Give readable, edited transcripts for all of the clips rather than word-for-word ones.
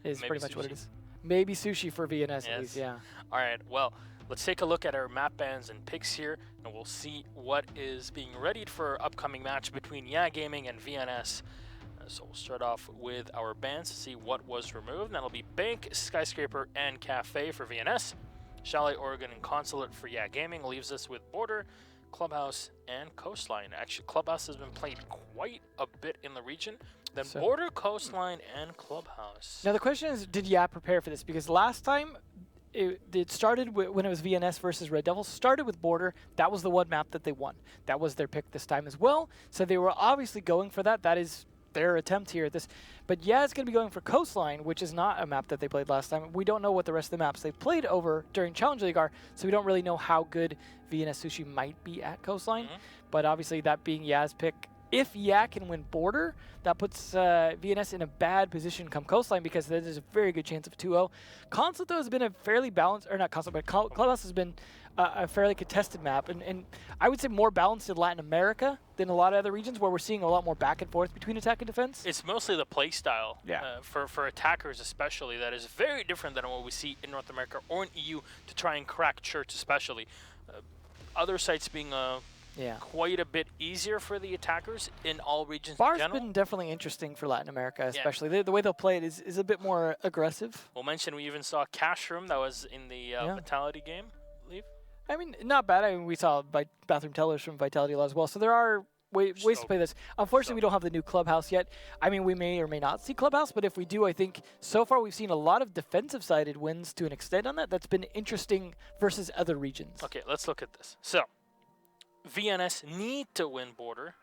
is Maybe pretty much what sushi. it is. Maybe sushi for VNS at least, yeah. All right, well, let's take a look at our map bans and picks here, and we'll see what is being readied for upcoming match between YeaH Gaming and VNS. So we'll start off with our bans to see what was removed. That'll be Bank, Skyscraper, and Cafe for VNS. Chalet, Oregon, and Consulate for YeaH Gaming leaves us with Border, Clubhouse, and Coastline. Actually, Clubhouse has been played quite a bit in the region. Then Border, Coastline, and Clubhouse. Now the question is, did YeaH prepare for this? Because last time it started when it was VNS versus Red Devils, started with Border. That was the one map that they won. That was their pick this time as well. So they were obviously going for that. That is their attempt here at this. But YeaH is going to be going for Coastline, which is not a map that they played last time. We don't know what the rest of the maps they played over during Challenge League are, so we don't really know how good VNS Sushi might be at Coastline. But obviously that being YeaH's pick, if YeaH can win Border, that puts VNS in a bad position come Coastline because there's a very good chance of 2-0. Consulate, though, has been a fairly balanced, or not Consulate, but Clubhouse has been a fairly contested map, and I would say more balanced in Latin America than a lot of other regions where we're seeing a lot more back and forth between attack and defense. It's mostly the play style for attackers especially that is very different than what we see in North America or in EU to try and crack church especially. Other sites being quite a bit easier for the attackers in all regions in Bar's general. been definitely interesting for Latin America, especially. The way they'll play it is a bit more aggressive. We'll mention we even saw Cash Room that was in the Vitality game, I believe. I mean, not bad. I mean, we saw Bathroom Tellers from Vitality as well. So there are ways to play this. Unfortunately, we don't have the new Clubhouse yet. I mean, we may or may not see Clubhouse, but if we do, I think so far we've seen a lot of defensive-sided wins to an extent on that. That's been interesting versus other regions. Okay, let's look at this. So, VNS need to win Border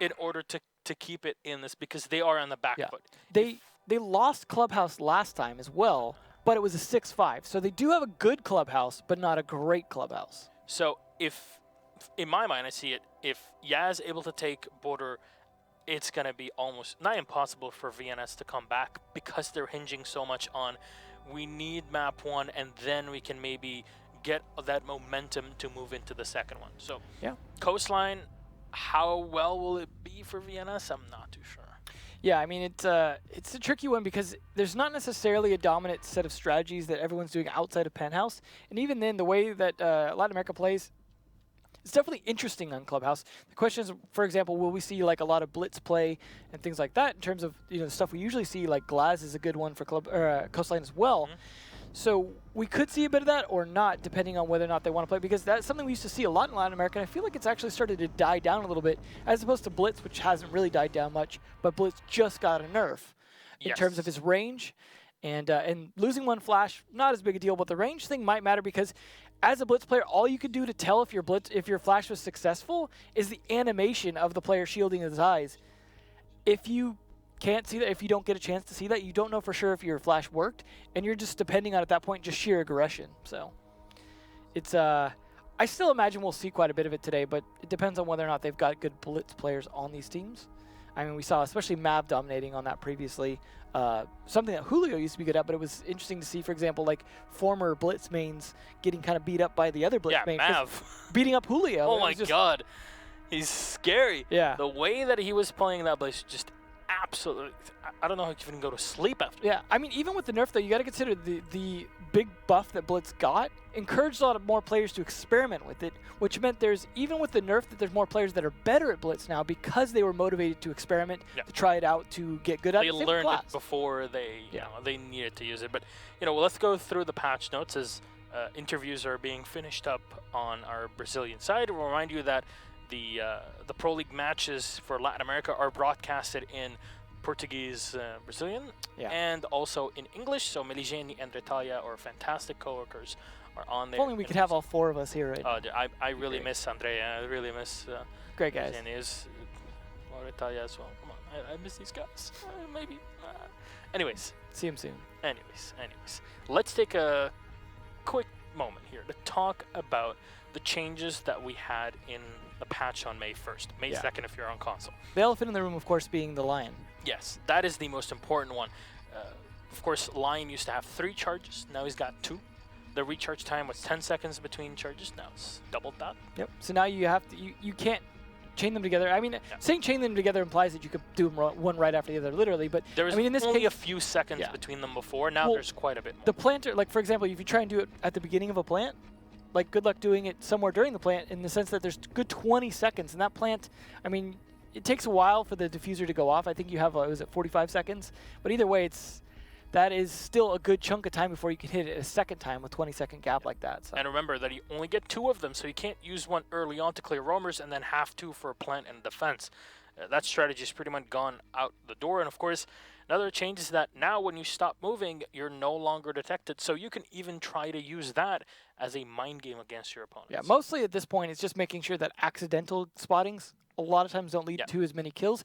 in order to keep it in this because they are on the back foot. They lost Clubhouse last time as well, but it was a 6-5. So they do have a good Clubhouse, but not a great Clubhouse. So if, in my mind, I see it, if YeaH is able to take Border, it's going to be almost not impossible for VNS to come back because they're hinging so much on we need map 1 and then we can maybe get that momentum to move into the second one. So Coastline, how well will it be for VNS? I'm not too sure. Yeah, I mean, it's a tricky one because there's not necessarily a dominant set of strategies that everyone's doing outside of Penthouse. And even then, the way that Latin America plays, it's definitely interesting on Clubhouse. The question is, for example, will we see like a lot of blitz play and things like that in terms of the stuff we usually see, like Glaz is a good one for Coastline as well. So we could see a bit of that or not, depending on whether or not they want to play, because that's something we used to see a lot in Latin America, and I feel like it's actually started to die down a little bit, as opposed to Blitz, which hasn't really died down much, but Blitz just got a nerf in terms of his range, and losing one flash, not as big a deal, but the range thing might matter because as a Blitz player, all you could do to tell if your flash was successful is the animation of the player shielding his eyes. If you can't see that, if you don't get a chance to see that, you don't know for sure if your flash worked, and you're just depending on, at that point, just sheer aggression. So it's I still imagine we'll see quite a bit of it today, but it depends on whether or not they've got good blitz players on these teams. I mean, we saw especially Mav dominating on that previously, something that Julio used to be good at, but it was interesting to see, for example, like former blitz mains getting kind of beat up by the other blitz mains. Mav. Beating up Julio. Oh my god. He's scary. Yeah. The way that he was playing that place just absolutely, I don't know how you can go to sleep after. Yeah, I mean, even with the nerf, though, you got to consider the big buff that Blitz got encouraged a lot of more players to experiment with it, which meant even with the nerf, that there's more players that are better at Blitz now because they were motivated to experiment, to try it out, to get good at it. They learned it before they, they needed to use it. But, well, let's go through the patch notes as interviews are being finished up on our Brazilian side. We'll remind you that the Pro League matches for Latin America are broadcasted in Portuguese, Brazilian, and also in English. So Meligeni and Retalia, our fantastic coworkers, are on there. If only we could have all four of us here right now. I really miss Andrea. I really miss great guys. Retalia as well. Come on, I miss these guys. Maybe. Anyways. See him soon. Anyways. Let's take a quick moment here to talk about the changes that we had in the patch on May 1st, May 2nd if you're on console. The elephant in the room, of course, being the Lion. Yes, that is the most important one. Of course, Lion used to have 3 charges. Now he's got 2. The recharge time was 10 seconds between charges. Now it's doubled that. Yep. So now you have to, you can't chain them together. I mean, saying chain them together implies that you could do them one right after the other, literally. But there was I mean, in this only case, a few seconds between them before. Now there's quite a bit more. The planter, like for example, if you try and do it at the beginning of a plant, like good luck doing it somewhere during the plant, in the sense that there's good 20 seconds. And that plant, I mean, it takes a while for the diffuser to go off. I think you have, was it 45 seconds? But either way, that is still a good chunk of time before you can hit it a second time with 20-second gap like that. So. And remember that you only get 2 of them, so you can't use one early on to clear roamers and then have 2 for a plant and defense. That strategy is pretty much gone out the door. And of course, another change is that now when you stop moving, you're no longer detected. So you can even try to use that as a mind game against your opponents. Yeah, mostly at this point, it's just making sure that accidental spottings a lot of times don't lead to as many kills.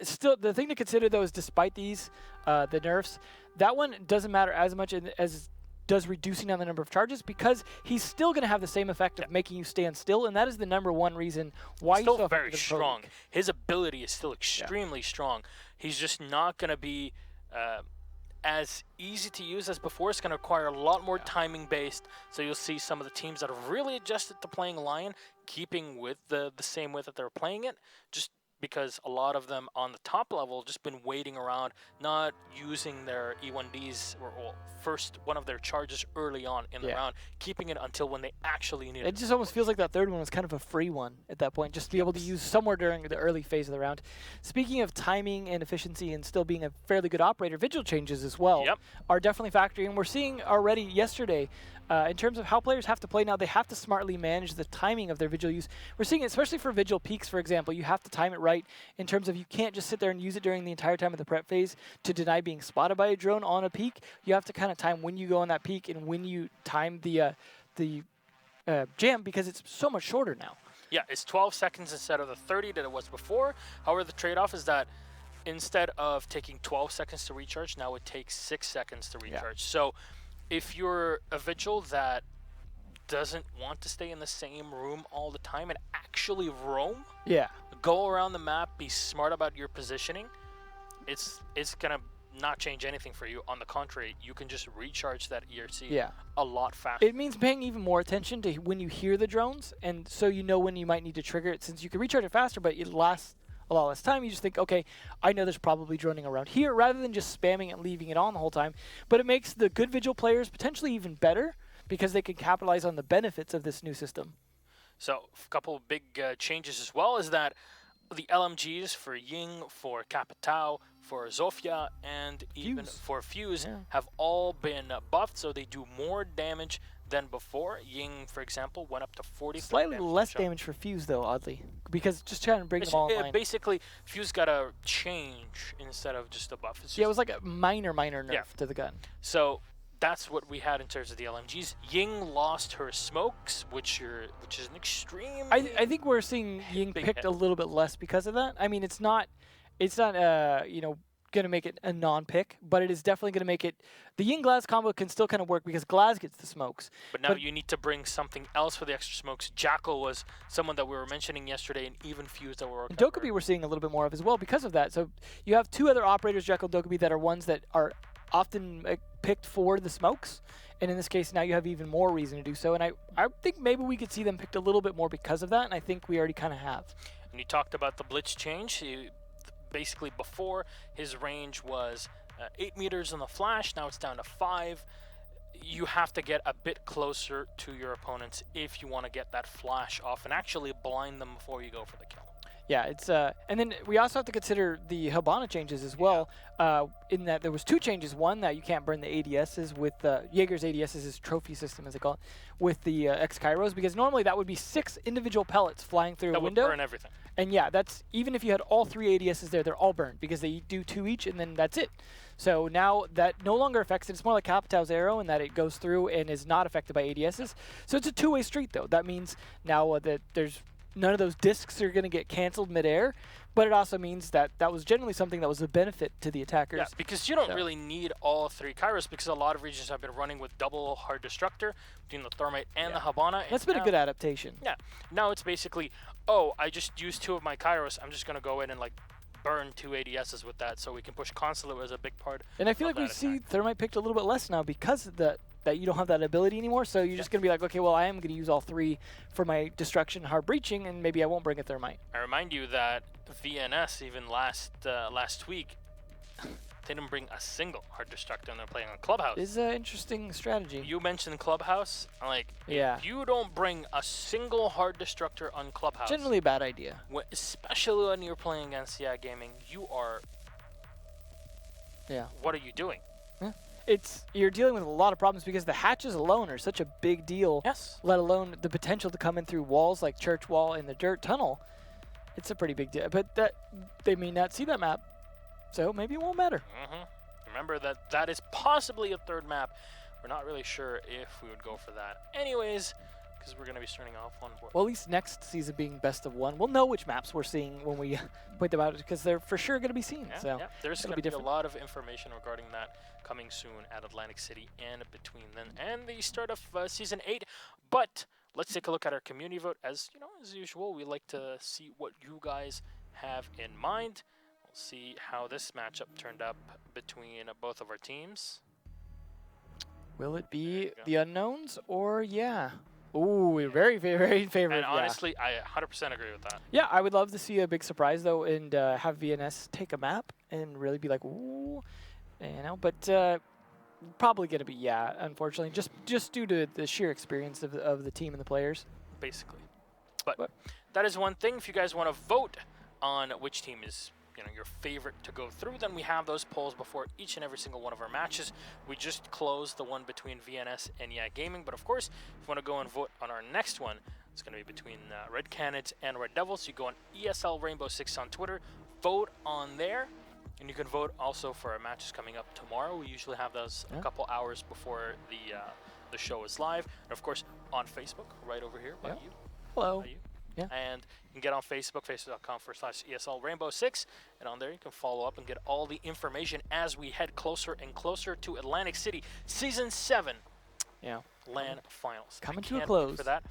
Still, the thing to consider, though, is despite these, the nerfs, that one doesn't matter as much as does reducing down the number of charges, because he's still going to have the same effect of making you stand still, and that is the #1 reason why he's still very strong. His ability is still extremely strong. He's just not going to be as easy to use as before. It's going to require a lot more timing based, so you'll see some of the teams that have really adjusted to playing Lion keeping with the same way that they're playing it, just because a lot of them on the top level just been waiting around, not using their E1Ds or first one of their charges early on in the round, keeping it until when they actually need it. It just almost feels like that third one was kind of a free one at that point, just to be able to use somewhere during the early phase of the round. Speaking of timing and efficiency and still being a fairly good operator, vigil changes as well are definitely factoring. And we're seeing already yesterday, in terms of how players have to play now, they have to smartly manage the timing of their vigil use. We're seeing it, especially for vigil peaks, for example. You have to time it right in terms of you can't just sit there and use it during the entire time of the prep phase to deny being spotted by a drone on a peak. You have to kind of time when you go on that peak and when you time the jam, because it's so much shorter now. Yeah, it's 12 seconds instead of the 30 that it was before. However, the trade-off is that instead of taking 12 seconds to recharge, now it takes 6 seconds to recharge. So if you're a vigil that doesn't want to stay in the same room all the time and actually roam, go around the map, be smart about your positioning, it's gonna not change anything for you. On the contrary, you can just recharge that ERC a lot faster. It means paying even more attention to when you hear the drones, and so you know when you might need to trigger it, since you can recharge it faster, but it lasts a lot less time. You just think, okay, I know there's probably droning around here, rather than just spamming it and leaving it on the whole time. But it makes the good vigil players potentially even better, because they can capitalize on the benefits of this new system. So a couple of big changes as well is that the LMGs for YeaH, for Capitao, for Zofia, and even for Fuse have all been buffed, so they do more damage than before. YeaH, for example, went up to 40. Slightly less damage for Fuse, though, oddly, because just trying to bring them all online. Basically, Fuse got a change instead of just a buff. It was like a minor nerf to the gun. So that's what we had in terms of the LMGs. YeaH lost her smokes, which is an extreme. I think we're seeing YeaH picked a little bit less because of that. I mean, it's not going to make it a non-pick, but it is definitely going to make it. The YeaH Glaz combo can still kind of work because Glaz gets the smokes. But now you need to bring something else for the extra smokes. Jackal was someone that we were mentioning yesterday, and even Fuse that were. Dokkaebi we're seeing a little bit more of as well because of that. So you have 2 other operators, Jackal, Dokkaebi, that are ones that are often picked for the smokes. And in this case, now you have even more reason to do so. And I think maybe we could see them picked a little bit more because of that, and I think we already kind of have. And you talked about the Blitz change. Basically, before, his range was 8 meters on the flash. Now it's down to 5. You have to get a bit closer to your opponents if you want to get that flash off and actually blind them before you go for the kill. Yeah, it's and then we also have to consider the Hibana changes as well. In that there was 2 changes. One, that you can't burn the ADSs with Jaeger's ADSs, his trophy system as they call it, with the X-Kairos, because normally that would be 6 individual pellets flying through a window. That would burn everything. And yeah, that's even if you had all 3 ADSs there, they're all burned because they do 2 each, and then that's it. So now that no longer affects it. It's more like Capitao's arrow in that it goes through and is not affected by ADSs. So it's a 2-way street, though. That means now that there's none of those discs are going to get canceled midair, but it also means that that was generally something that was a benefit to the attackers. Yeah, because you don't really need all 3 Kairos, because a lot of regions have been running with double hard destructor between the Thermite and the Hibana. That's been a good adaptation. Yeah. Now it's basically, oh, I just used 2 of my Kairos. I'm just going to go in and burn 2 ADSs with that, so we can push Consulate as a big part. And I feel like we see Thermite picked a little bit less now because of the that you don't have that ability anymore. So you're just going to be like, okay, well, I am going to use all 3 for my destruction, hard breaching, and maybe I won't bring a thermite. I remind you that VNS, even last week, they didn't bring a single hard destructor when they're playing on Clubhouse. It's an interesting strategy. You mentioned Clubhouse. Like, yeah. if you don't bring a single hard destructor on Clubhouse, generally a bad idea. Especially when you're playing against YeaH Gaming, you are. Yeah. What are you doing? Yeah. You're dealing with a lot of problems because the hatches alone are such a big deal. Yes. Let alone the potential to come in through walls like Church Wall and the Dirt Tunnel. It's a pretty big deal. But they may not see that map, so maybe it won't matter. Remember that is possibly a 3rd map. We're not really sure if we would go for that. Anyways, because we're going to be starting off on board. Well, at least next season being best of 1, we'll know which maps we're seeing when we point them out because they're for sure going to be seen. Yeah, so yeah. There's going to be a lot of information regarding that coming soon at Atlantic City and between then and the start of Season 8. But let's take a look at our community vote. As usual, we like to see what you guys have in mind. We'll see how this matchup turned up between both of our teams. Will it be the unknowns or YeaH? Ooh, we're very, very in favor of And honestly, I 100% agree with that. Yeah, I would love to see a big surprise, though, and have VNS take a map and really be like, ooh, but probably going to be YeaH, unfortunately, just due to the sheer experience of the team and the players. Basically. But that is one thing. If you guys want to vote on which team is your favorite to go through, then we have those polls before each and every single one of our matches. We just closed the one between VNS and YeaH Gaming, but of course, if you want to go and vote on our next one, it's going to be between Red Canids and Red Devils. You go on ESL Rainbow 6 on Twitter, vote on there, and you can vote also for our matches coming up tomorrow. We usually have those a couple hours before the show is live, and of course on Facebook, right over here by you. Hello. By you. Yeah. And you can get on Facebook, facebook.com/ESL Rainbow 6. And on there, you can follow up and get all the information as we head closer and closer to Atlantic City Season 7 LAN Finals. Coming to a close. Wait for that.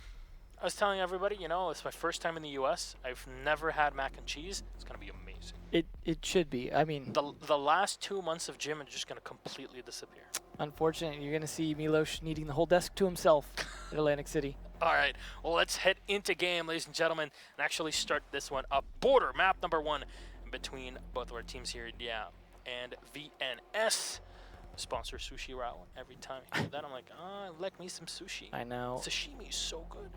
I was telling everybody, it's my first time in the U.S. I've never had mac and cheese. It's going to be amazing. It should be. I mean, the last 2 months of gym are just going to completely disappear. Unfortunately, you're going to see Milos needing the whole desk to himself at Atlantic City. All right, well, let's head into game, ladies and gentlemen, and actually start this one up. Border map number 1 between both of our teams here, YeaH and VNS. Sponsor Sushi Row. Every time I hear that, I'm like, I like me some sushi. I know. Sashimi is so good.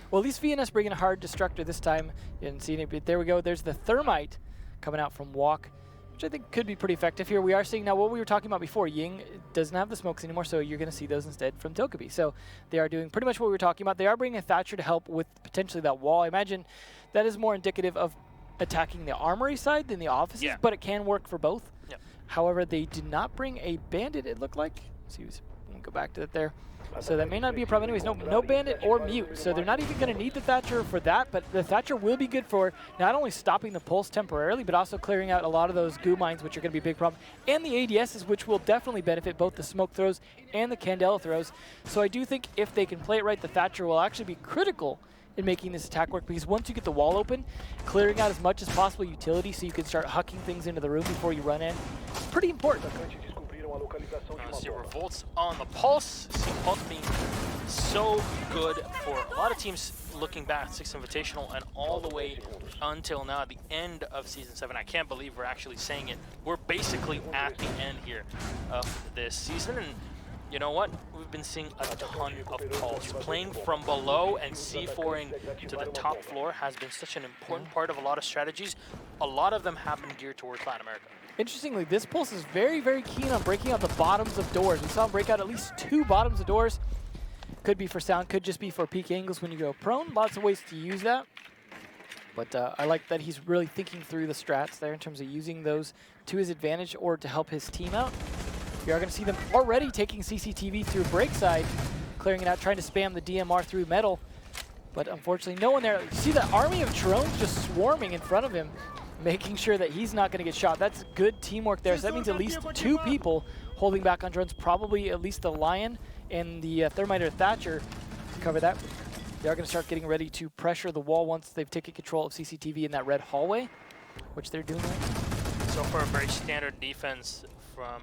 Well, at least VNS bringing a hard destructor this time. You didn't see it, but there we go. There's the thermite coming out from YeaH, which I think could be pretty effective here. We are seeing now what we were talking about before. Ying doesn't have the smokes anymore, so you're going to see those instead from Togepi. So they are doing pretty much what we were talking about. They are bringing a Thatcher to help with potentially that wall. I imagine that is more indicative of attacking the armory side than the offices, but it can work for both. Yeah. However, they did not bring a bandit, it looked like. Let's see, let me go back to that there. So that may not be a problem anyways. No bandit or mute. So they're not even going to need the Thatcher for that, but the Thatcher will be good for not only stopping the pulse temporarily, but also clearing out a lot of those goo mines, which are going to be a big problem. And the ADSs, which will definitely benefit both the smoke throws and the Candela throws. So I do think if they can play it right, the Thatcher will actually be critical in making this attack work, because once you get the wall open, clearing out as much as possible utility so you can start hucking things into the room before you run in, it's pretty important. See revolts on the pulse. See pulse being so good for a lot of teams looking back at 6 Invitational and all the way until now at the end of Season 7. I can't believe we're actually saying it. We're basically at the end here of this season, and you know what? We've been seeing a ton of pulse. Playing from below and C4ing to the top floor has been such an important part of a lot of strategies. A lot of them have been geared towards Latin America. Interestingly, this Pulse is very, very keen on breaking out the bottoms of doors. We saw him break out at least 2 bottoms of doors. Could be for sound, could just be for peak angles when you go prone. Lots of ways to use that. But I like that he's really thinking through the strats there in terms of using those to his advantage or to help his team out. We are going to see them already taking CCTV through break side, clearing it out, trying to spam the DMR through metal. But unfortunately, no one there. You see that army of drones just swarming in front of him, making sure that he's not going to get shot. That's good teamwork there. So that means at least 2 people holding back on drones, probably at least the Lion and the Thermite or Thatcher to cover that. They are going to start getting ready to pressure the wall once they've taken control of CCTV in that red hallway, which they're doing right now. So for a very standard defense from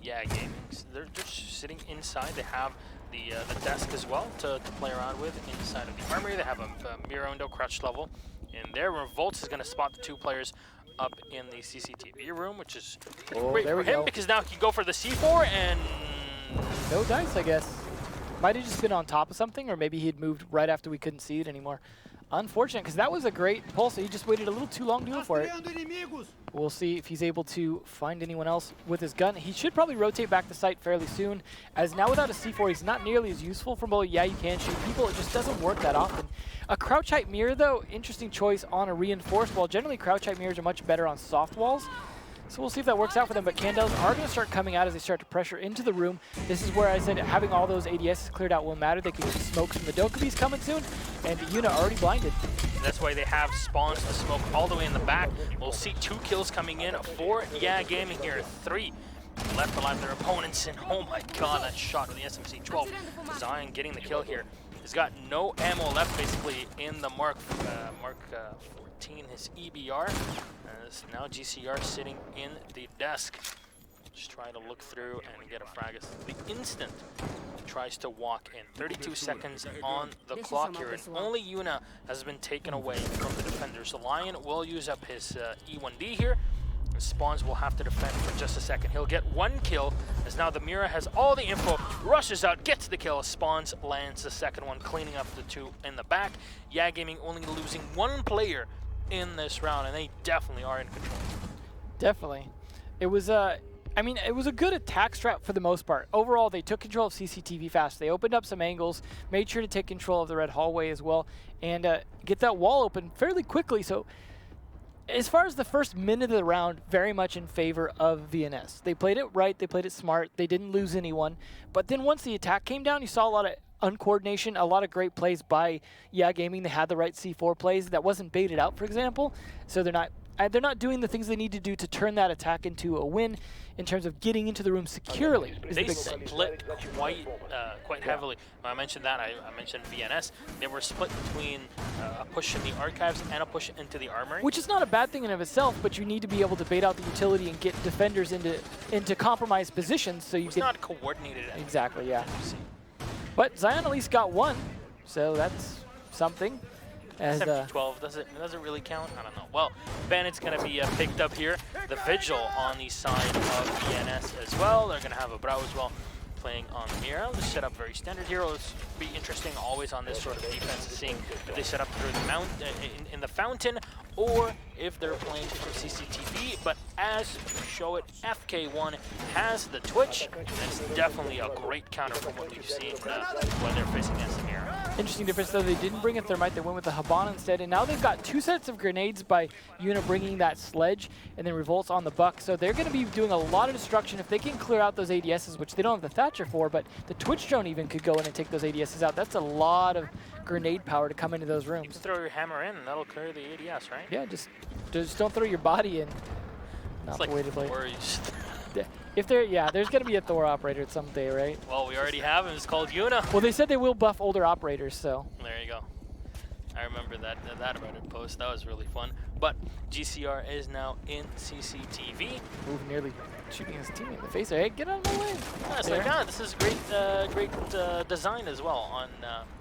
YeaH Gaming. So they're just sitting inside. They have the desk as well to play around with inside of the armory. They have a mirror window crouch level. And there, Revolts is going to spot the 2 players up in the CCTV room, which is great for him because now he can go for the C4 and... No dice, I guess. Might have just been on top of something, or maybe he'd moved right after we couldn't see it anymore. Unfortunate, because that was a great pulse. He just waited a little too long to go for it. We'll see if he's able to find anyone else with his gun. He should probably rotate back to site fairly soon, as now without a C4, he's not nearly as useful from below. Yeah, you can shoot people. It just doesn't work that often. A crouch height mirror, though, interesting choice on a reinforced wall. Generally, crouch height mirrors are much better on soft walls. So we'll see if that works out for them, but Candles are going to start coming out as they start to pressure into the room. This is where I said having all those ADSs cleared out won't matter. They could see smokes from the Dokkaebi's coming soon, and YeaH already blinded. That's why they have spawns to smoke all the way in the back. We'll see 2 kills coming in for YeaH Gaming here. 3 left alive their opponents, and oh my god, that shot with the SMC-12. Zion getting the kill here. He's got no ammo left basically in the Mark 14, his EBR. Now GCR sitting in the desk. Just trying to look through and get a frag. The instant he tries to walk in. 32 seconds on the clock here, and only YeaH has been taken away from the defenders. So Lion will use up his E1D here. Spawns will have to defend for just a second. He'll get 1 kill, as now the Mira has all the info, rushes out, gets the kill. Spawns lands the second one, cleaning up the 2 in the back. YeaH Gaming only losing 1 player in this round, and they definitely are in control. Definitely. It was I mean, it was a good attack strat for the most part. Overall, they took control of CCTV fast. They opened up some angles, made sure to take control of the red hallway as well, and get that wall open fairly quickly. So as far as the first minute of the round, very much in favor of VNS. They played it right, they played it smart, they didn't lose anyone. But then once the attack came down, you saw a lot of uncoordination, a lot of great plays by YeaH Gaming. They had the right C4 plays that wasn't baited out, for example. So they're not doing the things they need to do to turn that attack into a win in terms of getting into the room securely. They split quite heavily. When I mentioned that, I mentioned VNS. They were split between a push in the archives and a push into the armory. Which is not a bad thing in of itself, but you need to be able to bait out the utility and get defenders into compromised positions so you can... It's not coordinated. Exactly, yeah. But Zion at least got 1, so that's something. As 12 does it really count? I don't know. Well, Bandit's going to be picked up here. The Vigil on the side of VNS as well. They're going to have a Brow as well playing on the Mira. Just set up very standard here. It'll be interesting always on this sort of defense, seeing if they set up through the mount in the fountain, or if they're playing from CCTV. But as you show it, FK1 has the Twitch. It's definitely a great counter from what we've seen when they're facing against the Mira. Interesting difference though, they didn't bring a Thermite, they went with the Habana instead, and now they've got 2 sets of grenades by YeaH bringing that sledge, and then Revolts on the Buck, so they're going to be doing a lot of destruction if they can clear out those ADSs, which they don't have the Thatcher for, but the Twitch drone even could go in and take those ADSs out. That's a lot of grenade power to come into those rooms. You can throw your hammer in and that'll clear the ADS, right? Yeah, just don't throw your body in. Not the way to play. If there's going to be a Thor operator someday, right? Well, we already have him. It's called YeaH. Well, they said they will buff older operators, so. There you go. I remember that Reddit post. That was really fun. But GCR is now in CCTV. Ooh, nearly shooting his teammate in the face there. Hey, get out of my way. Yeah, it's like, this is great design as well on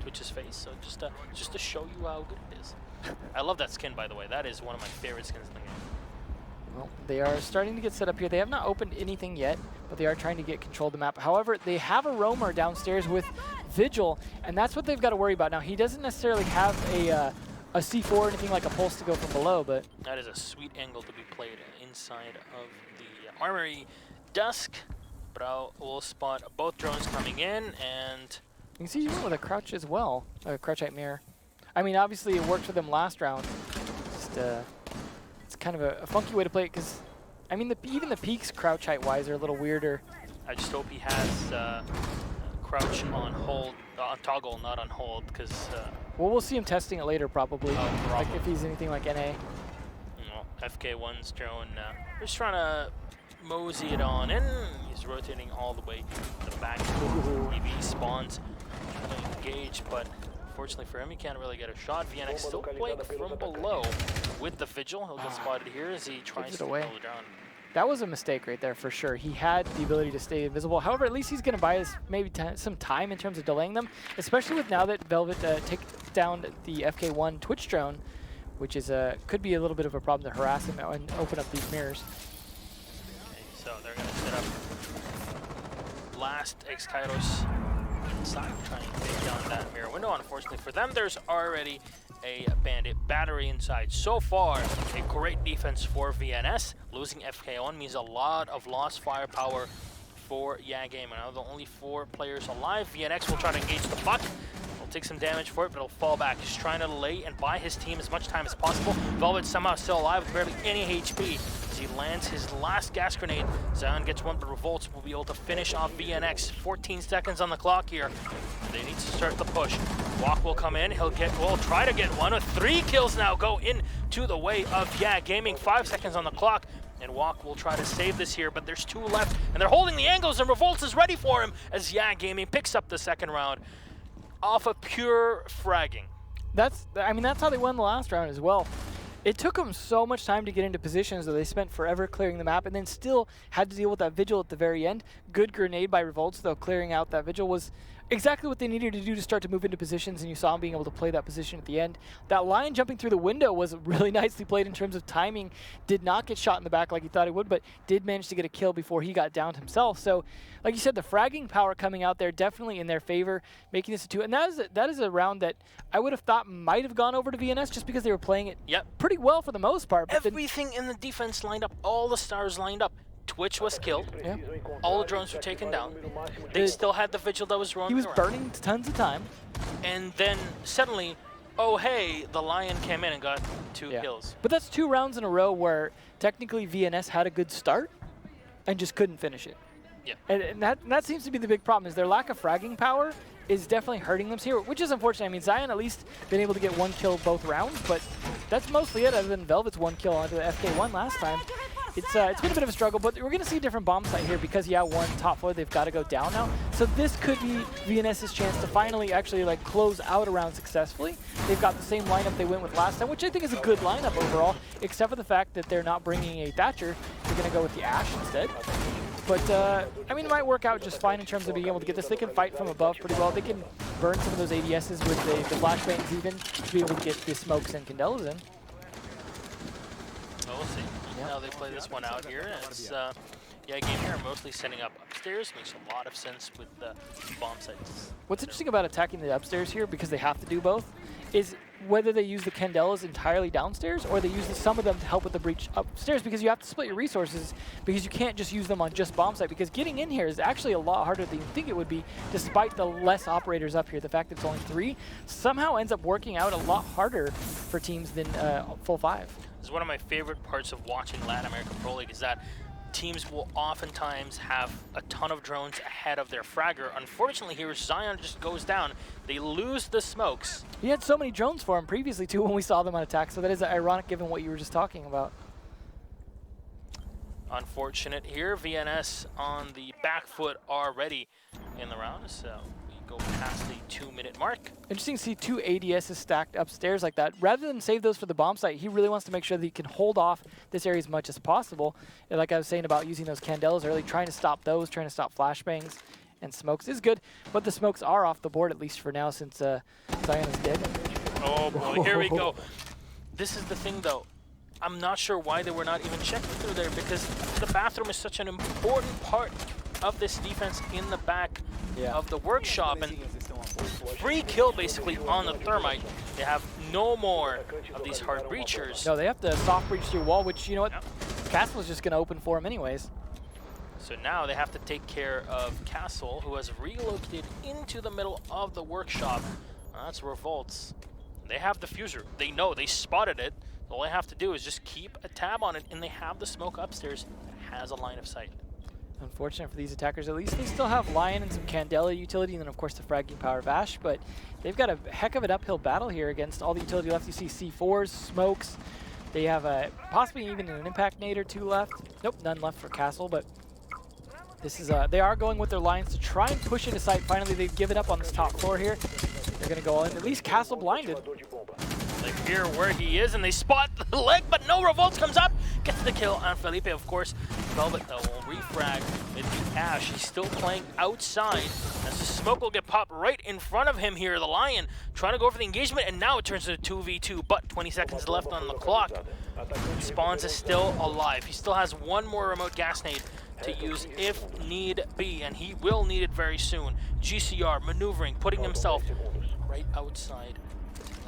Twitch's face. So just to show you how good it is. I love that skin, by the way. That is one of my favorite skins in the game. Well, they are starting to get set up here. They have not opened anything yet, but they are trying to get control of the map. However, they have a roamer downstairs with Vigil, and that's what they've got to worry about. Now, he doesn't necessarily have a C4 or anything like a pulse to go from below, but... That is a sweet angle to be played inside of the armory desk. Brow will spot both drones coming in, and... You can see he went with a crouch as well, a crouch height mirror. I mean, obviously it worked for them last round. Just, it's kind of a funky way to play it, because, I mean, even the peaks crouch height-wise are a little weirder. I just hope he has crouch on hold, on toggle, not on hold, because... well, we'll see him testing it later, probably. Like if he's anything like NA. Well, FK1's drone, just trying to mosey it on in. He's rotating all the way to the back. EV spawns, trying to engage, but unfortunately for him, he can't really get a shot. VNX still playing from below with the Vigil. He'll get spotted here as he tries to pull it down. That was a mistake right there for sure. He had the ability to stay invisible. However, at least he's going to buy us maybe some time in terms of delaying them, especially with now that Velvet takes down the FK1 Twitch drone, which is could be a little bit of a problem to harass him and open up these mirrors. Okay, so they're going to set up last X-Kairos inside, trying to take down that mirror window. Unfortunately for them, there's already a bandit battery inside. So far, a great defense for VNS. Losing FK1 means a lot of lost firepower for YeaH Game. Now the only 4 players alive. VNX will try to engage the puck. He'll take some damage for it, but he'll fall back. He's trying to delay and buy his team as much time as possible. Velvet somehow still alive with barely any HP. As he lands his last gas grenade, Zion gets one, but Revolts will be able to finish off VNX. 14 seconds on the clock here. They need to start the push. YeaH will come in. He'll try to get one. 3 kills now go into the way of YeaH Gaming. 5 seconds on the clock. And YeaH will try to save this here, but there's 2 left. And they're holding the angles, and Revolts is ready for him as YeaH Gaming picks up the second round off of pure fragging. I mean, that's how they won the last round as well. It took them so much time to get into positions that they spent forever clearing the map and then still had to deal with that vigil at the very end. Good grenade by Revolts, though. Clearing out that vigil was exactly what they needed to do to start to move into positions, and you saw him being able to play that position at the end. That lion jumping through the window was really nicely played in terms of timing. Did not get shot in the back like he thought he would, but did manage to get a kill before he got downed himself. So, like you said, the fragging power coming out there definitely in their favor, making this a 2. And that is a round that I would have thought might have gone over to VNS just because they were playing it pretty well for the most part. But everything in the defense lined up, all the stars lined up. Twitch was killed. Yeah. All the drones were taken down. They still had the vigil that was rolling. He was burning tons of time. And then suddenly, oh hey, the lion came in and got 2 kills. But that's 2 rounds in a row where technically VNS had a good start and just couldn't finish it. Yeah. And that seems to be the big problem, is their lack of fragging power is definitely hurting them here, which is unfortunate. I mean, Zion at least been able to get 1 kill both rounds, but that's mostly it, other than Velvet's 1 kill onto the FK1 last time. It's been a bit of a struggle, but we're going to see a different bomb site here because YeaH won top floor. They've got to go down now. So this could be VNS's chance to finally actually like close out a round successfully. They've got the same lineup they went with last time, which I think is a good lineup overall, except for the fact that they're not bringing a Thatcher. They're going to go with the Ash instead. But, I mean, it might work out just fine in terms of being able to get this. They can fight from above pretty well. They can burn some of those ADSs with the flashbangs even to be able to get the smokes and Candelas in. Well, we'll see. Now they play this one out here. It's YeaH Game here mostly setting up upstairs. Makes a lot of sense with the bomb sites. What's interesting about attacking the upstairs here, because they have to do both, is whether they use the Candelas entirely downstairs or they use some of them to help with the breach upstairs, because you have to split your resources, because you can't just use them on just bomb site, because getting in here is actually a lot harder than you think it would be, despite the less operators up here. The fact that it's only 3 somehow ends up working out a lot harder for teams than full 5. This is one of my favorite parts of watching Latin American Pro League, is that teams will oftentimes have a ton of drones ahead of their fragger. Unfortunately here, Zion just goes down. They lose the smokes. He had so many drones for him previously too when we saw them on attack, so that is ironic given what you were just talking about. Unfortunate here. VNS on the back foot already in the round, so we go past the 2-minute mark. Interesting to see 2 ADSs stacked upstairs like that. Rather than save those for the bomb site, he really wants to make sure that he can hold off this area as much as possible. And like I was saying about using those Candelas early, trying to stop those, trying to stop flashbangs and smokes is good, but the smokes are off the board at least for now since Zion is dead. Oh boy, here we go. This is the thing though. I'm not sure why they were not even checking through there, because the bathroom is such an important part of this defense in the back of the workshop, and free kill basically on the thermite. They have no more of these hard breachers. No, they have to soft breach through wall, which, you know what, Castle is just going to open for him anyways. So now they have to take care of Castle, who has relocated into the middle of the workshop. That's Revolts. They have the fuser. They know, they spotted it. All they have to do is just keep a tab on it, and they have the smoke upstairs that has a line of sight. Unfortunate for these attackers, at least they still have Lion and some Candela utility, and then of course the fragging power of Ash, but they've got a heck of an uphill battle here against all the utility left. You see C4s, smokes, they have possibly even an impact nade or 2 left. Nope, none left for Castle, but this is they are going with their lines to try and push into sight. Finally, they've given up on this top floor here. They're going to go in, at least Castle blinded. They hear where he is, and they spot the leg, but no, Revolts comes up, gets the kill on Felipe, of course. Velvet, though, will refrag with YeaH. He's still playing outside as the smoke will get popped right in front of him here. The Lion trying to go for the engagement, and now it turns into 2v2, but 20 seconds left on the clock. Spawns is still alive. He still has one more remote gas nade to use if need be, and he will need it very soon. GCR maneuvering, putting himself right outside.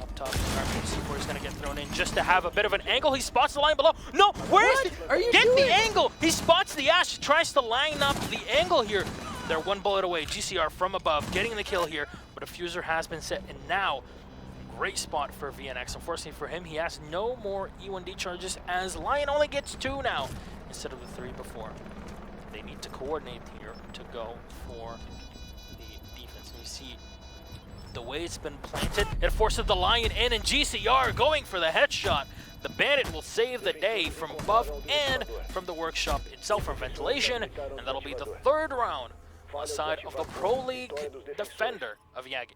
Up top, C4 is going to get thrown in just to have a bit of an angle. He spots the line below. No, where is it? Are you Get doing? the angle. He spots the Ash, tries to line up the angle here. They're one bullet away. GCR from above, getting the kill here, but a fuser has been set, and now great spot for VNX. Unfortunately for him, he has no more E1D charges as Lion only gets 2 now instead of the 3 before. They need to coordinate here to go for the defense. And you see the way it's been planted, it forces the Lion in, and GCR going for the headshot. The Bandit will save the day from above and from the workshop itself from ventilation, and that'll be the 3rd round on the side of the Pro League defender of YeaH.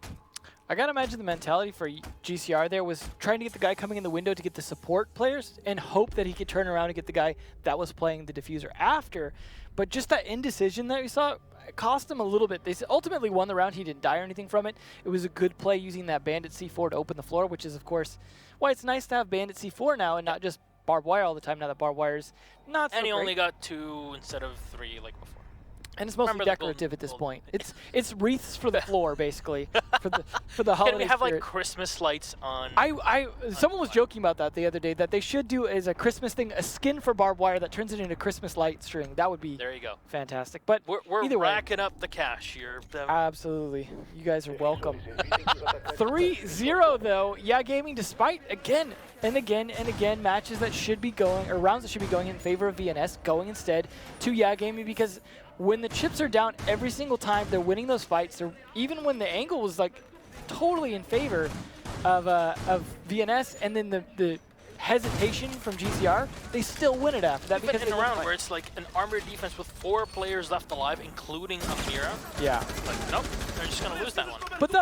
I gotta imagine the mentality for GCR there was trying to get the guy coming in the window to get the support players and hope that he could turn around and get the guy that was playing the diffuser after. But just that indecision that we saw cost him a little bit. They ultimately won the round. He didn't die or anything from it. It was a good play using that Bandit C4 to open the floor, which is, of course, why it's nice to have Bandit C4 now and not just barbed wire all the time now that barbed wire's not so And he great. only got 2 instead of 3 like before. And it's mostly Remember the decorative at this golden- point. It's wreaths for the floor, basically, for the holiday Can we have spirit. like Christmas lights on? Someone was joking about that the other day, that they should do as a Christmas thing, a skin for barbed wire that turns it into Christmas light string. That would be There you go. fantastic. But We're either way, racking up the cash here. absolutely, you guys are welcome. 3-0 though, YeaH Gaming, despite again and again matches that should be going, or rounds that should be going in favor of VNS, going instead to YeaH Gaming, because when the chips are down every single time, they're winning those fights. They're, even when the angle was like totally in favor of VNS, and then the hesitation from GCR, they still win it after that. Even because in they a win round fight. where it's like an armored defense with 4 players left alive, including Amira. Yeah. Like, nope, they're just gonna lose that one. But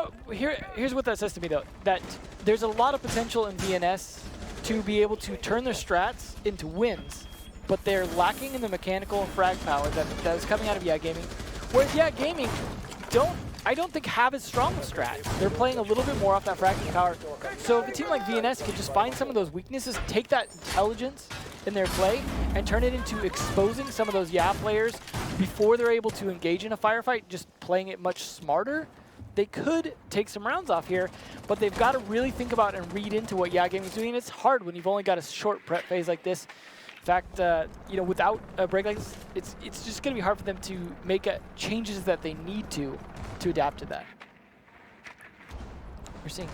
here's what that says to me though, that there's a lot of potential in VNS to be able to turn their strats into wins, but they're lacking in the mechanical and frag power that is coming out of YeaH Gaming. Whereas YeaH Gaming I don't think have as strong of strats. They're playing a little bit more off that fragment power. So if a team like VNS could just find some of those weaknesses, take that intelligence in their play, and turn it into exposing some of those YeaH players before they're able to engage in a firefight, just playing it much smarter, they could take some rounds off here, but they've got to really think about and read into what YeaH Gaming is doing. It's hard when you've only got a short prep phase like this. In fact, without a break like this, it's just going to be hard for them to make changes that they need to adapt to that. We're seeing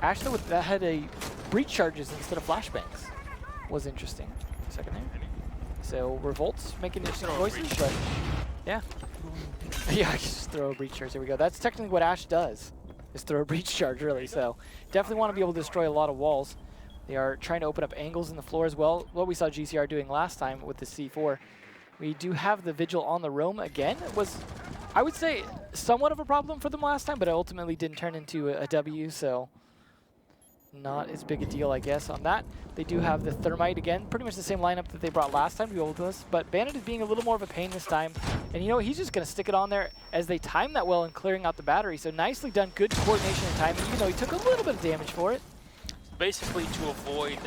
Ash though that had a breach charges instead of flashbangs. Was interesting. Second there. So Revolt's making interesting choices, but yeah. Yeah, just throw a breach charge. There we go. That's technically what Ash does, is throw a breach charge, really. So definitely want to be able to destroy a lot of walls. They are trying to open up angles in the floor as well. What we saw GCR doing last time with the C4. We do have the Vigil on the roam again. It was, I would say, somewhat of a problem for them last time, but it ultimately didn't turn into a W, so not as big a deal, I guess, on that. They do have the Thermite again, pretty much the same lineup that they brought last time to be able to do this, but Bandit is being a little more of a pain this time. And he's just going to stick it on there as they time that well in clearing out the battery. So nicely done, good coordination and timing, even though he took a little bit of damage for it. Basically to avoid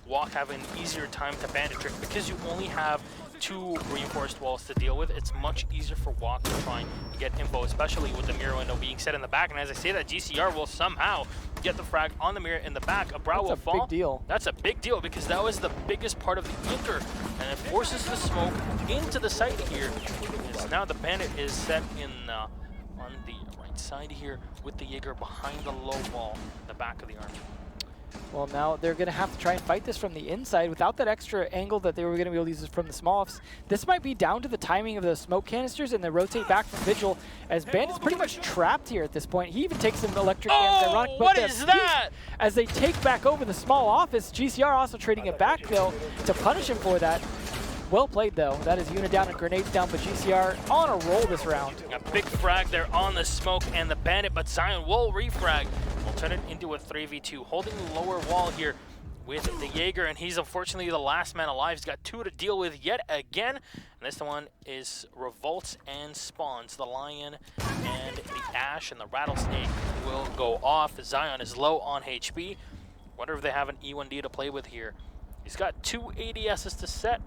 YeaH having an easier time to Bandit trick, because you only have 2 reinforced walls to deal with. It's much easier for YeaH to try and get info, especially with the mirror window being set in the back. And as I say that, GCR will somehow get the frag on the mirror in the back. A brow will fall. That's a big deal. That's a big deal, because that was the biggest part of the anchor, and it forces the smoke into the site here. As now the Bandit is set in on the right side here with the Jaeger behind the low wall, the back of the army. Well, now they're going to have to try and fight this from the inside without that extra angle that they were going to be able to use from the small offs. This might be down to the timing of the smoke canisters and the rotate back from Vigil, as Bandit's pretty much trapped here at this point. He even takes some electric cams. Ironic, but what the is that? As they take back over the small office, GCR also trading it back, though, to punish him for that. Well played, though. That is unit down and grenades down, but GCR on a roll this round. A big frag there on the smoke and the Bandit, but Zion will refrag. We'll turn it into a 3v2, holding the lower wall here. with the YeaH, and he's unfortunately the last man alive. He's got 2 to deal with yet again. And this one is Revolts and Spawns. The Lion and the Ash and the Rattlesnake will go off. Zion is low on HP. Wonder if they have an E1D to play with here. He's got 2 ADSs to set.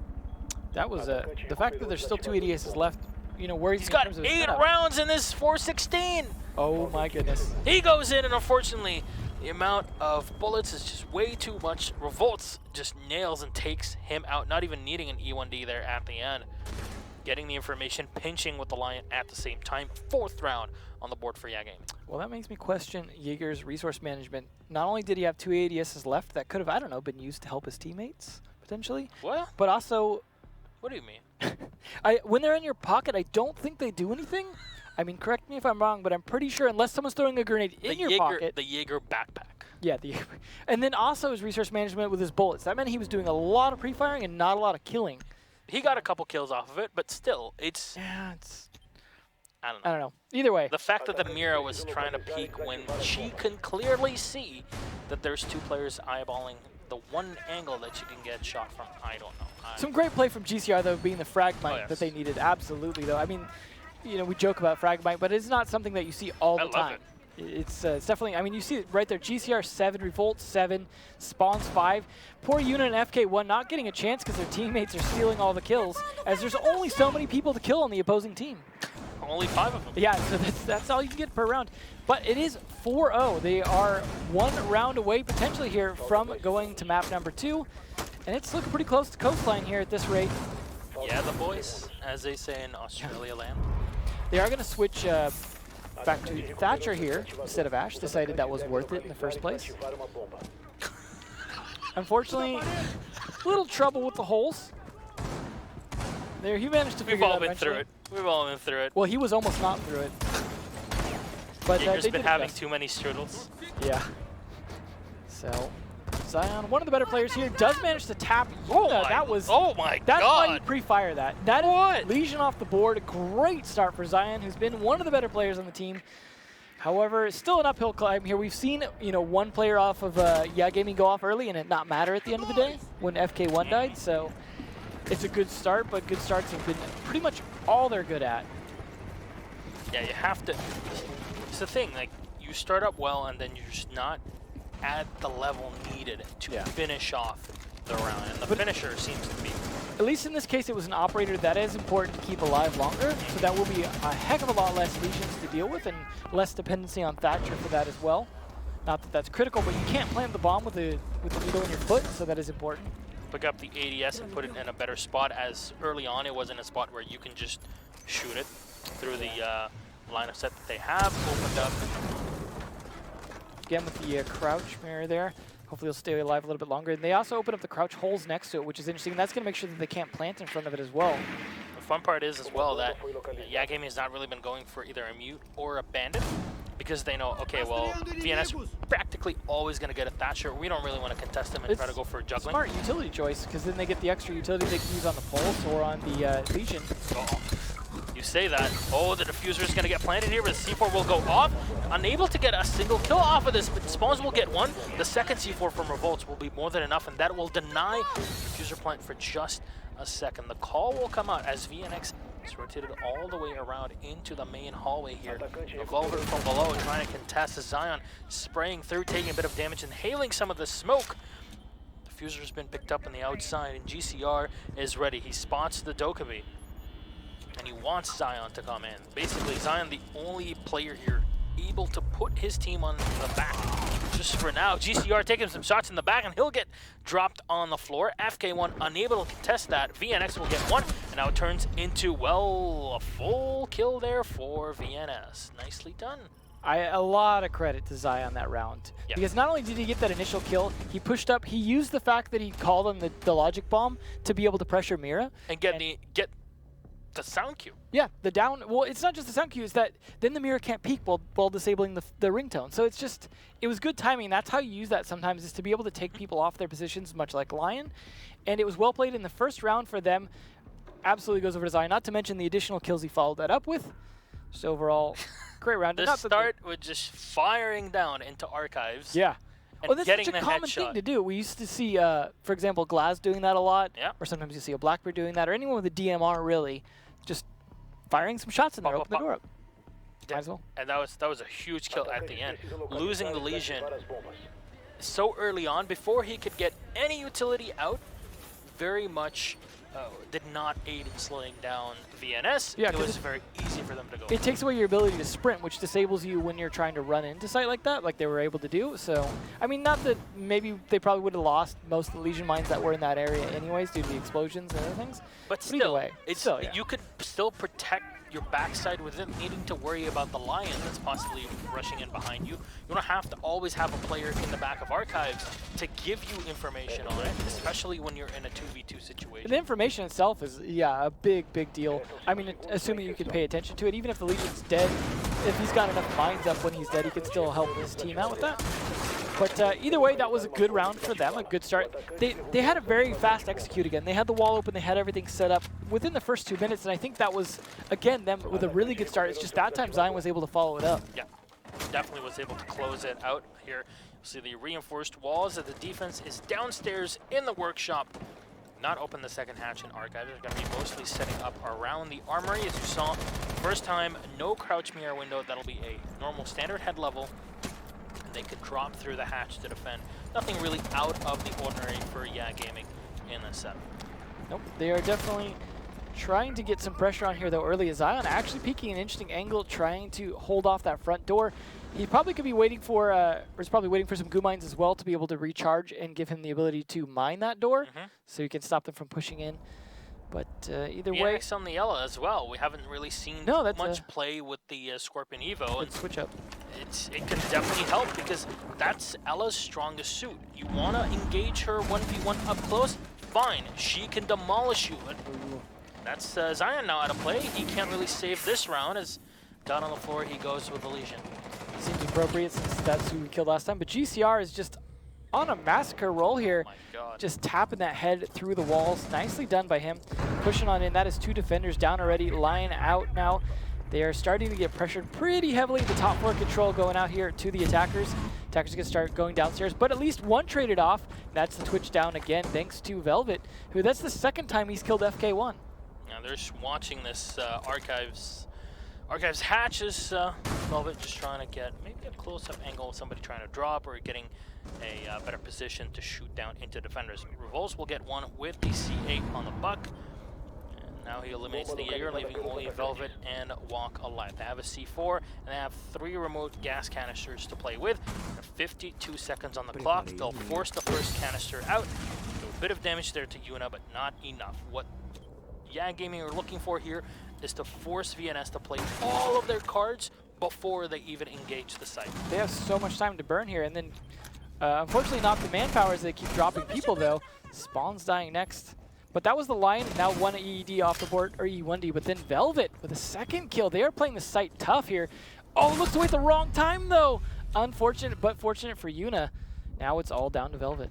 That was the fact that there's still 2 ADSs left, you know, worries He's me in got terms of 8 his setup. rounds in this 416. Oh my goodness. He goes in, and unfortunately, the amount of bullets is just way too much. Revolts just nails and takes him out, not even needing an E1D there at the end. Getting the information, pinching with the Lion at the same time. 4th round on the board for YeaH Gaming. Well, that makes me question YeaH's resource management. Not only did he have 2 ADSs left that could have, I don't know, been used to help his teammates, potentially. What? But also, What do you mean? when they're in your pocket, I don't think they do anything. I mean, correct me if I'm wrong, but I'm pretty sure unless someone's throwing a grenade in your pocket. The YeaH backpack. Yeah, and then also his resource management with his bullets. That meant he was doing a lot of pre-firing and not a lot of killing. He got a couple kills off of it, but still, it's... Yeah, it's... I don't know. I don't know. Either way. The fact that the Mira was trying to peek when she can clearly see that there's 2 players eyeballing the one angle that you can get shot from, I don't know. Some great play from GCR, though, being the fragmite yes. that they needed. Absolutely, though. I mean, you know, we joke about fragmite, but it's not something that you see all the time. It. It's definitely, I mean, you see it right there. GCR 7, Revolt 7, Spawns 5. Poor Unit and FK1 not getting a chance because their teammates are stealing all the kills, as there's only so many people to kill on the opposing team. Only 5 of them. Yeah, so that's all you can get per round. But it is 4-0. They are 1 round away potentially here from going to map number 2. And it's looking pretty close to Coastline here at this rate. Yeah, the boys, as they say in Australia land. They are going to switch back to Thatcher here instead of Ash. Decided that was worth it in the first place. Unfortunately, a little trouble with the holes. There, he managed to figure it out eventually. We've all been through it. Well, he was almost not through it. But YeaH's they been did having best. too many strudels. Yeah. So, Zion, one of the better players here, does manage to tap. Oh my That's why you God. pre-fire that. That What? is Legion off the board. A great start for Zion, who's been one of the better players on the team. However, still an uphill climb here. We've seen, you know, one player off of YeaH Gaming go off early and it not matter at the end of the day when FK1 died. So it's a good start, but good starts have been pretty much all they're good at. Yeah, you have to. It's the thing, like, you start up well and then you're just not at the level needed to finish off the round. And the finisher seems to be. At least in this case, it was an operator that is important to keep alive longer, so that will be a heck of a lot less legions to deal with and less dependency on Thatcher for that as well. Not that that's critical, but you can't plant the bomb with the needle in your foot, so that is important. Pick up the ADS and put it in a better spot, as early on it was in a spot where you can just shoot it through the line of set that they have opened up. Again with the crouch mirror there. Hopefully he'll stay alive a little bit longer. And they also open up the crouch holes next to it, which is interesting. That's going to make sure that they can't plant in front of it as well. The fun part is as well that YeaH Gaming has not really been going for either a mute or a bandit, because they know, okay, well, VNS practically always going to get a Thatcher. We don't really want to contest them and try to go for juggling. Smart utility choice, because then they get the extra utility they can use on the Pulse or on the Legion. Oh, you say that. Oh, the diffuser is going to get planted here, but the C4 will go off. Unable to get a single kill off of this, but Spawns will get one. The second C4 from Revolts will be more than enough, and that will deny diffuser plant for just a second. The call will come out as VNX is rotated all the way around into the main hallway here. Revolver from below trying to contest Zion, spraying through, taking a bit of damage, inhaling some of the smoke. Diffuser's been picked up on the outside, and GCR is ready. He spots the Dokkaebi, and he wants Zion to come in. Basically, Zion the only player here able to put his team on the back. Just for now, GCR taking some shots in the back, and he'll get dropped on the floor. FK1 unable to contest that. VNX will get one, and now it turns into, well, a full kill there for VNS. Nicely done. A lot of credit to Zion that round. Yep. Because not only did he get that initial kill, he pushed up, he used the fact that he called on the logic bomb to be able to pressure Mira. And get the sound cue. Yeah, the down, well, it's not just the sound cue, it's that then the Mira can't peek while disabling the ringtone. So it's just, it was good timing. That's how you use that sometimes, is to be able to take people off their positions, much like Lion. And it was well played in the first round for them. Absolutely goes over to Zion, not to mention the additional kills he followed that up with. So overall, great round. The start with just firing down into archives. Yeah. and that's getting such a the common headshot. thing to do. We used to see, for example, Glaz doing that a lot, Yeah. or sometimes you see a Blackbird doing that, or anyone with a DMR really, just firing some shots in there, Pop, open the pop, door up. Yeah. Might as well. And that was a huge kill at the end. Losing the Legion so early on, before he could get any utility out, very much did not aid in slowing down VNS. Yeah, it was very easy for them to go. It takes away your ability to sprint, which disables you when you're trying to run into site like that, like they were able to do. So, I mean, not that maybe they probably would have lost most of the Legion mines that were in that area anyways due to the explosions and other things. But either still, way, yeah. you could still protect your backside without needing to worry about the Lion that's possibly rushing in behind you. You don't have to always have a player in the back of Archives to give you information on it, especially when you're in a 2v2 situation. The information itself is, yeah, a big deal. I mean, assuming you can pay attention to it, even if the Legion's dead, if he's got enough mines up when he's dead, he can still help his team out with that. But either way, that was a good round for them, a good start. They had a very fast execute again. They had the wall open, they had everything set up within the first 2 minutes, and I think that was, again, them with a really good start. It's just that time Zion was able to follow it up. Yeah, definitely was able to close it out here. You'll see the reinforced walls of the defense is downstairs in the workshop. Not open the second hatch, and Archives are going to be mostly setting up around the armory. As you saw, first time, no crouch mirror window. That'll be a normal standard head level. They could drop through the hatch to defend. Nothing really out of the ordinary for YeaH Gaming in this setup. Nope, they are definitely trying to get some pressure on here though early. Zion actually peeking an interesting angle, trying to hold off that front door. He probably could be waiting for, or is probably waiting for some goo mines as well to be able to recharge and give him the ability to mine that door, so he can stop them from pushing in. But either way, VNS on the Ella as well. We haven't really seen much play with the Scorpion Evo. Good switch up. It can definitely help because that's Ella's strongest suit. You want to engage her 1v1 up close, fine. She can demolish you. But that's Zion now out of play. He can't really save this round as down on the floor he goes with the Legion. Seems appropriate since that's who we killed last time. But GCR is just on a massacre roll here. Oh my God. Just tapping that head through the walls. Nicely done by him. Pushing on in. That is 2 defenders down already. Lion out now. They are starting to get pressured pretty heavily. The top floor control going out here to the attackers. Attackers can start going downstairs, but at least one traded off. That's the Twitch down again, thanks to Velvet, who that's the second time he's killed FK1. Now they're just watching this Archives hatches. Velvet just trying to get maybe a close-up angle, somebody trying to drop or getting a better position to shoot down into defenders. Revolts will get one with the C8 on the buck. Now he eliminates the Jaeger, leaving only Velvet and YeaH alive. They have a C4, and they have 3 remote gas canisters to play with. 52 seconds on the clock. They'll force the first canister out. Do a bit of damage there to Yuna, but not enough. What YeaH Gaming are looking for here is to force VNS to play all of their cards before they even engage the site. They have so much time to burn here, and then unfortunately not the manpower as they keep dropping people though. Spawn's dying next. But that was the Lion, now 1 EED off the board, or E1D, but then Velvet with a second kill. They are playing the site tough here. Oh, looks to wait the wrong time though. Unfortunate, but fortunate for Yuna. Now it's all down to Velvet.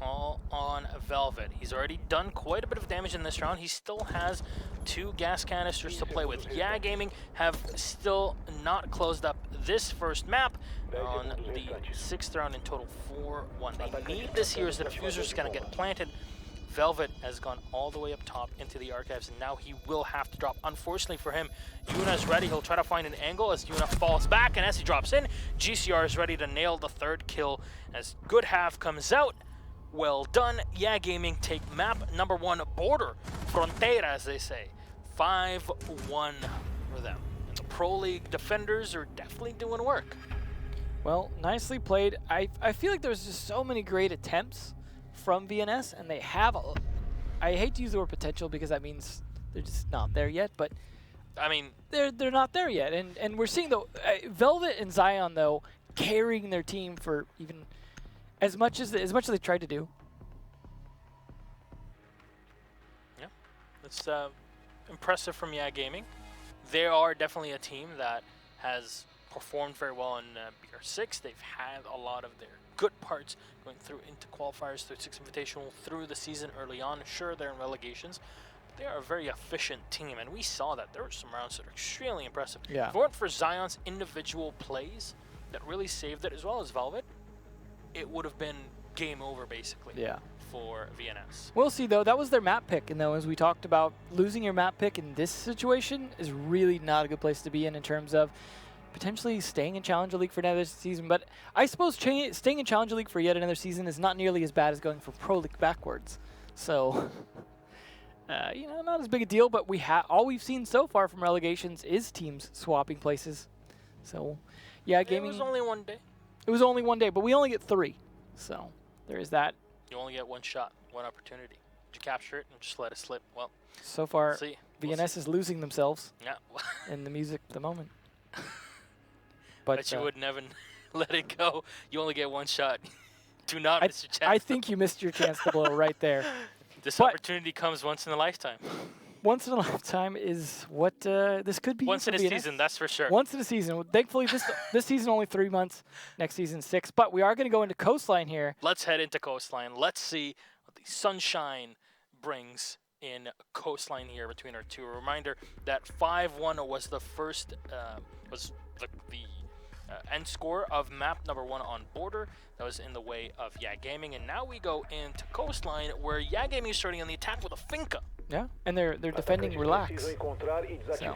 All on Velvet. He's already done quite a bit of damage in this round. He still has 2 gas canisters to play with. YeaH Gaming have still not closed up this first map. On the 6th round in total, 4-1. They need this here as the diffuser's going to get planted. Velvet has gone all the way up top into the Archives, and now he will have to drop. Unfortunately for him, Yuna is ready. He'll try to find an angle as Yuna falls back, and as he drops in, GCR is ready to nail the 3rd kill as Good Half comes out. Well done. YeaH Gaming take map number 1, Border, Frontera, as they say. 5-1 for them. And the Pro League defenders are definitely doing work. Well, nicely played. I feel like there's just so many great attempts from VNS, and they have I hate to use the word potential because that means they're just not there yet, but I mean, they're not there yet, and we're seeing though Velvet and Zion though carrying their team for even as much as they tried to do. Yeah, it's impressive from YeaH Gaming. They are definitely a team that has performed very well in BR6. They've had a lot of their good parts going through into qualifiers, through 6 Invitational, through the season early on. Sure, they're in relegations, but they are a very efficient team, and we saw that. There were some rounds that are extremely impressive. Yeah. If it weren't for Zion's individual plays that really saved it, as well as Velvet, it would have been game over, basically. Yeah. For VNS. We'll see, though. That was their map pick, and though, as we talked about, losing your map pick in this situation is really not a good place to be in terms of potentially staying in Challenger League for another season. But I suppose staying in Challenger League for yet another season is not nearly as bad as going for Pro League backwards. So, you know, not as big a deal. But all we've seen so far from Relegations is teams swapping places. So, yeah, gaming. It was only one day. It was only one day, but we only get 3. So there is that. You only get one shot, one opportunity. Did you capture it and just let it slip? Well, so far, see. VNS is losing themselves Yeah. in the music at the moment. But you would never let it go. You only get one shot. Do not miss your chance. I think you missed your chance to blow right there. This opportunity comes once in a lifetime. Once in a lifetime is what this could be. Once in a season, that's for sure. Once in a season. Thankfully, this season only 3 months. Next season 6. But we are going to go into Coastline here. Let's head into Coastline. Let's see what the sunshine brings in Coastline here between our two. A reminder that 5-1 was the first was the end score of map number 1 on Border. That was in the way of YeaH Gaming, and now we go into Coastline, where YeaH Gaming is starting on the attack with a Finca. Yeah, and they're defending Relax. So,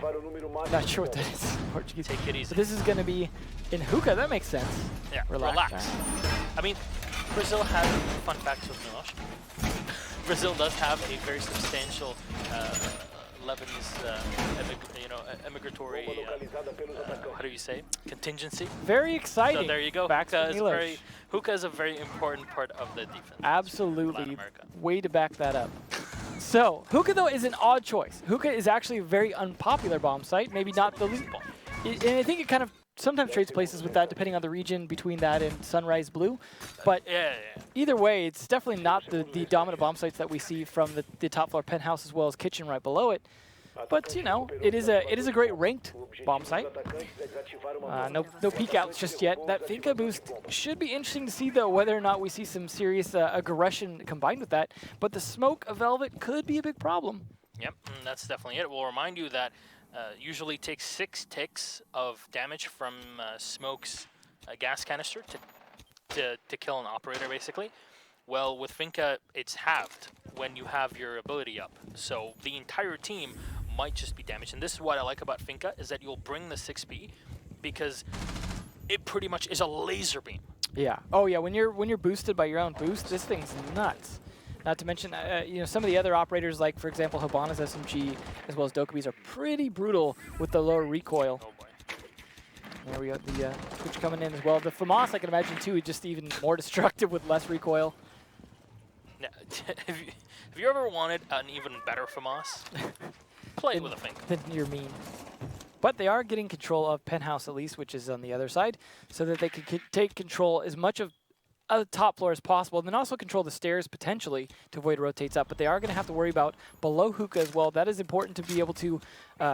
not sure what that is in Portuguese. Take it easy. So this is going to be in Hookah. That makes sense. Yeah, relax. I mean, Brazil has, fun facts with Milosh, Brazil does have a very substantial Lebanese, emigratory, how do you say, contingency. Very exciting. So there you go. Hookah is a very important part of the defense. Absolutely. Way to back that up. So, Hookah, though, is an odd choice. Hookah is actually a very unpopular bomb site, maybe not the least. And I think it kind of sometimes trades places with that, depending on the region between that and Sunrise Blue. But either way, it's definitely not the dominant bomb sites that we see from the top floor penthouse as well as kitchen right below it. But, you know, it is a great ranked bomb site. No peek outs just yet. That Finca boost should be interesting to see, though, whether or not we see some serious aggression combined with that. But the smoke of Velvet could be a big problem. Yep, that's definitely it. We'll remind you that usually takes 6 ticks of damage from Smoke's gas canister to kill an operator, basically. Well, with Finca, it's halved when you have your ability up. So the entire team might just be damaged. And this is what I like about Finca, is that you'll bring the 6B because it pretty much is a laser beam. Yeah. Oh, yeah. When you're boosted by your own boost, this thing's nuts. Not to mention, you know, some of the other operators, like, for example, Habana's SMG, as well as Dokubi's, are pretty brutal with the lower recoil. Oh, boy. There we go. The switch coming in as well. The FAMAS, I can imagine, too, is just even more destructive with less recoil. Now, have you ever wanted an even better FAMAS? Play with a Finca. Then you're mean. But they are getting control of Penthouse, at least, which is on the other side, so that they can take control as much of the top floor as possible, and then also control the stairs potentially to avoid rotates up. But they are going to have to worry about below Hookah as well. That is important to be able to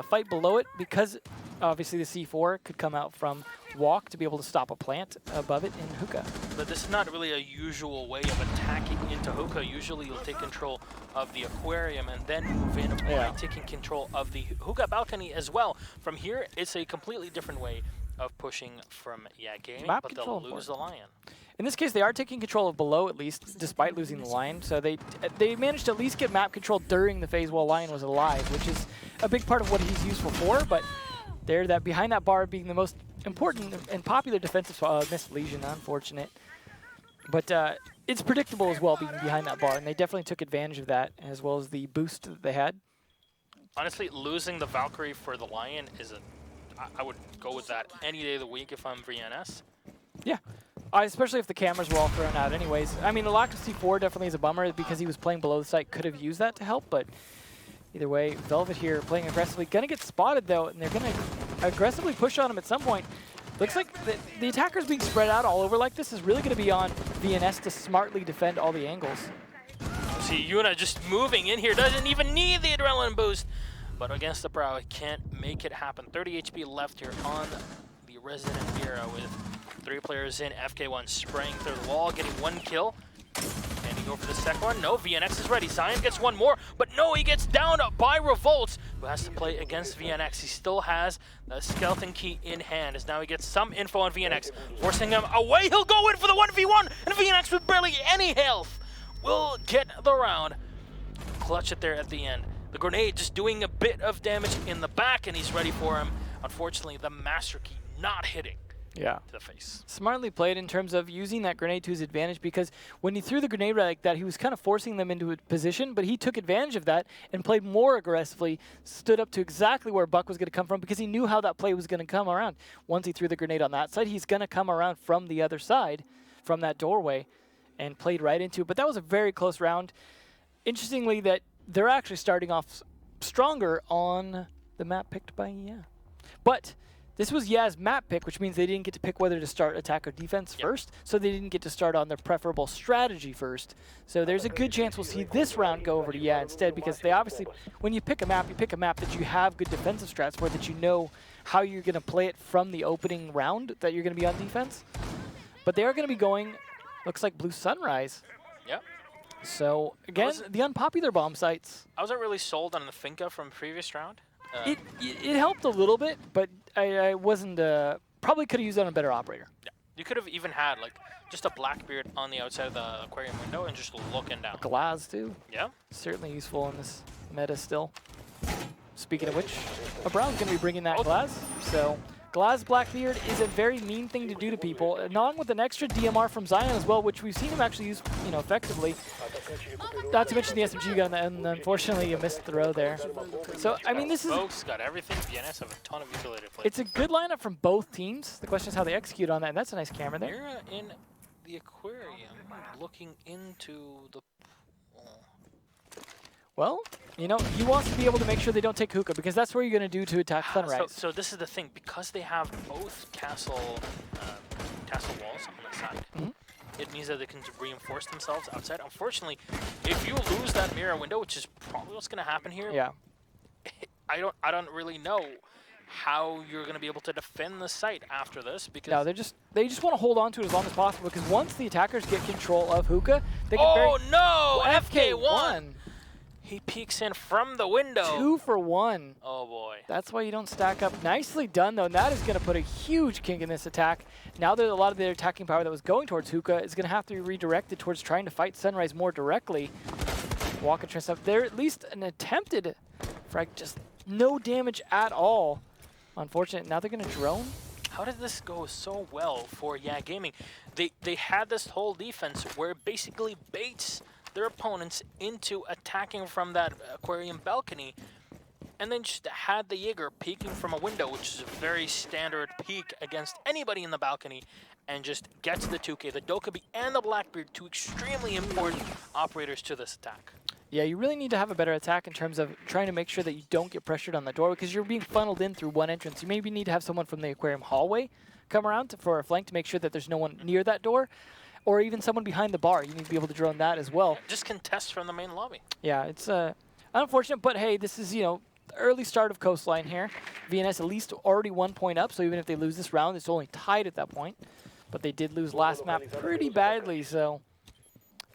fight below it, because obviously the C4 could come out from Walk to be able to stop a plant above it in Hookah. But this is not really a usual way of attacking into Hookah. Usually you'll take control of the aquarium and then move in by taking control of the Hookah balcony as well. From here, it's a completely different way of pushing from YeaH Gaming, but they'll lose the Lion. In this case, they are taking control of below, at least, despite losing the Lion. So they managed to at least get map control during the phase while Lion was alive, which is a big part of what he's useful for. But that behind that bar being the most important and popular defensive missed Legion, unfortunate. But it's predictable as well being behind that bar, and they definitely took advantage of that, as well as the boost that they had. Honestly, losing the Valkyrie for the Lion is I would go with that any day of the week if I'm VNS. Yeah. Especially if the cameras were all thrown out anyways. I mean, the lack of C4 definitely is a bummer because he was playing below the site, could have used that to help, but either way, Velvet here playing aggressively. Gonna get spotted though, and they're gonna aggressively push on him at some point. Looks like the attackers being spread out all over like this is really gonna be on VNS to smartly defend all the angles. See, YeaH just moving in here, doesn't even need the adrenaline boost, but against the Brow, he can't make it happen. 30 HP left here on the Resident Vera with 3 players in. FK1 spraying through the wall, getting 1 kill. Can he go for the second one? No, VNX is ready. Zion gets 1 more, but no, he gets down by Revolts. who has to play against VNX. He still has the skeleton key in hand, as now he gets some info on VNX, forcing him away. He'll go in for the 1v1, and VNX with barely any health will get the round. Clutch it there at the end. The grenade just doing a bit of damage in the back, and he's ready for him. Unfortunately, the master key not hitting to the face. Smartly played in terms of using that grenade to his advantage, because when he threw the grenade like that, he was kind of forcing them into a position, but he took advantage of that and played more aggressively, stood up to exactly where Buck was going to come from, because he knew how that play was going to come around. Once he threw the grenade on that side, he's going to come around from the other side, from that doorway, and played right into it. But that was a very close round. Interestingly, that they're actually starting off stronger on the map picked by YeaH. But this was YeaH's map pick, which means they didn't get to pick whether to start attack or defense first, so they didn't get to start on their preferable strategy first. So there's a good chance we'll see this round go over to YeaH instead, because they obviously, when you pick a map that you have good defensive strats for, that you know how you're going to play it from the opening round, that you're going to be on defense. But they are going to be going, looks like Blue Sunrise. Yep. So, again, the unpopular bomb sites. I wasn't really sold on the Finka from previous round. It helped a little bit, but I wasn't, probably could have used it on a better operator. Yeah. You could have even had, like, just a Blackbeard on the outside of the aquarium window and just looking down. A Glaz, too. Yeah. Certainly useful in this meta still. Speaking of which, a Brown's going to be bringing that Glaz. So, Glaz Blackbeard is a very mean thing to do to people, along with an extra DMR from Zion as well, which we've seen him actually use, effectively. Not to mention the SMG gun, and unfortunately you missed the throw there. So, I mean, this is... Folks got everything. VNS have a ton of utility to play. It's a good lineup from both teams. The question is how they execute on that, and that's a nice camera there. You're in the aquarium, looking into the... Well, he wants to be able to make sure they don't take hookah, because that's what you're going to do to attack Sunrise. So this is the thing, because they have both castle walls on the side, it means that they can reinforce themselves outside. Unfortunately, if you lose that mirror window, which is probably what's going to happen here, I don't really know how you're going to be able to defend the site after this, because no, they just want to hold on to it as long as possible, because once the attackers get control of hookah, they can no! FK1. He peeks in from the window. 2 for 1. Oh boy. That's why you don't stack up. Nicely done, though, and that is going to put a huge kink in this attack. Now that a lot of their attacking power that was going towards hookah is going to have to be redirected towards trying to fight Sunrise more directly. Walk and trust up there, at least an attempted frag, just no damage at all. Unfortunate. Now they're going to drone. How did this go so well for YeaH Gaming? They had this whole defense where it basically baits their opponents into attacking from that aquarium balcony, and then just had the Jaeger peeking from a window, which is a very standard peek against anybody in the balcony, and just gets the 2K, the Dokkaebi, and the Blackbeard, two extremely important operators to this attack. Yeah, you really need to have a better attack in terms of trying to make sure that you don't get pressured on the door, because you're being funneled in through one entrance. You maybe need to have someone from the aquarium hallway come around for a flank to make sure that there's no one near that door, or even someone behind the bar. You need to be able to drone that as well. Just contest from the main lobby. Yeah, it's unfortunate, but hey, this is, the early start of Coastline here. VNS at least already 1 point up, so even if they lose this round, it's only tied at that point. But they did lose last map pretty badly, so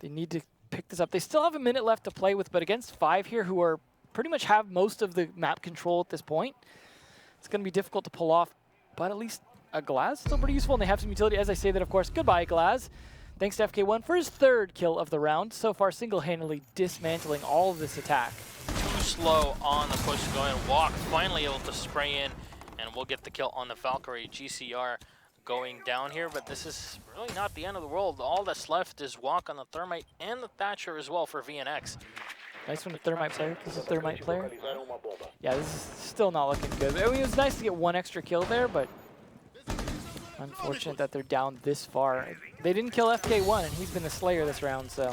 they need to pick this up. They still have a minute left to play with, but against 5 here, who are pretty much have most of the map control at this point, it's going to be difficult to pull off, but at least a Glaz still pretty useful, and they have some utility. As I say that, of course, goodbye, Glaz. Thanks to FK1 for his 3rd kill of the round. So far, single-handedly dismantling all of this attack. Too slow on the push to go in. Walk finally able to spray in, and we'll get the kill on the Valkyrie. GCR going down here, but this is really not the end of the world. All that's left is Walk on the Thermite and the Thatcher as well for VNX. Nice one, the Thermite player. This is a Thermite player. Yeah, this is still not looking good. I mean, it was nice to get 1 extra kill there, but unfortunate that they're down this far. They didn't kill FK1, and he's been the slayer this round, so.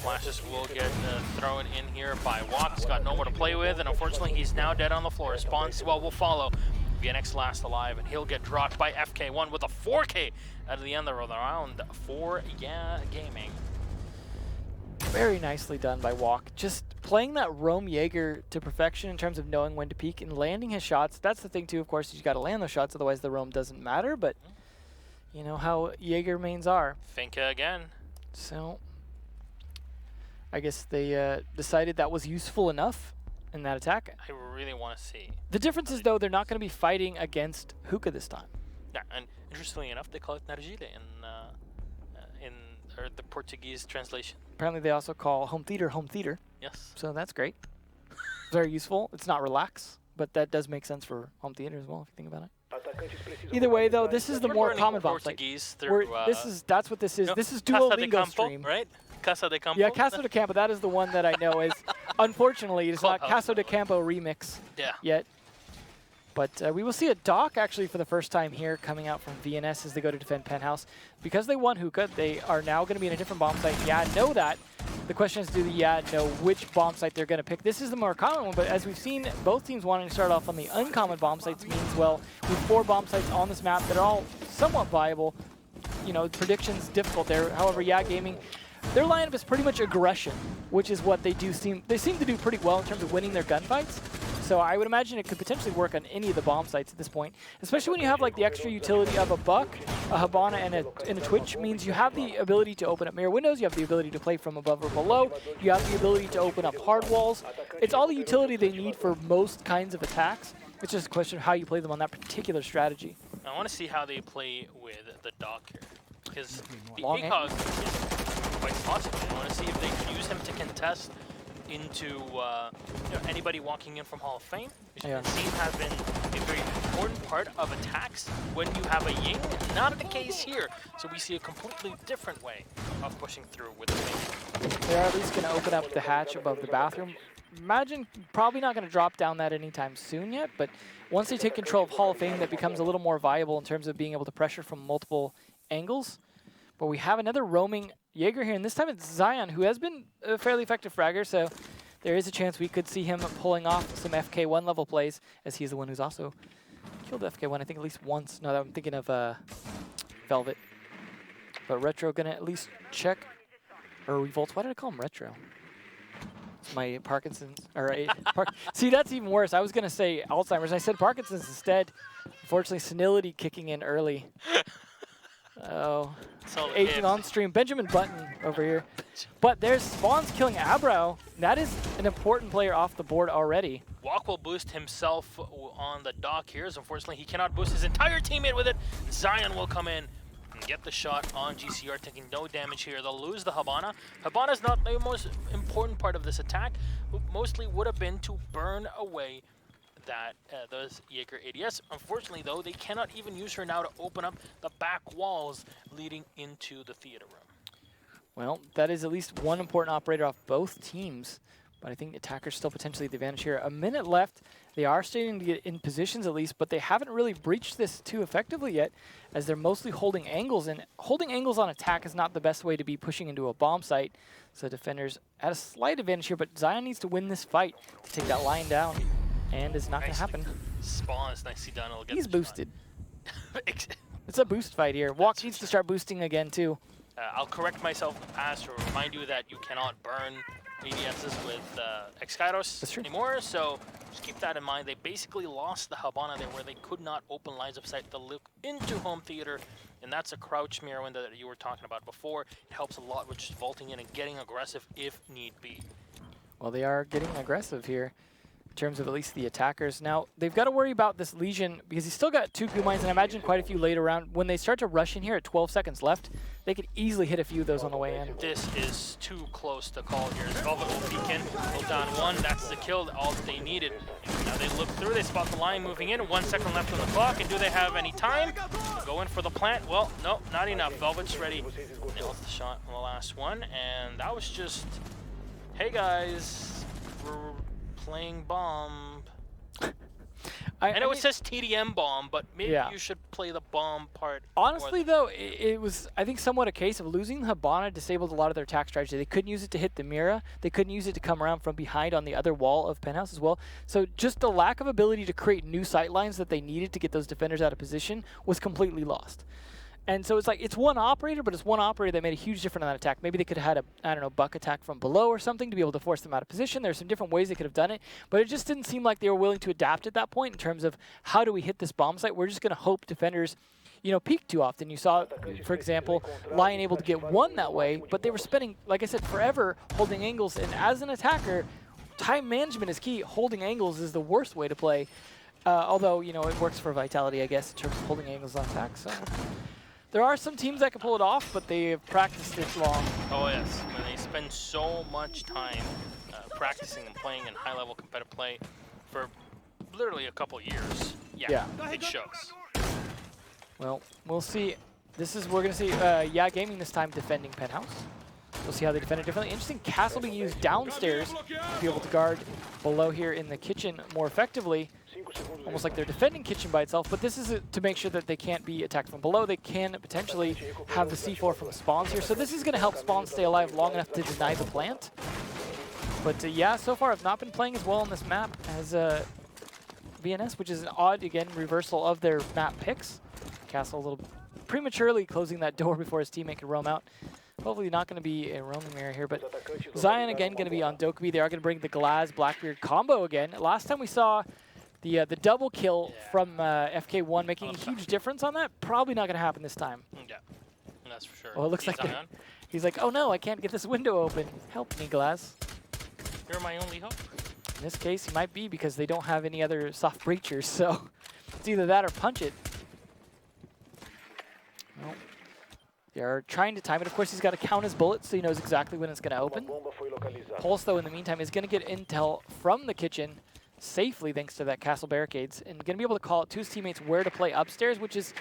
Flashes will get thrown in here by Walk. He's got no more to play with, and unfortunately, he's now dead on the floor. Response, well, will follow. VNX last alive, and he'll get dropped by FK1 with a 4K at the end of the round for YeaH Gaming. Very nicely done by Walk. Just playing that roam Jaeger to perfection in terms of knowing when to peek and landing his shots. That's the thing, too, of course, you got to land those shots, otherwise the roam doesn't matter, but you know how Jaeger mains are. Finka again. So, I guess they decided that was useful enough in that attack. I really want to see. The difference is, though, they're not going to be fighting against Hookah this time. Yeah, and interestingly enough, they call it Nargile in or the Portuguese translation. Apparently, they also call home theater. Yes. So that's great. Very useful. It's not relax, but that does make sense for home theater as well, if you think about it. Either way, though, this is the more common bomb site. That's what this is. No, this is Casa de Duolingo Campo, stream. right? Casa de Campo. Yeah, Casa de Campo. That is the one that I know is. Unfortunately, it's not Clubhouse. Casa de Campo remix Yeah. yet. But we will see a dock actually for the first time here coming out from VNS as they go to defend Penthouse. Because they won Hookah, they are now going to be in a different bomb site. YeaH know that. The question is, do the YeaH know which bomb site they're going to pick? This is the more common one, but as we've seen, both teams wanting to start off on the uncommon bomb sites means, well, with 4 bomb sites on this map that are all somewhat viable, you know, predictions difficult there. However, YeaH Gaming, their lineup is pretty much aggression, which is what they seem to do pretty well in terms of winning their gunfights. So I would imagine it could potentially work on any of the bomb sites at this point, especially when you have like the extra utility of a Buck, a Habana, and a Twitch. Means you have the ability to open up mirror windows, you have the ability to play from above or below, you have the ability to open up hard walls. It's all the utility they need for most kinds of attacks. It's just a question of how you play them on that particular strategy. I want to see how they play with the dock here, because the Long ACOG is quite possible. I want to see if they can use him to contest into you know, anybody walking in from Hall of Fame, which Yeah. can seem to have been a very important part of attacks when you have a YeaH. Not the case here, so we see a completely different way of pushing through with the YeaH. They're at least going to open up the hatch above the bathroom. Imagine probably not going to drop down that anytime soon yet, but once they take control of Hall of Fame, that becomes a little more viable in terms of being able to pressure from multiple angles. But we have another roaming Jaeger here, and this time it's Zion, who has been a fairly effective fragger, so there is a chance we could see him pulling off some FK1 level plays, as he's the one who's also killed FK1, I think, at least once. No, I'm thinking of Velvet. But Retro gonna at least check, or Revolt. Why did I call him Retro? It's my Parkinson's, or see, that's even worse. I was gonna say Alzheimer's, I said Parkinson's instead. Unfortunately, senility kicking in early. Oh, aging on stream. Benjamin Button over here. But there's Spawns killing Abrow. That is an important player off the board already. YeaH will boost himself on the dock here, so unfortunately he cannot boost his entire teammate with it. Zion will come in and get the shot on GCR, taking no damage here. They'll lose the Habana. Habana's not the most important part of this attack, but mostly would have been to burn away that those Jaeger ADS. Unfortunately, though, they cannot even use her now to open up the back walls leading into the theater room. Well, that is at least one important operator off both teams, but I think attackers still potentially the advantage here. A minute left. They are starting to get in positions at least, but they haven't really breached this too effectively yet, as they're mostly holding angles, and holding angles on attack is not the best way to be pushing into a bomb site. So defenders at a slight advantage here, but Zion needs to win this fight to take that line down. And it's not going to happen. Spawns, nicely done. He's boosted. It's a boost fight here. YeaH needs to start boosting again, too. I'll correct myself in the past to remind you that you cannot burn ADSs with X-Kairos anymore, so just keep that in mind. They basically lost the Habana there where they could not open lines of sight to look into home theater, and that's a crouch mirror window that you were talking about before. It helps a lot with just vaulting in and getting aggressive if need be. Well, they are getting aggressive here in terms of at least the attackers. Now, they've got to worry about this Legion because he's still got 2 goo mines, and I imagine quite a few later around. When they start to rush in here at 12 seconds left, they could easily hit a few of those on the way in. This is too close to call here. Velvet will peek in, go down 1. That's the kill, all that they needed. Now they look through, they spot the line moving in. 1 second left on the clock, and do they have any time? Go in for the plant. Well, no, not enough. Velvet's ready. Nails the shot on the last one, and that was just, hey guys, we're playing bomb. I know it says TDM bomb, but maybe you should play the bomb part. Honestly, though, it was, I think, somewhat a case of losing the Habana disabled a lot of their attack strategy. They couldn't use it to hit the Mira. They couldn't use it to come around from behind on the other wall of Penthouse as well. So just the lack of ability to create new sight lines that they needed to get those defenders out of position was completely lost. And so it's like, it's one operator, but it's one operator that made a huge difference on that attack. Maybe they could have had a, I don't know, Buck attack from below or something to be able to force them out of position. There's some different ways they could have done it, but it just didn't seem like they were willing to adapt at that point in terms of how do we hit this bomb site. We're just going to hope defenders, you know, peak too often. You saw, for example, Lion able to get 1 that way, but they were spending, like I said, forever holding angles. And as an attacker, time management is key. Holding angles is the worst way to play. Although, you know, it works for Vitality, I guess, in terms of holding angles on attack. So there are some teams that can pull it off, but they have practiced it long. Oh yes, when they spend so much time practicing and playing in high-level competitive play for literally a couple years. Yeah, it shows. Well, we'll see. We're going to see YeaH Gaming this time defending Penthouse. We'll see how they defend it differently. Interesting castle being used downstairs to be able to guard below here in the kitchen more effectively. Almost like they're defending kitchen by itself, but this is to make sure that they can't be attacked from below. They can potentially have the C4 from spawns here. So this is going to help spawns stay alive long enough to deny the plant. But yeah, so far I've not been playing as well on this map as VNS, which is an odd, again, reversal of their map picks. Castle a little prematurely closing that door before his teammate can roam out. Hopefully not going to be a roaming mirror here, but Zion again going to be on Dokkaebi. They are going to bring the Glaz Blackbeard combo again. Last time we saw the double kill from FK1 making a huge difference on that. Probably not going to happen this time. Yeah, that's for sure. Well, it looks like he's like, oh no, I can't get this window open. Help me, Glaz. You're my only hope. In this case, he might be because they don't have any other soft breachers, so it's either that or punch it. Well, they're trying to time it. Of course, he's got to count his bullets so he knows exactly when it's going to open. Pulse, though, in the meantime, is going to get intel from the kitchen safely thanks to that castle barricades and going to be able to call out to his teammates where to play upstairs, which is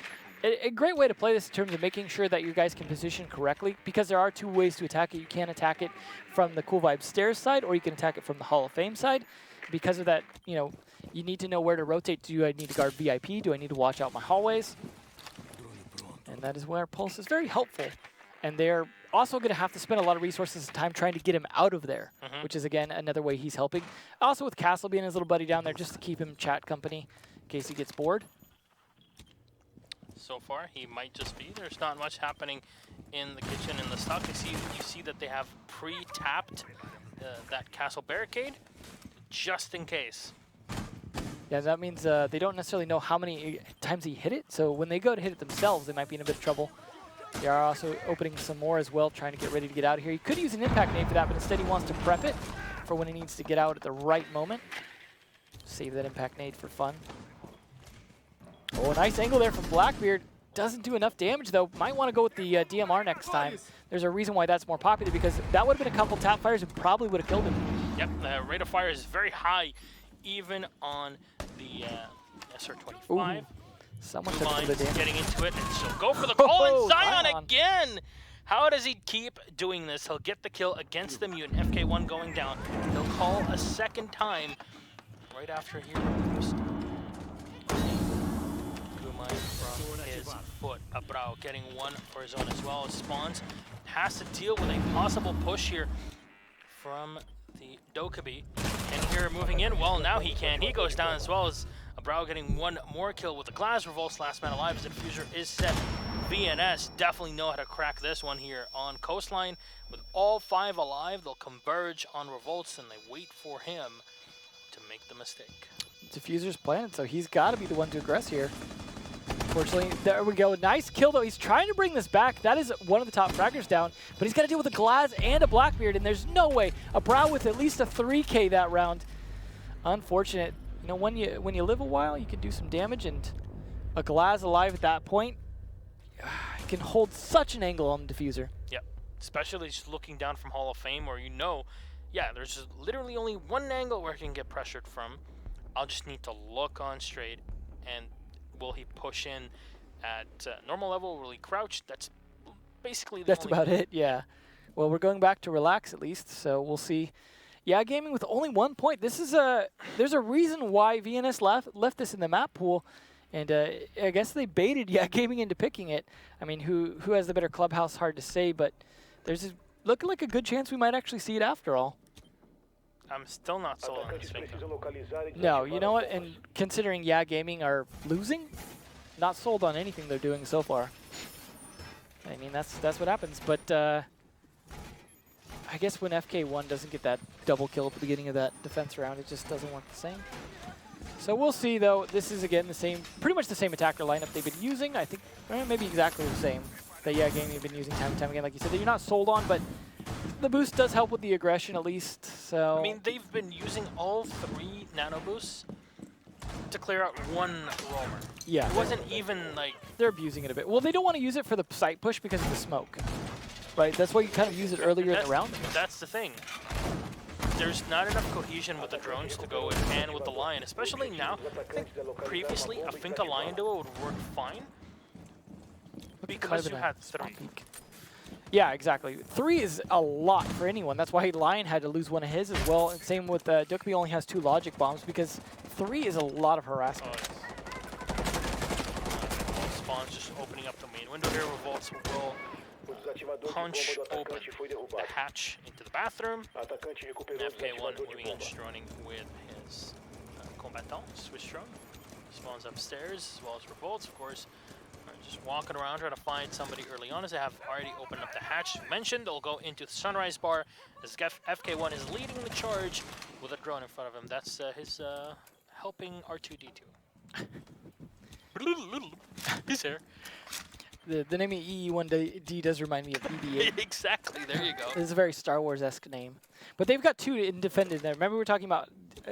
a great way to play this in terms of making sure that you guys can position correctly, because there are two ways to attack it. You can attack it from the Cool Vibes stairs side, or you can attack it from the Hall of Fame side. Because of that, you know, you need to know where to rotate. Do I need to guard VIP? Do I need to watch out my hallways? And that is where Pulse is very helpful. And they're also going to have to spend a lot of resources and time trying to get him out of there, which is, again, another way he's helping. Also with Castle being his little buddy down there just to keep him chat company in case he gets bored. So far, he might just be. There's not much happening in the kitchen and the stock. You see that they have pre-tapped that castle barricade just in case. Yeah, that means they don't necessarily know how many times he hit it, so when they go to hit it themselves, they might be in a bit of trouble. They are also opening some more as well, trying to get ready to get out of here. He could use an impact nade for that, but instead he wants to prep it for when he needs to get out at the right moment. Save that impact nade for fun. Oh, a nice angle there from Blackbeard. Doesn't do enough damage, though. Might want to go with the DMR next time. There's a reason why that's more popular, because that would have been a couple tap fires and probably would have killed him. Yep, the rate of fire is very high, even on the SR-25. Someone took the damage. Getting into it, and she'll go for the call, and Zion again! How does he keep doing this? He'll get the kill against the Mutant. FK1 going down. He'll call a second time right after here. From his foot. Abrao getting one for his own as well as Spawns. Has to deal with a possible push here from the Dokkaebi. And here moving in, well, now he can. He goes down as well as Abrao getting one more kill with the Glaz Revolts. Last man alive as the diffuser is set. VNS definitely know how to crack this one here on Coastline. With all 5 alive, they'll converge on Revolts and they wait for him to make the mistake. Diffuser's planted, so he's got to be the one to aggress here. Unfortunately, there we go. Nice kill, though. He's trying to bring this back. That is one of the top fraggers down, but he's got to deal with a Glaz and a Blackbeard, and there's no way. Abrao with at least a 3K that round. Unfortunate. You know, when you live a while, you can do some damage, and a Glaz alive at that point can hold such an angle on the diffuser. Yep, especially just looking down from Hall of Fame, where you know, yeah, there's just literally only one angle where he can get pressured from. I'll just need to look on straight, and will he push in at normal level? Will he crouch? That's basically the only about it, yeah. Well, we're going back to relax at least, so we'll see. YeaH Gaming with only 1 point. This is there's a reason why VNS left this in the map pool, and I guess they baited YeaH Gaming into picking it. I mean, who has the better clubhouse? Hard to say, but there's looking like a good chance we might actually see it after all. I'm still not sold on this thing. No, you know what? And considering YeaH Gaming are losing, not sold on anything they're doing so far. I mean, that's what happens. But I guess when FK1 doesn't get that double kill at the beginning of that defense round, it just doesn't work the same. So we'll see, though. This is, again, pretty much the same attacker lineup they've been using. I think maybe exactly the same that YeaH Gaming have been using time and time again. Like you said, that you're not sold on, but the boost does help with the aggression at least. So I mean, they've been using all 3 nano boosts to clear out 1 roamer. yeah, It wasn't even like... they're abusing it a bit. Well, they don't want to use it for the site push because of the smoke, right? That's why you kind of use it earlier in the round. That's the thing. There's not enough cohesion with the drones to go in and with the Lion, especially now. I think previously a Finka Lion duo would work fine because you had 3. Yeah, exactly. 3 is a lot for anyone. That's why Lion had to lose one of his as well. And same with Dukby only has 2 logic bombs because 3 is a lot of harassment. Spawn's just opening up the main window here. Revolts will punch open the hatch into the bathroom. And FK1 moving and droning with his combatant, switch drone. Spawns upstairs as well as Revolts, of course. Just walking around trying to find somebody early on as they have already opened up the hatch. Mentioned they'll go into the Sunrise Bar as FK1 is leading the charge with a drone in front of him. That's his helping R2D2. He's here. The name of EE1D does remind me of BB-8. Exactly, there you go. This is a very Star Wars-esque name. But they've got 2 independent there. Remember we were talking about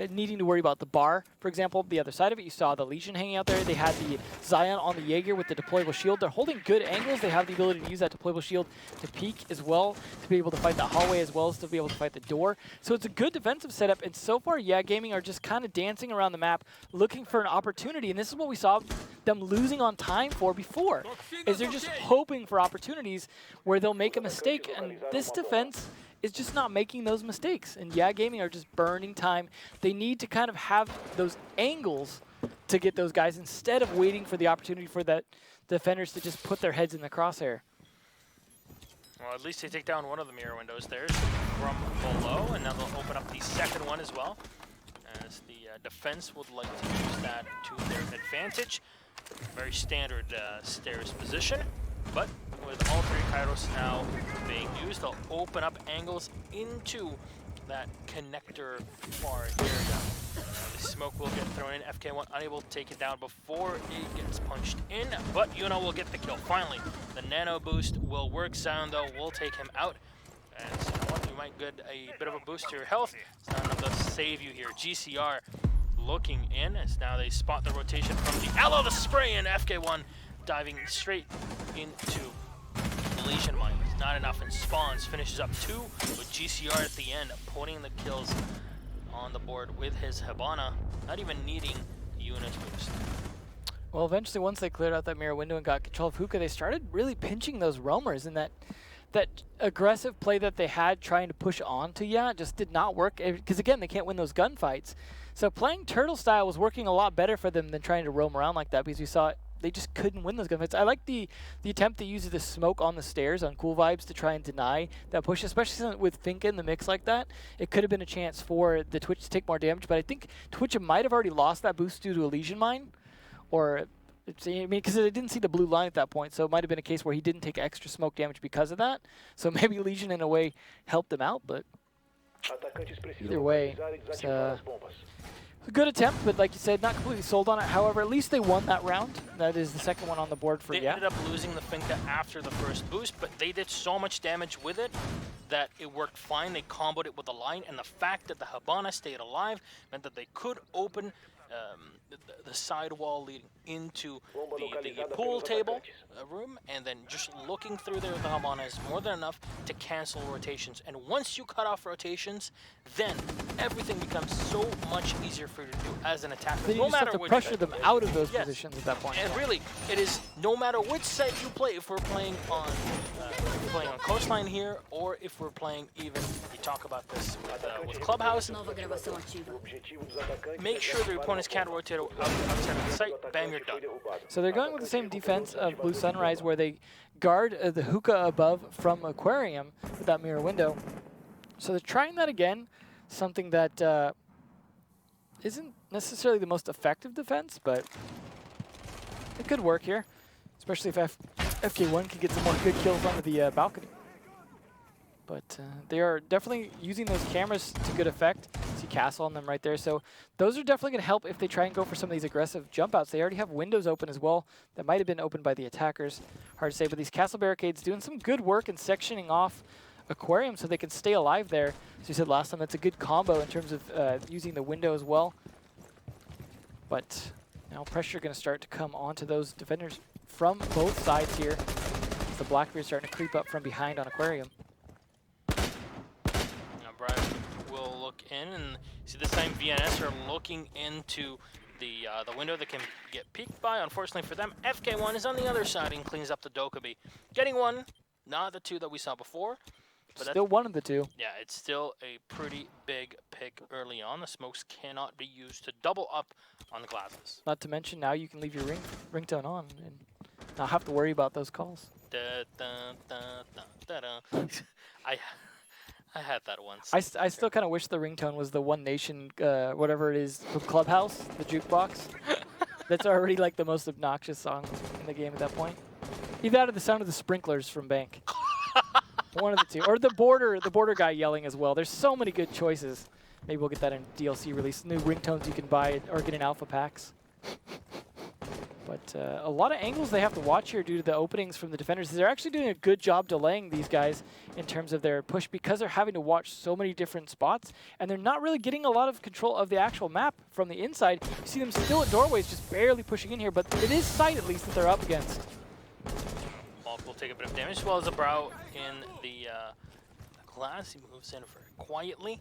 needing to worry about the bar, for example. The other side of it, you saw the Legion hanging out there. They had the Zion on the Jaeger with the deployable shield. They're holding good angles. They have the ability to use that deployable shield to peek as well, to be able to fight the hallway as well as to be able to fight the door. So it's a good defensive setup. And so far, YeaH Gaming are just kind of dancing around the map, looking for an opportunity. And this is what we saw them losing on time for before, is they're just hoping for opportunities where they'll make a mistake. And this defense is just not making those mistakes. And YeaH Gaming are just burning time. They need to kind of have those angles to get those guys instead of waiting for the opportunity for that defenders to just put their heads in the crosshair. Well, at least they take down one of the mirror windows there from below, and now they'll open up the second one as well, as the defense would like to use that to their advantage. Very standard stairs position, but with all 3 Kairos now being used, they'll open up angles into that connector bar here. The smoke will get thrown in. FK1 unable to take it down before it gets punched in, but Yuna will get the kill. Finally, the nano boost will work. Zion, though, will take him out. And you know what? You might get a bit of a boost to your health. It's not enough to save you here. GCR looking in as now they spot the rotation from the Aloe the spray, and FK1 diving straight into Legion Mine. It's not enough, and Spawns finishes up 2 with GCR at the end, putting the kills on the board with his Hibana, not even needing unit boost. Well, eventually, once they cleared out that mirror window and got control of Hookah, they started really pinching those roamers, and that aggressive play that they had trying to push on to YeaH just did not work, because again, they can't win those gunfights. So playing turtle style was working a lot better for them than trying to roam around like that, because we saw they just couldn't win those gunfights. I like the attempt to use the smoke on the stairs on Cool Vibes to try and deny that push, especially with Finka in the mix like that. It could have been a chance for the Twitch to take more damage, but I think Twitch might have already lost that boost due to a Legion Mine, or I mean, because I didn't see the blue line at that point, so it might have been a case where he didn't take extra smoke damage because of that. So maybe Legion in a way helped him out, but either way, it's a good attempt, but like you said, not completely sold on it. However, at least they won that round. That is the second one on the board for YeaH. They ended up losing the Finka after the first boost, but they did so much damage with it that it worked fine. They comboed it with the line, and the fact that the Hibana stayed alive meant that they could open the side wall leading into the pool table room, and then just looking through there with the Hibana is more than enough to cancel rotations. And once you cut off rotations, then everything becomes so much easier for you to do as an attacker. Then you no just matter have to which pressure them out of those positions at that point. And really, it is no matter which set you play. If we're playing on Coastline here, or if we're playing even, we talk about this with Clubhouse, make sure the opponents can't rotate outside of the site. Bam, you're done. So they're going with the same defense of Blue Sunrise, where they guard the hookah above from Aquarium with that mirror window. So they're trying that again, something that isn't necessarily the most effective defense, but it could work here, especially if FK1 can get some more good kills onto the balcony. But they are definitely using those cameras to good effect. See Castle on them right there. So those are definitely going to help if they try and go for some of these aggressive jump outs. They already have windows open as well that might have been opened by the attackers. Hard to say, but these Castle barricades doing some good work in sectioning off Aquarium so they can stay alive there. As you said last time, that's a good combo in terms of using the window as well. But now pressure going to start to come onto those defenders from both sides here. As the Blackbeard's starting to creep up from behind on Aquarium. Now Brad will look in, and see this time VNS are looking into the window that can get peeked by. Unfortunately for them, FK1 is on the other side and cleans up the Dokkaebi. Getting one, not the two that we saw before. But Still one of the two. Yeah, it's still a pretty big pick early on. The smokes cannot be used to double up on the glasses. Not to mention now you can leave your ringtone on and not have to worry about those calls. Da, da, da, da, da, da. I had that once. I still kind of wish the ringtone was the One Nation, whatever it is, from Clubhouse, the jukebox. That's already like the most obnoxious song in the game at that point. Either that or the sound of the sprinklers from Bank. One of the two. Or the border guy yelling as well. There's so many good choices. Maybe we'll get that in DLC release. New ringtones you can buy or get in alpha packs. But a lot of angles they have to watch here due to the openings from the defenders. They're actually doing a good job delaying these guys in terms of their push because they're having to watch so many different spots, and they're not really getting a lot of control of the actual map from the inside. You see them still at doorways, just barely pushing in here, but it is sight at least that they're up against. Malk will take a bit of damage, as well as a Brow in the glass. He moves in very quietly.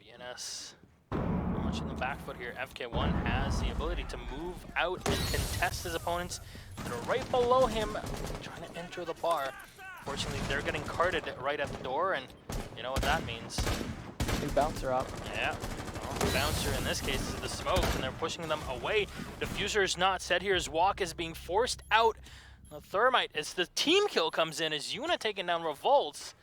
VNS launching the back foot here. FK1 has the ability to move out and contest his opponents that are right below him, trying to enter the bar. Fortunately, they're getting carted right at the door, and you know what that means. New bouncer up. Yeah. Well, the bouncer in this case is the smoke, and they're pushing them away. Diffuser is not set here. His walk is being forced out. The Thermite, as the team kill comes in, is YeaH taking down Revolts.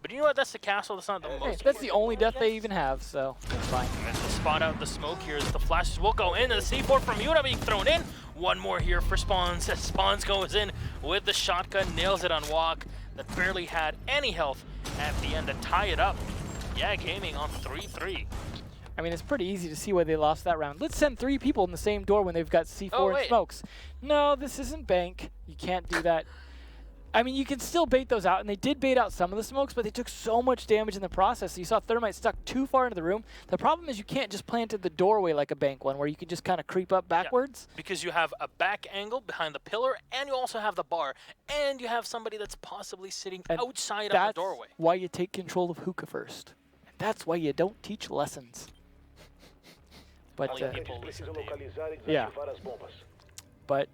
But you know what? That's the castle. That's not the most. That's the only death they even have, so that's fine. That's to spot out the smoke here as the flashes will go in. And the C4 from YeaH being thrown in. One more here for Spawns. As Spawns goes in with the shotgun, nails it on Walk. That barely had any health at the end to tie it up. YeaH Gaming on 3-3. I mean, it's pretty easy to see why they lost that round. Let's send 3 people in the same door when they've got C4 and smokes. No, this isn't Bank. You can't do that. I mean, you can still bait those out, and they did bait out some of the smokes, but they took so much damage in the process. So you saw Thermite stuck too far into the room. The problem is you can't just plant at the doorway like a Bank one, where you can just kind of creep up backwards. Yeah, because you have a back angle behind the pillar, and you also have the bar, and you have somebody that's possibly sitting outside of the doorway. That's why you take control of hookah first. And that's why you don't teach lessons. But yeah, but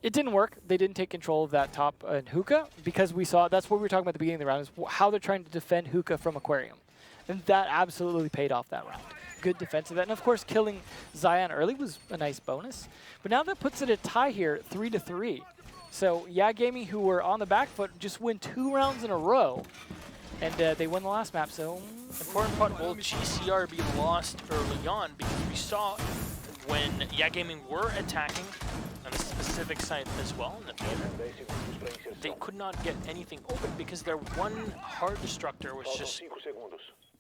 it didn't work. They didn't take control of that top hookah because we saw, that's what we were talking about at the beginning of the round, is how they're trying to defend hookah from Aquarium. And that absolutely paid off that round. Good defense of that. And of course, killing Zion early was a nice bonus. But now that puts it a tie here, 3-3. So YeaH Gaming, who were on the back foot, just win 2 rounds in a row. And they won the last map, so... Important part, will GCR be lost early on? Because we saw when YeaH Gaming were attacking on a specific site as well in the theater, they could not get anything open because their one hard destructor was just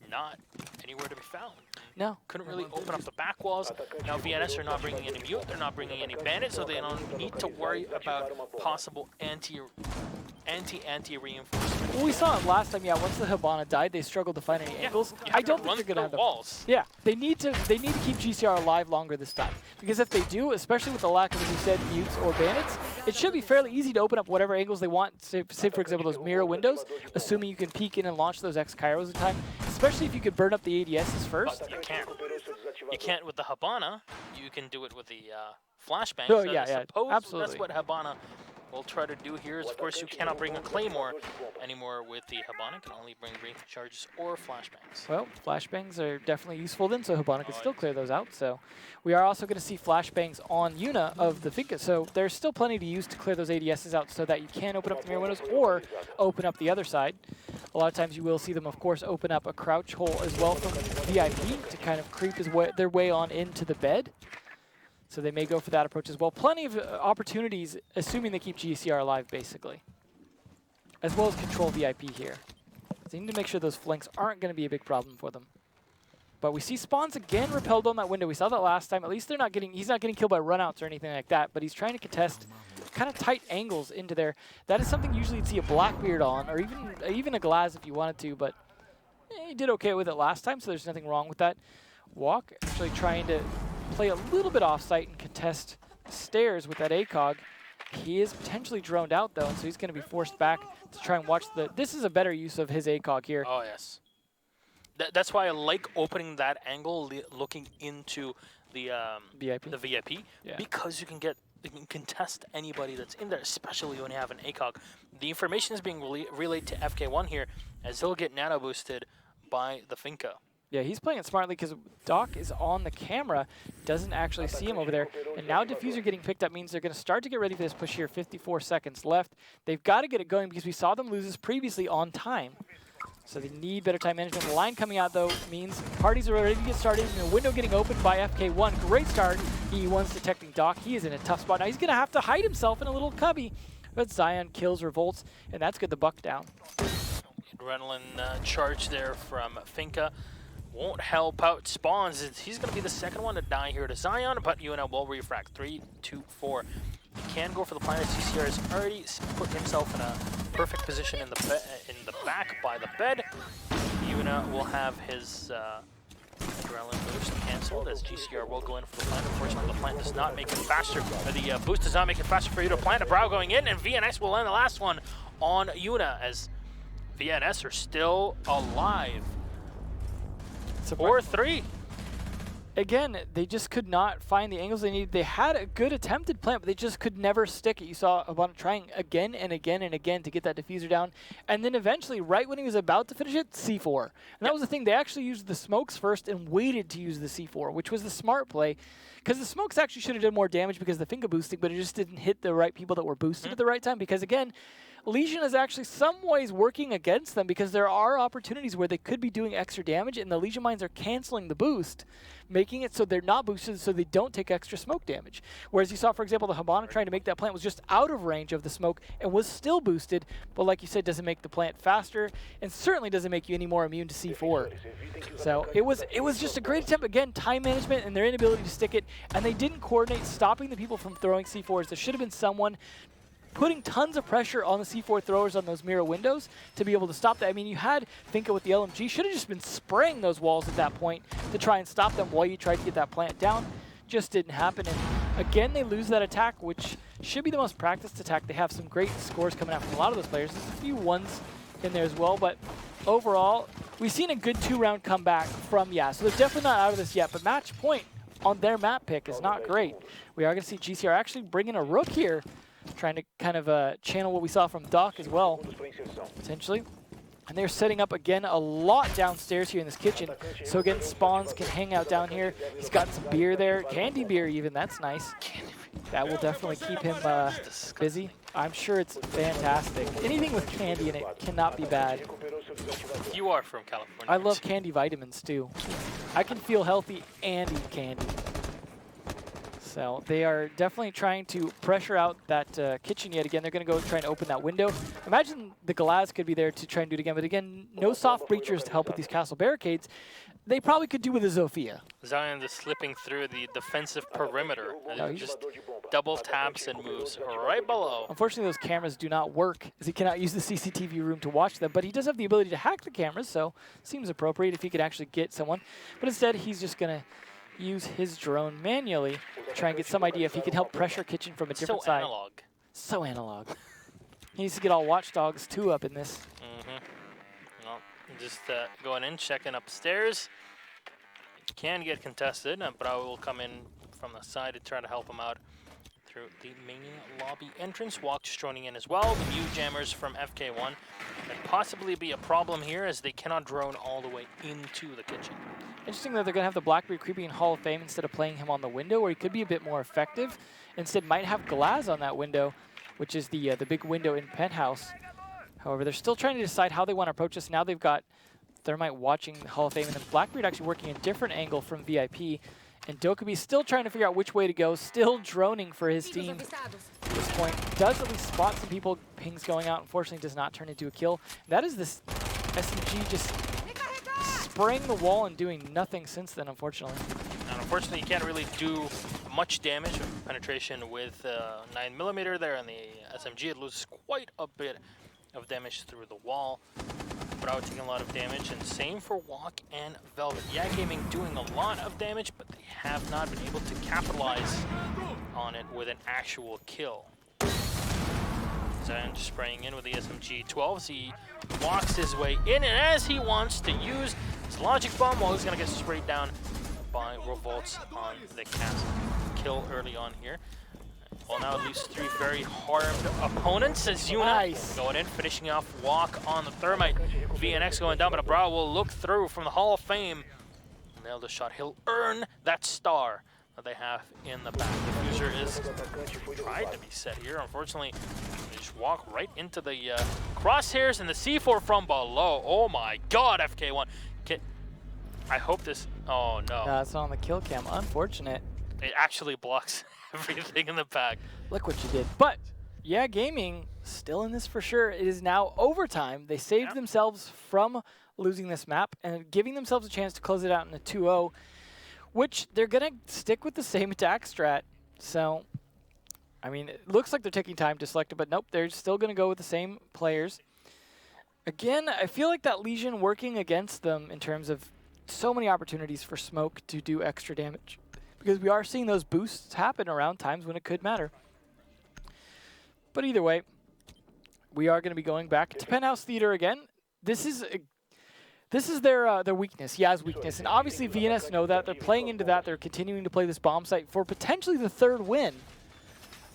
not anywhere to be found. No. Couldn't really open up the back walls. Now VNS are not bringing any mute, they're not bringing any bandits, so they don't need to worry about possible anti-reinforcement. Well, we saw it last time, yeah, once the Hibana died, they struggled to find any angles. I don't think they're going to have walls. Yeah, they need to keep GCR alive longer this time. Because if they do, especially with the lack of, as you said, mutes or bandits, it should be fairly easy to open up whatever angles they want. Say for example, those mirror windows, assuming you can peek in and launch those X-Kairos in time. Especially if you could burn up the ADSs first. But you can't. You can't with the Hibana. You can do it with the flashbang. Oh, so yeah, absolutely. That's what Hibana will try to do here. Is of course, you cannot bring a Claymore anymore with the Hibana. You can only bring breaking charges or flashbangs. Well, flashbangs are definitely useful then, so Hibana could still clear those out. So we are also going to see flashbangs on YeaH of the Finka. So there's still plenty to use to clear those ADSs out so that you can open up the mirror windows or open up the other side. A lot of times you will see them, of course, open up a crouch hole as well from VIP to kind of creep their way on into the bed. So they may go for that approach as well. Plenty of opportunities, assuming they keep GCR alive, basically. As well as control VIP here. So they need to make sure those flanks aren't going to be a big problem for them. But we see Spawns again repelled on that window. We saw that last time. At least he's not getting killed by runouts or anything like that, but he's trying to contest kind of tight angles into there. That is something usually you'd see a Blackbeard on, or even a Glaz if you wanted to, but he did okay with it last time, so there's nothing wrong with that. YeaH actually trying to play a little bit off-site and contest stairs with that ACOG. He is potentially droned out, though, and so he's going to be forced back to try and watch the... This is a better use of his ACOG here. Oh, yes. That's why I like opening that angle, looking into the VIP, because you can contest anybody that's in there, especially when you have an ACOG. The information is being relayed to FK1 here, as he'll get nano boosted by the Finka. Yeah, he's playing it smartly because Doc is on the camera, doesn't actually see him over there. And now Diffuser getting picked up means they're going to start to get ready for this push here. 54 seconds left. They've got to get it going because we saw them lose this previously on time. So they need better time management. The line coming out, though, means parties are ready to get started. And a window getting opened by FK1. Great start. E1's detecting Doc. He is in a tough spot. Now he's going to have to hide himself in a little cubby. But Zion kills Revolts, and that's good. The buck down. Adrenaline charge there from Finka. Won't help out Spawns. He's going to be the second one to die here to Zion, but UNL will refract. 3, 2, 4. He can go for the planet. CCR has already put himself in a perfect position in the back by the bed. UNL will have his adrenaline boost canceled as GCR will go in for the plant. Unfortunately, the plant does not make it faster. The boost does not make it faster for you to plant. A Brow going in, and VNS will end the last one on UNA as VNS are still alive. 4-3. Again, they just could not find the angles they needed. They had a good attempted plant, but they just could never stick it. You saw Abana trying again and again and again to get that diffuser down. And then eventually, right when he was about to finish it, C4. And that was the thing. They actually used the smokes first and waited to use the C4, which was the smart play. Because the smokes actually should have done more damage because of the finger boosting, but it just didn't hit the right people that were boosted at the right time. Because again, Legion is actually some ways working against them because there are opportunities where they could be doing extra damage, and the Legion mines are canceling the boost, making it so they're not boosted so they don't take extra smoke damage. Whereas you saw, for example, the Habana trying to make that plant was just out of range of the smoke and was still boosted, but like you said, doesn't make the plant faster and certainly doesn't make you any more immune to C4. So it was just a great attempt. Again, time management and their inability to stick it, and they didn't coordinate stopping the people from throwing C4s. There should have been someone putting tons of pressure on the C4 throwers on those mirror windows to be able to stop that. I mean, you had Finka with the LMG, should have just been spraying those walls at that point to try and stop them while you tried to get that plant down. Just didn't happen. And again, they lose that attack, which should be the most practiced attack. They have some great scores coming out from a lot of those players. There's a few ones in there as well, but overall, we've seen a good 2-round comeback from YeaH. So they're definitely not out of this yet, but match point on their map pick is not great. We are going to see GCR actually bring in a Rook here, trying to kind of channel what we saw from Doc as well, potentially. And they're setting up, again, a lot downstairs here in this kitchen. So, again, Spawns can hang out down here. He's got some beer there, candy beer even. That's nice. That will definitely keep him busy. I'm sure it's fantastic. Anything with candy in it cannot be bad. You are from California. I love candy vitamins, too. I can feel healthy and eat candy. So they are definitely trying to pressure out that kitchen yet again. They're going to go try and open that window. Imagine the Glaz could be there to try and do it again. But again, no soft breachers to help with these castle barricades. They probably could do with a Zofia. Zion just slipping through the defensive perimeter. No, he just double taps and moves right below. Unfortunately, those cameras do not work, as he cannot use the CCTV room to watch them. But he does have the ability to hack the cameras, so seems appropriate if he could actually get someone. But instead, he's just going to use his drone manually to try and get some idea if he can help pressure kitchen from a different side. Analog. So analog. He needs to get all Watchdogs 2 up in this. Well, just going in, checking upstairs. Can get contested, but I will come in from the side to try to help him out through the main lobby entrance. YeaH just joining in as well. The new jammers from FK1 and possibly be a problem here as they cannot drone all the way into the kitchen. Interesting that they're going to have the Blackbeard creeping in Hall of Fame instead of playing him on the window, where he could be a bit more effective. Instead, might have Glaz on that window, which is the big window in Penthouse. However, they're still trying to decide how they want to approach this. Now they've got Thermite watching Hall of Fame, and then Blackbeard actually working a different angle from VIP. And Dokubi still trying to figure out which way to go, still droning for his team at this point. Does at least spot some people. Pings going out, unfortunately does not turn into a kill. That is this SMG just spraying the wall and doing nothing since then, unfortunately. And unfortunately, you can't really do much damage of penetration with 9mm there, and the SMG it loses quite a bit of damage through the wall. But taking a lot of damage, and same for YeaH and Velvet. YeaH Gaming doing a lot of damage, but they have not been able to capitalize on it with an actual kill. Zion just spraying in with the SMG-12 as he walks his way in, and as he wants to use his logic bomb, well, he's going to get sprayed down by Revolts on the castle. Kill early on here. Well, now at least 3 very harmed opponents as YeaH going in, finishing off YeaH on the Thermite. VNS going down, but Abra will look through from the Hall of Fame. Nailed the shot. He'll earn that star that they have in the back. The Diffuser is tried to be set here. Unfortunately, they just walk right into the crosshairs and the C4 from below. Oh my god, FK1. I hope this... Oh no. No, it's not on the kill cam. Unfortunate. It actually blocks everything in the back. Look what you did. But YeaH Gaming still in this for sure. It is now overtime. They saved themselves from losing this map and giving themselves a chance to close it out in a 2-0, which they're going to stick with the same attack strat. So, I mean, it looks like they're taking time to select it, but nope, they're still going to go with the same players. Again, I feel like that Legion working against them in terms of so many opportunities for Smoke to do extra damage, because we are seeing those boosts happen around times when it could matter. But either way, we are going to be going back to Penthouse Theater again. This is their weakness, YeaH's weakness, and obviously VNS know that. They're playing into that. They're continuing to play this bomb site for potentially the 3rd win.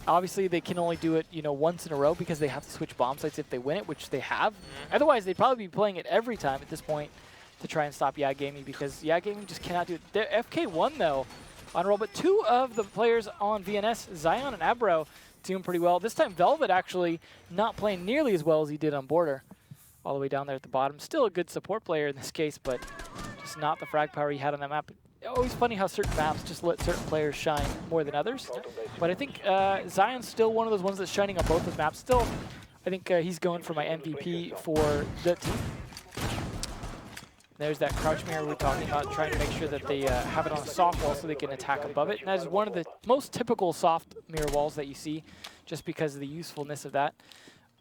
Obviously, they can only do it, once in a row because they have to switch bomb sites if they win it, which they have. Otherwise, they'd probably be playing it every time at this point to try and stop YeaH Gaming, because YeaH Gaming just cannot do it. They're FK1 though on roll, but 2 of the players on VNS, Zion and Abro, doing pretty well. This time Velvet actually not playing nearly as well as he did on Border, all the way down there at the bottom. Still a good support player in this case, but just not the frag power he had on that map. Always funny how certain maps just let certain players shine more than others. But I think Zion's still one of those ones that's shining on both of the maps. Still, I think he's going for my MVP for the team. There's that crouch mirror we're talking about, trying to make sure that they have it on a soft wall so they can attack above it. And that is one of the most typical soft mirror walls that you see, just because of the usefulness of that.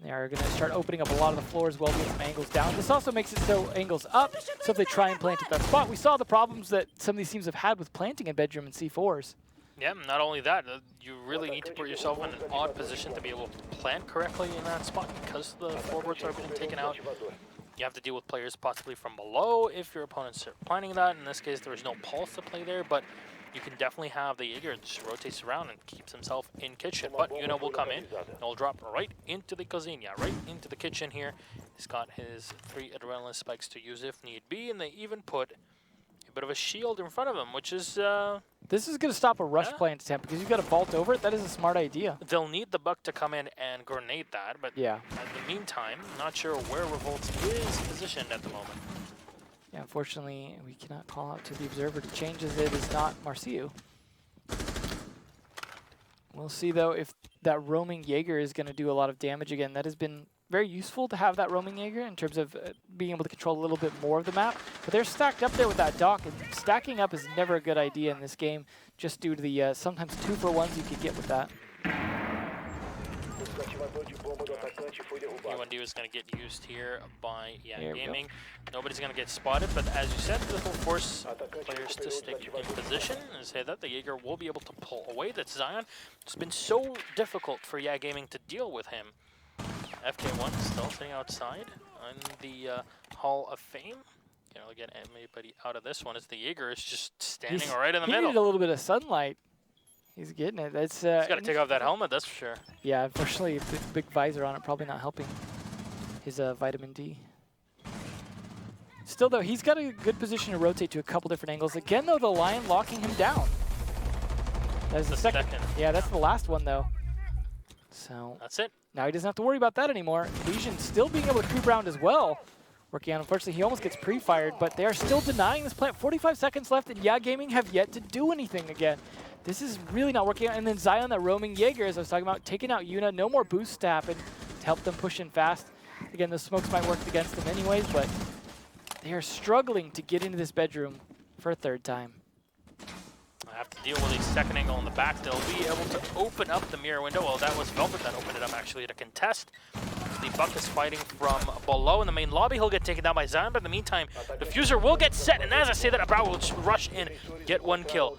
They are going to start opening up a lot of the floor as well, getting some angles down. This also makes it so angles up, so if they try and plant at that spot. We saw the problems that some of these teams have had with planting in bedroom and C4s. Yeah, not only that, you really need to put yourself in an odd position to be able to plant correctly in that spot, because the forwards are being taken out. You have to deal with players possibly from below if your opponents are planning that. In this case, there is no pulse to play there, but you can definitely have the YeaH just rotates around and keeps himself in kitchen. But YeaH will come in and he'll drop right into the cozinha, right into the kitchen here. He's got his 3 adrenaline spikes to use if need be, and they even put a bit of a shield in front of him, which is... This is going to stop a rush plant attempt, because you've got to vault over it. That is a smart idea. They'll need the Buck to come in and grenade that, but in the meantime, not sure where Revolts is positioned at the moment. Yeah, unfortunately, we cannot call out to the observer to change, as it is not Marciu. We'll see, though, if that roaming Jaeger is going to do a lot of damage again. That has been very useful to have that roaming Jaeger in terms of being able to control a little bit more of the map. But they're stacked up there with that dock, and stacking up is never a good idea in this game, just due to the sometimes 2-for-1s you could get with that. E1D is going to get used here by YeaH Gaming. Nobody's going to get spotted, but as you said, this will force players to stick in position and say that the Jaeger will be able to pull away. That's Zion. It's been so difficult for YeaH Gaming to deal with him. FK1 still sitting outside on the Hall of Fame. You know, get anybody out of this one as the Jaeger is just standing right in the middle. He needed a little bit of sunlight. He's getting it. It's, he's got to take off that helmet, that's for sure. Yeah, unfortunately, a big visor on it, probably not helping his vitamin D. Still, though, he's got a good position to rotate to a couple different angles. Again, though, the Lion locking him down. That is the second. Yeah, that's the last one, though. So that's it. Now he doesn't have to worry about that anymore. Legion still being able to creep around as well. Working on, unfortunately, he almost gets pre-fired, but they are still denying this plant. 45 seconds left, and YeaH Gaming have yet to do anything again. This is really not working out. And then Zion, that roaming Jaeger, as I was talking about, taking out YeaH. No more boost to happen to help them push in fast. Again, the smokes might work against them anyways, but they are struggling to get into this bedroom for a 3rd time. have to deal with a second angle on the back. They'll be able to open up the mirror window. Well, that was Velvet that opened it up actually to contest. The Buck is fighting from below in the main lobby. He'll get taken down by Zion, but in the meantime, Diffuser will get set, and as I say that, Abra will just rush in, get one kill.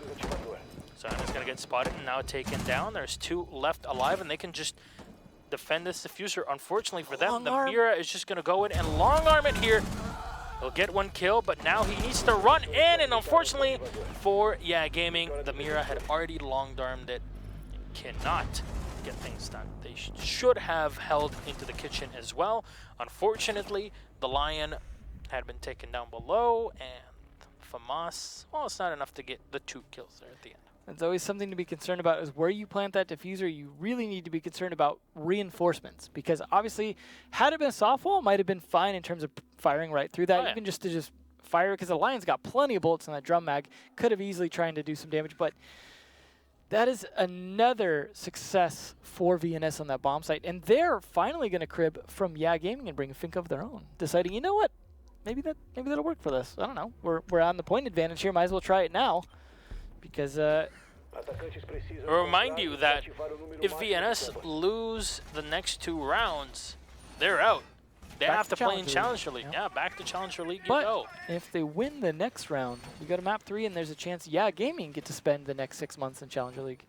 Zion is going to get spotted and now taken down. There's 2 left alive, and they can just defend this Diffuser. Unfortunately for them, the Mira is just going to go in and long arm it here. He'll get one kill, but now he needs to run in, and unfortunately for YeaH Gaming, the Mira had already long-armed it and cannot get things done. They should have held into the kitchen as well. Unfortunately, the Lion had been taken down below, and FAMAS, well, it's not enough to get the 2 kills there at the end. It's always something to be concerned about is where you plant that diffuser. You really need to be concerned about reinforcements, because obviously, had it been a soft wall, it might have been fine in terms of firing right through that. Even just to fire, because the Lion's got plenty of bullets in that drum mag. Could have easily tried to do some damage, but that is another success for VNS on that bomb site. And they're finally going to crib from YeaH Gaming and bring a Fink of their own, deciding, you know what, maybe that'll work for this. I don't know. We're on the point advantage here. Might as well try it now. Because I'll remind you that if VNS lose the next 2 rounds, they're out. They have to play in Challenger League. Yeah, back to Challenger League you go. If they win the next round, we go to map 3, and there's a chance YeaH Gaming get to spend the next 6 months in Challenger League.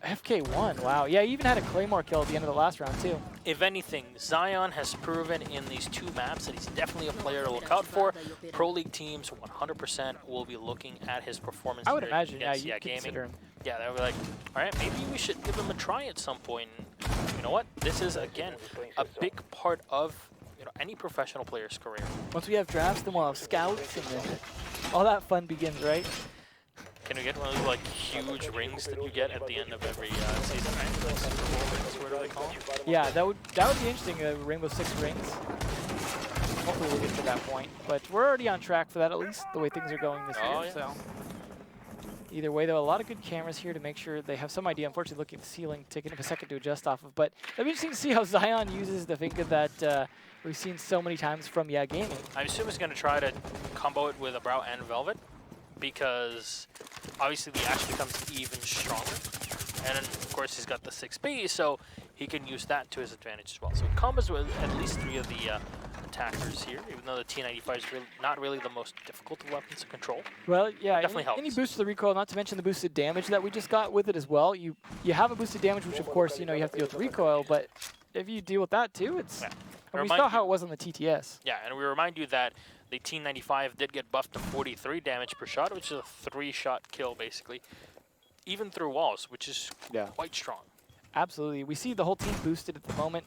FK1, wow. Yeah, he even had a Claymore kill at the end of the last round, too. If anything, Zion has proven in these 2 maps that he's definitely a player to look out for. Pro League teams 100% will be looking at his performance. I would imagine, yeah, you consider him. Yeah, they'll be like, all right, maybe we should give him a try at some point. And you know what? This is, again, a big part of any professional player's career. Once we have drafts, then we'll have scouts, and then all that fun begins, right? Can we get one of those huge rings that you get at the end of every season, right? What do they call them? Yeah, that would be interesting. A Rainbow Six rings. Hopefully we'll get to that point, but we're already on track for that, at least the way things are going this year. Yeah. So either way, though, a lot of good cameras here to make sure they have some idea. Unfortunately, looking at the ceiling, taking up a second to adjust off of, but it'll be interesting to see how Zion uses the Finka that we've seen so many times from YeaH Gaming. I assume he's going to try to combo it with Abra and Velvet, because obviously the Ash becomes even stronger. And then, of course, he's got the 6B, so he can use that to his advantage as well. So it combos with at least 3 of the attackers here, even though the T95 is not really the most difficult of weapons to control. Well, yeah, definitely helps. Any boost to the recoil, not to mention the boosted damage that we just got with it as well. You have a boosted damage, which of course, you have to deal with the recoil, but if you deal with that too, it's... Yeah. And we saw how it was on the TTS. Yeah, and we remind you that the T95 did get buffed to 43 damage per shot, which is a 3-shot kill, basically, even through walls, which is quite strong. Absolutely. We see the whole team boosted at the moment.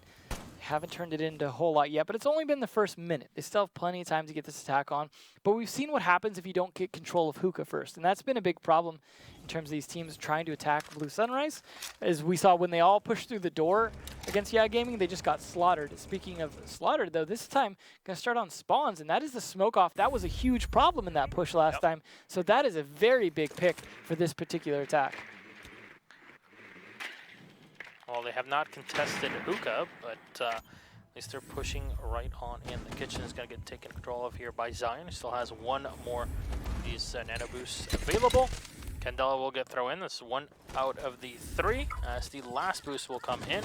Haven't turned it into a whole lot yet, but it's only been the first minute. They still have plenty of time to get this attack on. But we've seen what happens if you don't get control of Hookah first, and that's been a big problem in terms of these teams trying to attack Blue Sunrise. As we saw when they all pushed through the door against YeaH Gaming, they just got slaughtered. Speaking of slaughtered, though, this time going to start on spawns, and that is the smoke off. That was a huge problem in that push last time, so that is a very big pick for this particular attack. Well, they have not contested Hookah, but at least they're pushing right on in. The kitchen is going to get taken control of here by Zion. He still has 1 more of these nano boosts available. Candela will get thrown in. This is 1 out of the 3, as the last boost will come in. And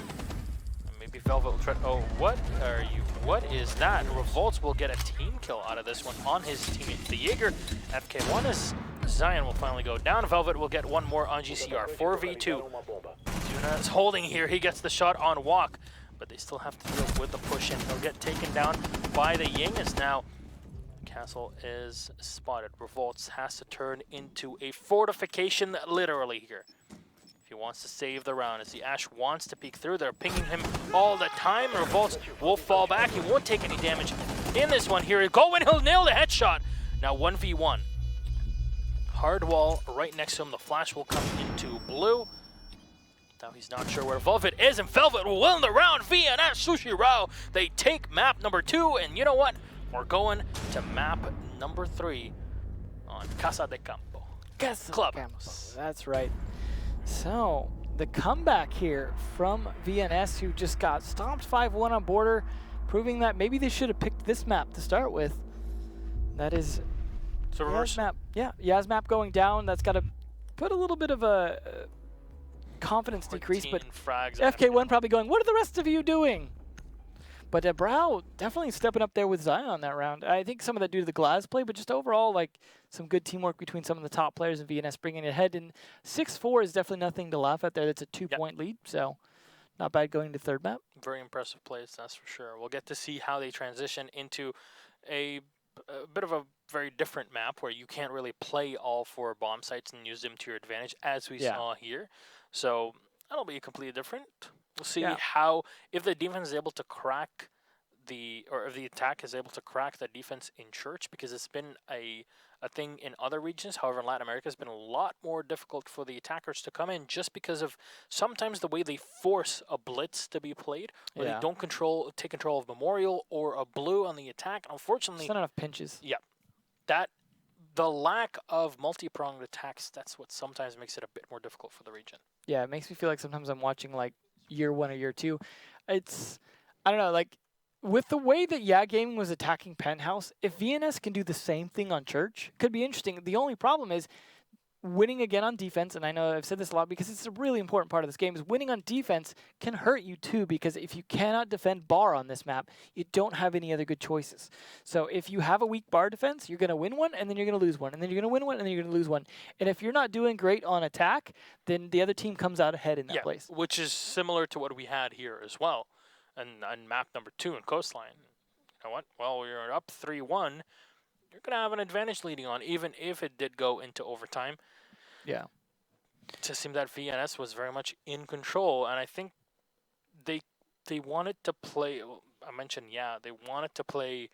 maybe Velvet will try. Oh, what are you? What is that? Revolts will get a team kill out of this one on his teammate, the Jaeger. FK1 is Zion will finally go down. Velvet will get 1 more on GCR. 4v2. Juna is holding here. He gets the shot on Walk, but they still have to deal with the push in. He'll get taken down by the Ying as now Castle is spotted. Revolts has to turn into a fortification literally here. If he wants to save the round, as the Ash wants to peek through, they're pinging him all the time. Revolts will fall back. He won't take any damage in this one here. Go in, he'll nail the headshot. Now 1v1. Hard wall right next to him. The flash will come into blue. Now he's not sure where Velvet is, and Velvet will win the round. VNS Sushi Rao. They take map number 2, and you know what? We're going to map number 3 on Casa de Campo. Club. That's right. So the comeback here from VNS, who just got stomped 5-1 on border, proving that maybe they should have picked this map to start with. That is So reverse map. Yeah, YeaH's map going down. That's got a put a little bit of a confidence decrease, but frags FK1 probably going, what are the rest of you doing? But Brow definitely stepping up there with Zion on that round. I think some of that due to the Glaz play, but just overall, like, some good teamwork between some of the top players in VNS bringing it ahead. And 6-4 is definitely nothing to laugh at there. That's a 2-point lead, so not bad going to third map. Very impressive plays, that's for sure. We'll get to see how they transition into a bit of a very different map where you can't really play all 4 bomb sites and use them to your advantage, as we saw here. So that'll be completely different. We'll see how, if the defense is able to crack or if the attack is able to crack the defense in church, because it's been a thing in other regions. However, in Latin America, it's been a lot more difficult for the attackers to come in just because of sometimes the way they force a blitz to be played, where they don't take control of Memorial or a blue on the attack. Unfortunately, not enough pinches. Yeah, the lack of multi-pronged attacks, that's what sometimes makes it a bit more difficult for the region. Yeah, it makes me feel like sometimes I'm watching like year 1 or year 2. It's, I don't know, like with the way that YeaH Gaming was attacking Penthouse, if VNS can do the same thing on Church, could be interesting. The only problem is winning again on defense, and I know I've said this a lot because it's a really important part of this game, is winning on defense can hurt you too, because if you cannot defend bar on this map, you don't have any other good choices. So if you have a weak bar defense, you're going to win one, and then you're going to lose one, and then you're going to win one, and then you're going to lose one. And if you're not doing great on attack, then the other team comes out ahead in that place. Which is similar to what we had here as well, and on map number 2 in Coastline. You know what? Well, you're up 3-1. You're going to have an advantage leading on, even if it did go into overtime. Yeah. It just seemed that VNS was very much in control, and I think they wanted to play, I mentioned, they wanted to play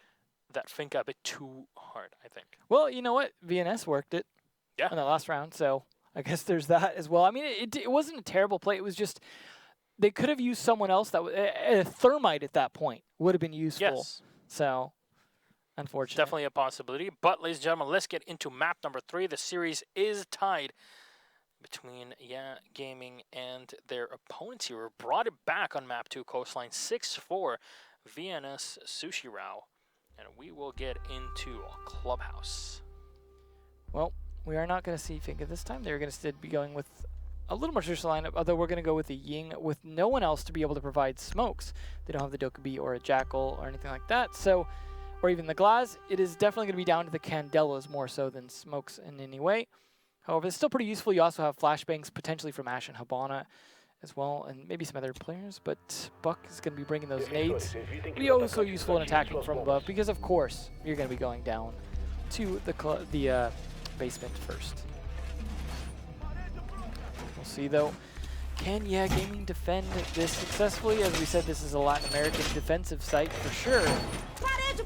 that Finca a bit too hard, I think. Well, you know what? VNS worked it in the last round, so I guess there's that as well. I mean, it wasn't a terrible play. It was just they could have used someone else. A thermite at that point would have been useful. Yes. So, unfortunately. Definitely a possibility. But, ladies and gentlemen, let's get into map number 3. The series is tied between YeaH Gaming and their opponents here. We brought it back on map 2, Coastline, 6-4, VNS Sushi Rao. And we will get into Clubhouse. Well, we are not going to see Finca this time. They're going to be going with a little more traditional lineup, although we're going to go with a Ying with no one else to be able to provide smokes. They don't have the Dokkaebi or a Jackal or anything like that. So, or even the Glaz. It is definitely going to be down to the Candelas more so than smokes in any way. However, it's still pretty useful. You also have flashbangs potentially from Ash and Habana as well, and maybe some other players, but Buck is going to be bringing those nades. Be also useful in attacking from above, because of course you're going to be going down to the basement first. We'll see though. Can YeaH Gaming defend this successfully? As we said, this is a Latin American defensive site for sure.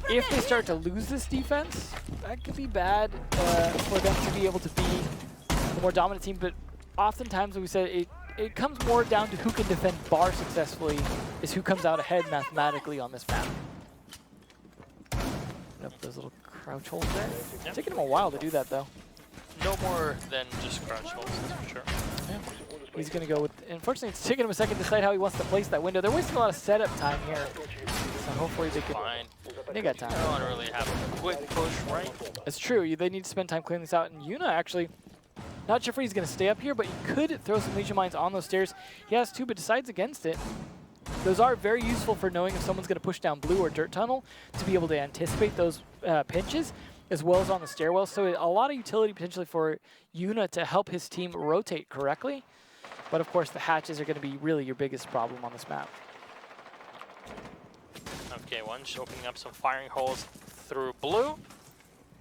If they start to lose this defense, that could be bad for them to be able to be the more dominant team, but oftentimes, as we said, it comes more down to who can defend bar successfully is who comes out ahead mathematically on this map. Up those little crouch holes there. It's taking them a while to do that, though. No more than just crouch holes, that's for sure. Yeah. He's going to go with... Unfortunately, it's taking him a second to decide how he wants to place that window. They're wasting a lot of setup time here. So hopefully they can... Fine. They got time. They don't really have a quick push, right? It's true. They need to spend time clearing this out. And YeaH actually... Not sure if he's going to stay up here, but he could throw some Legion Mines on those stairs. He has 2, but decides against it. Those are very useful for knowing if someone's going to push down blue or dirt tunnel to be able to anticipate those pinches, as well as on the stairwell. So a lot of utility potentially for YeaH to help his team rotate correctly. But of course, the hatches are going to be really your biggest problem on this map. Okay, just opening up some firing holes through blue.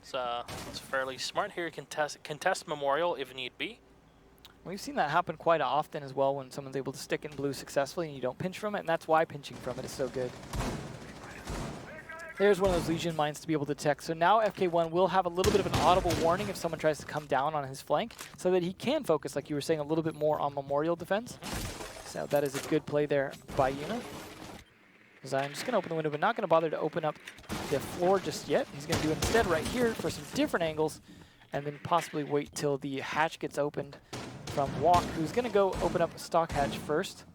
It's fairly smart here. Contest Memorial if need be. We've seen that happen quite often as well when someone's able to stick in blue successfully and you don't pinch from it, and that's why pinching from it is so good. There's one of those Legion Mines to be able to detect. So now FK1 will have a little bit of an audible warning if someone tries to come down on his flank so that he can focus, like you were saying, a little bit more on Memorial defense. So that is a good play there by YeaH. I'm just going to open the window, but not going to bother to open up the floor just yet. He's going to do it instead right here for some different angles, and then possibly wait till the hatch gets opened from YeaH, who's going to go open up stock hatch first.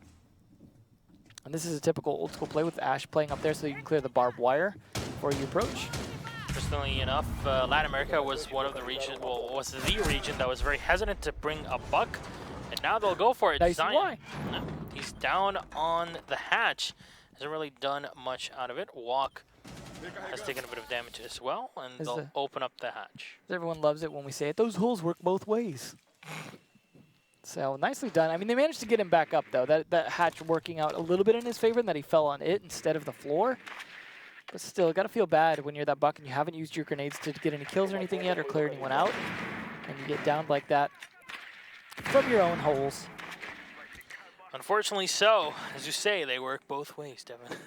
And this is a typical old school play with Ash playing up there so you can clear the barbed wire before you approach. Interestingly enough, Latin America was one of the region, well, was the region that was very hesitant to bring a buck, and now they'll go for it. Nice Zion, Y. no, he's down on the hatch. Hasn't really done much out of it. Walk has taken a bit of damage as well, and they'll open up the hatch. Everyone loves it when we say it. Those holes work both ways. So nicely done. I mean, they managed to get him back up, though. That hatch working out a little bit in his favor, and that he fell on it instead of the floor. But still, got to feel bad when you're that buck and you haven't used your grenades to get any kills or anything yet or clear anyone out. And you get downed like that from your own holes. Unfortunately so. As you say, they work both ways, Devin.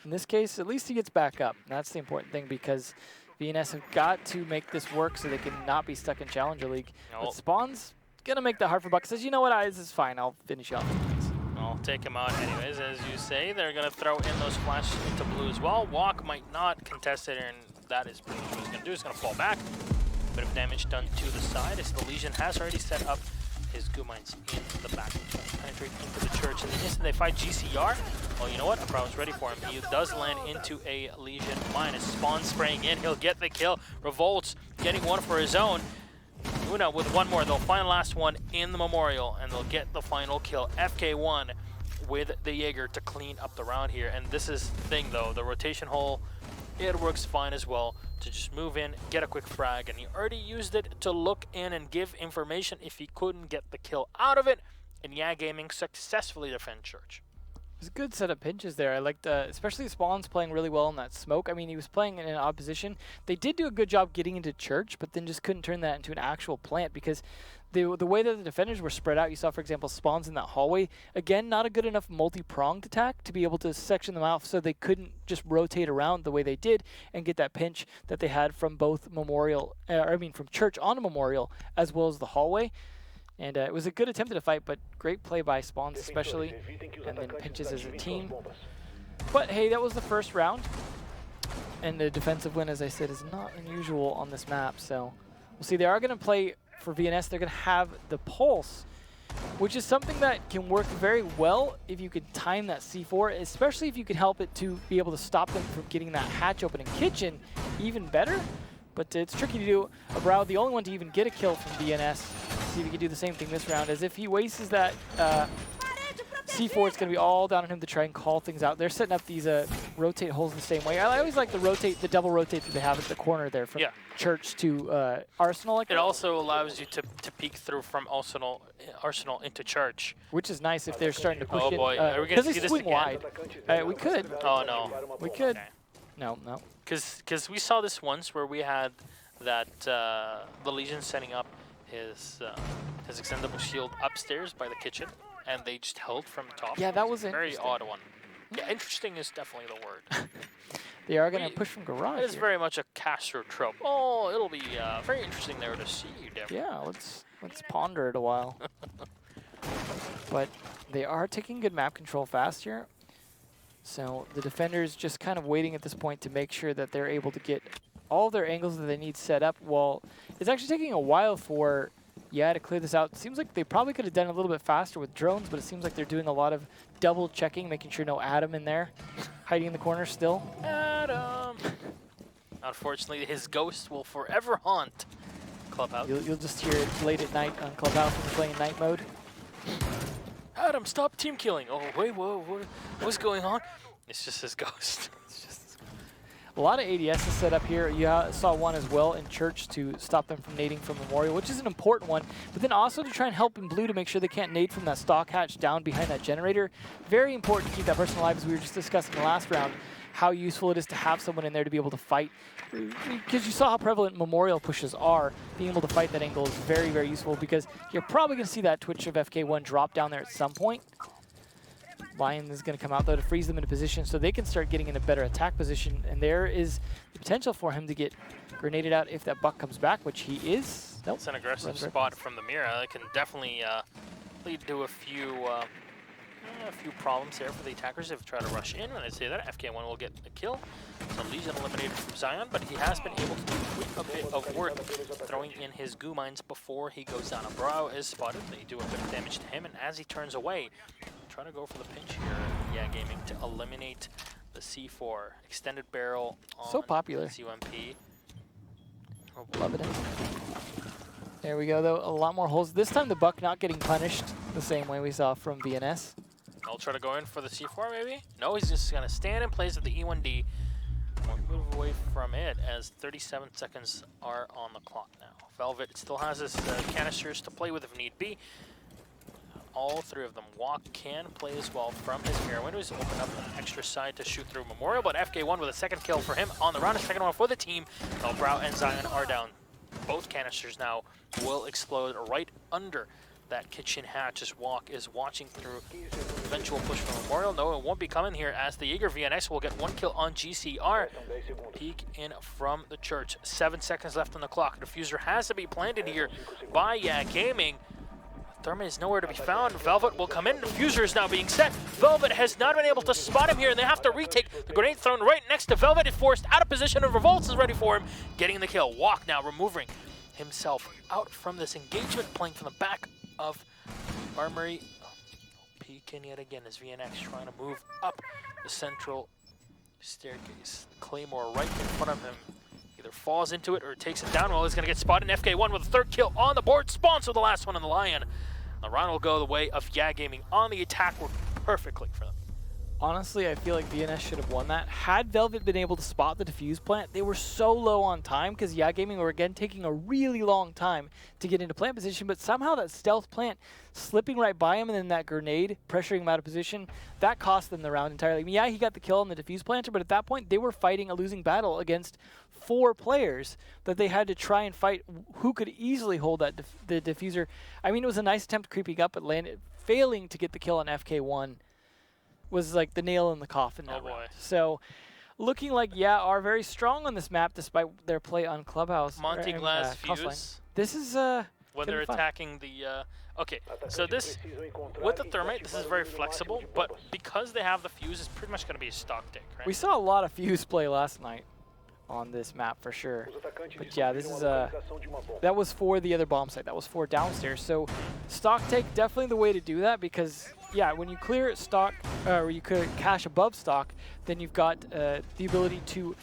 In this case, at least he gets back up. And that's the important thing because VNS have got to make this work so they can not be stuck in Challenger League. Nope. But Spawn's going to make that hard for Buck. Says, you know what, this is fine. I'll finish you off. I'll take him out anyways. As you say, they're going to throw in those flashes into blue as well. Walk might not contest it, and that is pretty much what he's going to do. He's going to fall back. Bit of damage done to the side as the Legion has already set up his goo mines in the back. Penetrate into the church. And the instant they fight GCR, well, you know what? A problem's ready for him. He does land into a Legion mine. As Spawn spraying in, he'll get the kill. Revolts getting one for his own. Una with one more. They'll find the last one in the Memorial, and they'll get the final kill. FK1 with the Jaeger to clean up the round here. And this is the thing, though. The rotation hole, it works fine as well to just move in, get a quick frag, and he already used it to look in and give information if he couldn't get the kill out of it. And YeaH Gaming successfully defend Church. It was a good set of pinches there. I liked, especially Spawn's playing really well in that smoke. I mean, he was playing in an odd position. They did do a good job getting into Church, but then just couldn't turn that into an actual plant because the way that the defenders were spread out, you saw, for example, Spawn's in that hallway. Again, not a good enough multi-pronged attack to be able to section them out so they couldn't just rotate around the way they did and get that pinch that they had from both Memorial, from Church on Memorial as well as the hallway. And it was a good attempt at a fight, but great play by Spawns especially, and then pinches as a team. But hey, that was the first round. And the defensive win, as I said, is not unusual on this map. So we'll see. They are going to play for VNS. They're going to have the Pulse, which is something that can work very well if you can time that C4, especially if you can help it to be able to stop them from getting that hatch open in kitchen, even better. But it's tricky to do. Abrao, the only one to even get a kill from VNS. See if he can do the same thing this round. As if he wastes that C4, it's going to be all down on him to try and call things out. They're setting up these rotate holes the same way. I always like the double rotate that they have at the corner there from Church to Arsenal. It also allows you to peek through from Arsenal into Church. Which is nice if they're starting to push it. Oh boy, are we going to see this again? Wide. We could. Oh no. We could. Okay. No. Because we saw this once where we had that the Legion setting up his extendable shield upstairs by the kitchen, and they just held from the top. Yeah, that was very odd one. Yeah, interesting is definitely the word. They are going to push from garage. It is very much a Castro trope. Oh, it'll be very interesting there to see, Devin. Yeah, let's ponder it a while. But they are taking good map control fast here. So the defenders just kind of waiting at this point to make sure that they're able to get all their angles that they need set up. Well, it's actually taking a while for YeaH to clear this out. It seems like they probably could have done it a little bit faster with drones, but it seems like they're doing a lot of double checking, making sure no Adam in there, hiding in the corner still. Adam! Unfortunately, his ghost will forever haunt Clubhouse. You'll just hear it late at night on Clubhouse when you're playing in night mode. Adam, stop team killing. Oh, wait, what's going on? It's just his ghost. A lot of ADS is set up here. You saw one as well in Church to stop them from nading from Memorial, which is an important one. But then also to try and help in blue to make sure they can't nade from that stock hatch down behind that generator. Very important to keep that person alive, as we were just discussing in the last round, how useful it is to have someone in there to be able to fight. Because you saw how prevalent Memorial pushes are. Being able to fight that angle is very, very useful because you're probably going to see that Twitch of FK1 drop down there at some point. Lion is going to come out, though, to freeze them into position so they can start getting in a better attack position. And there is the potential for him to get grenaded out if that buck comes back, which he is. Nope. It's an aggressive spot from the Mira. It can definitely lead to a few problems there for the attackers if they try to rush in. When I say that, FK1 will get a kill. So Legion eliminated from Zion, but he has been able to do a bit of work throwing in his goo mines before he goes down. Abrao is spotted. They do a bit of damage to him, and as he turns away, trying to go for the pinch here. YeaH Gaming to eliminate the C4 extended barrel on so popular. CUMP. Love it. There we go, though. A lot more holes. This time the Buck not getting punished the same way we saw from VNS. I'll try to go in for the C4 maybe? No, he's just going to stand in place at the E1D. Won't move away from it as 37 seconds are on the clock now. Velvet still has his canisters to play with if need be. All three of them. YeaH can play as well from his mirror windows. Open up an extra side to shoot through Memorial, but FK1 with a second kill for him on the round. A second one for the team. Brow and Zion are down. Both canisters now will explode right under that kitchen hatch as YeaH is watching through eventual push from Memorial. No, it won't be coming here as the YeaH VNS will get one kill on GCR. Peek in from the church. 7 seconds left on the clock. Diffuser has to be planted here by YeaH Gaming. Thermite is nowhere to be found. Velvet will come in. Diffuser is now being set. Velvet has not been able to spot him here, and they have to retake. The grenade thrown right next to Velvet is forced out of position, and Revolts is ready for him, getting the kill. YeaH now removing himself out from this engagement, playing from the back of Armory. Peeking yet again as VNX trying to move up the central staircase. Claymore right in front of him. Either falls into it or takes it down. Well, he's going to get spotted. FK1 with a third kill on the board. Spawns with the last one in the Lion. The round will go the way of YeaH Gaming on the attack. Worked perfectly for them. Honestly, I feel like VNS should have won that. Had Velvet been able to spot the defuse plant, they were so low on time because YeaH Gaming were again taking a really long time to get into plant position, but somehow that stealth plant slipping right by him and then that grenade pressuring him out of position, that cost them the round entirely. I mean, yeah, he got the kill on the defuse planter, but at that point they were fighting a losing battle against 4 players that they had to try and fight who could easily hold that the diffuser. I mean, it was a nice attempt creeping up, but landed, failing to get the kill on FK1 was like the nail in the coffin. Oh boy. So, looking like YeaH are very strong on this map despite their play on Clubhouse. Monty Glass Coastline. Fuse. This is when they're attacking the okay, so this with the Thermite, this is very flexible, but because they have the Fuse, it's pretty much going to be a stock take, right? We saw a lot of Fuse play last night on this map for sure. But yeah, this is that was for the other bomb site. That was for downstairs. So stock take definitely the way to do that because yeah, when you clear stock or you could cache above stock, then you've got the ability to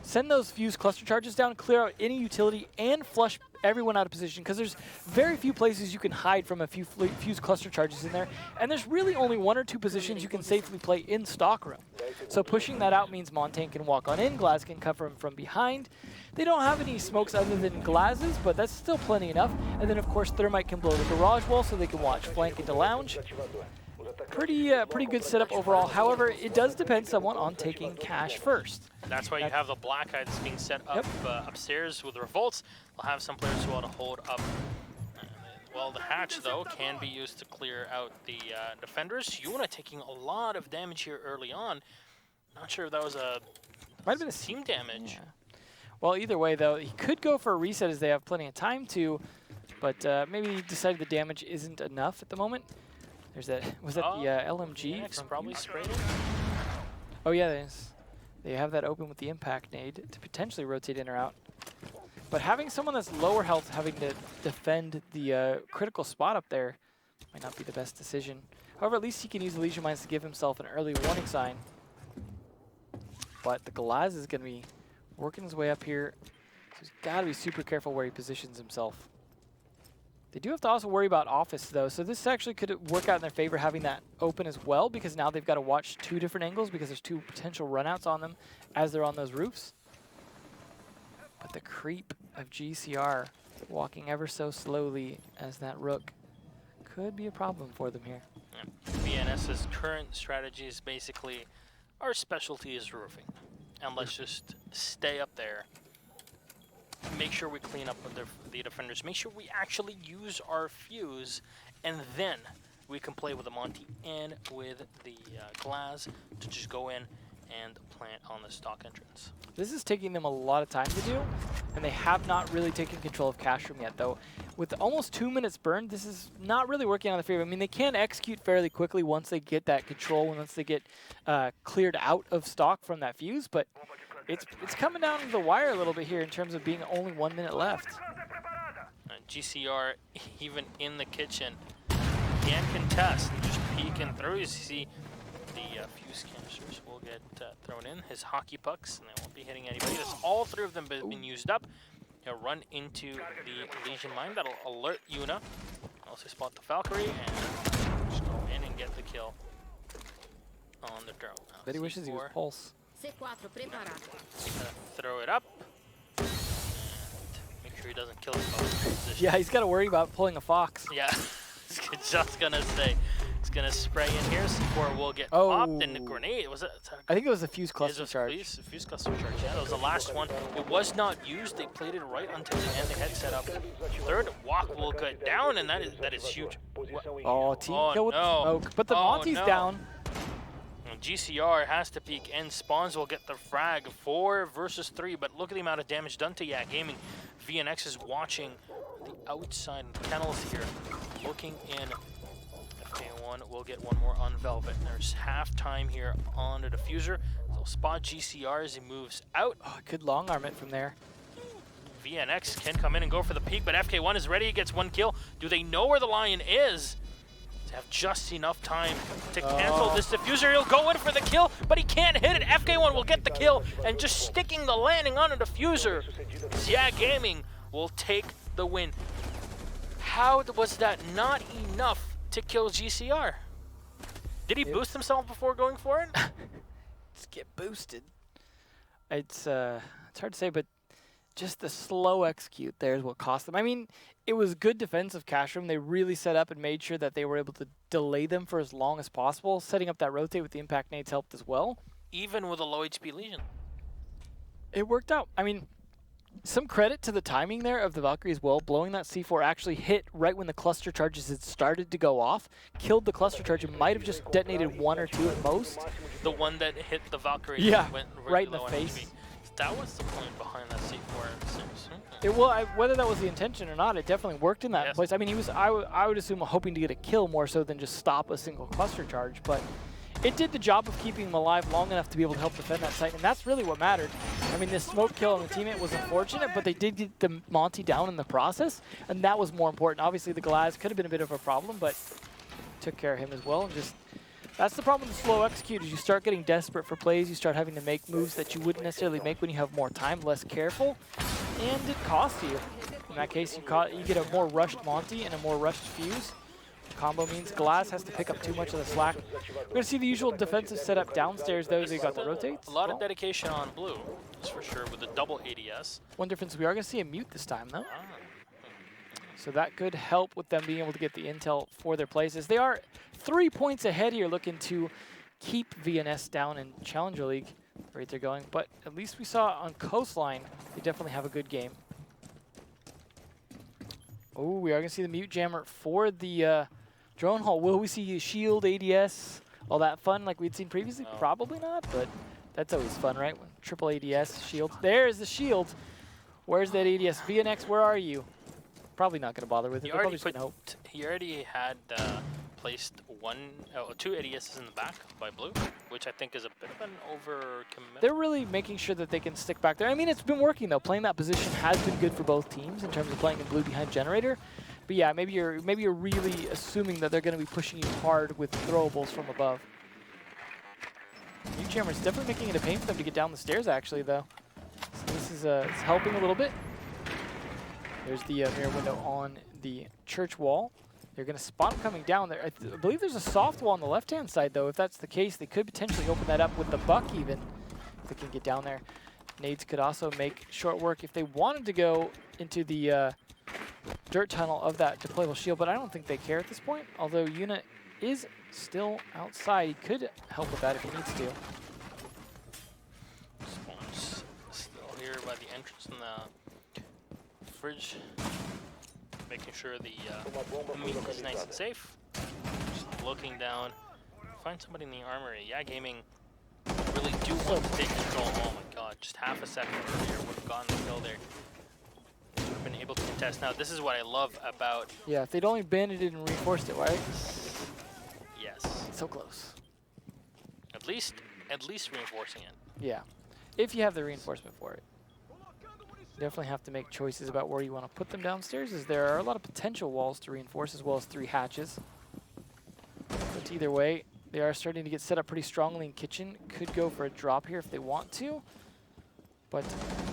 send those Fuse cluster charges down, clear out any utility, and flush everyone out of position because there's very few places you can hide from a few Fuse cluster charges in there, and there's really only 1 or 2 positions you can safely play in stock room. So pushing that out means Montaigne can walk on in, Glaz can cover him from behind. They don't have any smokes other than Glaz's, but that's still plenty enough. And then of course Thermite can blow the garage wall so they can watch flank into lounge. Pretty good setup overall. However, it does depend somewhat on taking cash first. That's why you have the Black Eye that's being set up upstairs with the Revolts. They'll have some players who want to hold up. Well, the hatch, though, can be used to clear out the defenders. Yuna taking a lot of damage here early on. Not sure if that was might have been a team damage. Yeah. Well, either way, though, he could go for a reset as they have plenty of time to, but maybe he decided the damage isn't enough at the moment. There's that. Was that the LMG? VNX probably sprayed it. Oh yeah, they have that open with the impact nade to potentially rotate in or out. But having someone that's lower health having to defend the critical spot up there might not be the best decision. However, at least he can use the Legion Mines to give himself an early warning sign. But the Galaz is going to be working his way up here. So he's got to be super careful where he positions himself. They do have to also worry about Office, though, so this actually could work out in their favor having that open as well, because now they've got to watch 2 different angles because there's 2 potential runouts on them as they're on those roofs. But the creep of GCR walking ever so slowly as that Rook could be a problem for them here. Yeah. VNS's current strategy is basically our specialty is roofing, and let's just stay up there. Make sure we clean up with the defenders. Make sure we actually use our Fuse, and then we can play with the Monty and with the Glaz to just go in and plant on the stock entrance. This is taking them a lot of time to do, and they have not really taken control of cash room yet, though. With almost 2 minutes burned, this is not really working on their favor. I mean, they can execute fairly quickly once they get that control and once they get cleared out of stock from that Fuse, but it's coming down to the wire a little bit here in terms of being only 1 minute left. GCR, even in the kitchen, can contest. Just peeking through. You see the Fuse canisters will get thrown in. His hockey pucks, and they won't be hitting anybody. All 3 of them have been used up. run into the Legion mine. That'll alert YeaH. Also spot the Valkyrie and just go in and get the kill on the drone. Now, Bet he wishes he was C4. Pulse. Gonna throw it up. And make sure he doesn't kill himself. Yeah, he's got to worry about pulling a Fox. Yeah, just gonna say. He's gonna spray in here. C4 will get popped, and the grenade was it? I think it was a fuse cluster charge. Fuse cluster charge. Yeah, that was the last one. It was not used. They played it right until the end. They had set up. Third walk will get down, and that is huge. Oh, team kill with no. smoke, but the Monty's down. GCR has to peek, and Spawns will get the frag. 4 versus 3, but look at the amount of damage done to YeaH Gaming. VNX is watching the outside kennels here, looking in. FK1 will get one more on Velvet. There's half time here on the diffuser. So spot GCR as he moves out. Oh, good long arm it from there. VNX can come in and go for the peek, but FK1 is ready. He gets 1 kill. Do they know where the Lion is? To have just enough time to cancel this diffuser. He'll go in for the kill, but he can't hit it. FK1 will get the kill, and just sticking the landing on a diffuser. YeaH Gaming will take the win. How was that not enough to kill GCR? Did he boost himself before going for it? Just get boosted. It's hard to say, but just the slow execute there is what cost them. I mean, it was good defensive cash room. They really set up and made sure that they were able to delay them for as long as possible. Setting up that rotate with the impact nades helped as well. Even with a low HP Legion. It worked out. I mean, some credit to the timing there of the Valkyrie as well. Blowing that C4 actually hit right when the cluster charges had started to go off. Killed the cluster charge. It might have just detonated 1 or 2 at most. The one that hit the Valkyrie. Yeah, went right in the low on face. HP. That was the point behind that C4. Whether that was the intention or not, it definitely worked in that place. I mean, he was, I would assume, hoping to get a kill more so than just stop a single cluster charge, but it did the job of keeping him alive long enough to be able to help defend that site, and that's really what mattered. I mean, this smoke kill on the teammate was unfortunate, but they did get the Monty down in the process, and that was more important. Obviously, the Glaz could have been a bit of a problem, but took care of him as well, and just... That's the problem with the slow execute, is you start getting desperate for plays, you start having to make moves that you wouldn't necessarily make when you have more time, less careful, and it costs you. In that case, you get a more rushed Monty and a more rushed fuse. Combo means Glass has to pick up too much of the slack. We're going to see the usual defensive setup downstairs, though. They got the rotates. A lot of dedication on blue, that's for sure, with the double ADS. One difference, we are going to see a mute this time, though. So that could help with them being able to get the intel for their places. They are 3 points ahead here, looking to keep VNS down in Challenger League. The rate they're going, but at least we saw on Coastline, they definitely have a good game. Oh, we are going to see the mute jammer for the drone hull. Will we see shield, ADS, all that fun like we'd seen previously? No. Probably not, but that's always fun, right? When triple ADS, shield. There's the shield. Where's that ADS? VNX, where are you? Probably not going to bother with it. He already had placed 2 ADSs in the back by blue, which I think is a bit of an overcommit. They're really making sure that they can stick back there. I mean, it's been working, though. Playing that position has been good for both teams in terms of playing in blue behind generator. But yeah, maybe you're really assuming that they're going to be pushing you hard with throwables from above. New jammer's definitely making it a pain for them to get down the stairs, actually, though. So this is it's helping a little bit. There's the mirror window on the church wall. They're going to spot him coming down there. I believe there's a soft wall on the left-hand side, though. If that's the case, they could potentially open that up with the buck, even, if they can get down there. Nades could also make short work if they wanted to go into the dirt tunnel of that deployable shield, but I don't think they care at this point, although YeaH is still outside. He could help with that if he needs to. Spawn's still here by the entrance in the fridge, making sure the meat is nice and safe. Just looking down, find somebody in the armory. YeaH Gaming really do want to take control. Oh my god, just half a second earlier would have gotten the kill there. They would have been able to contest. Now this is what I love about... Yeah, if they'd only banded it and reinforced it, right? Yes. So close. At least reinforcing it. Yeah, if you have the reinforcement for it. Definitely have to make choices about where you want to put them downstairs, as there are a lot of potential walls to reinforce as well as 3 hatches. But either way, they are starting to get set up pretty strongly in kitchen. Could go for a drop here if they want to. But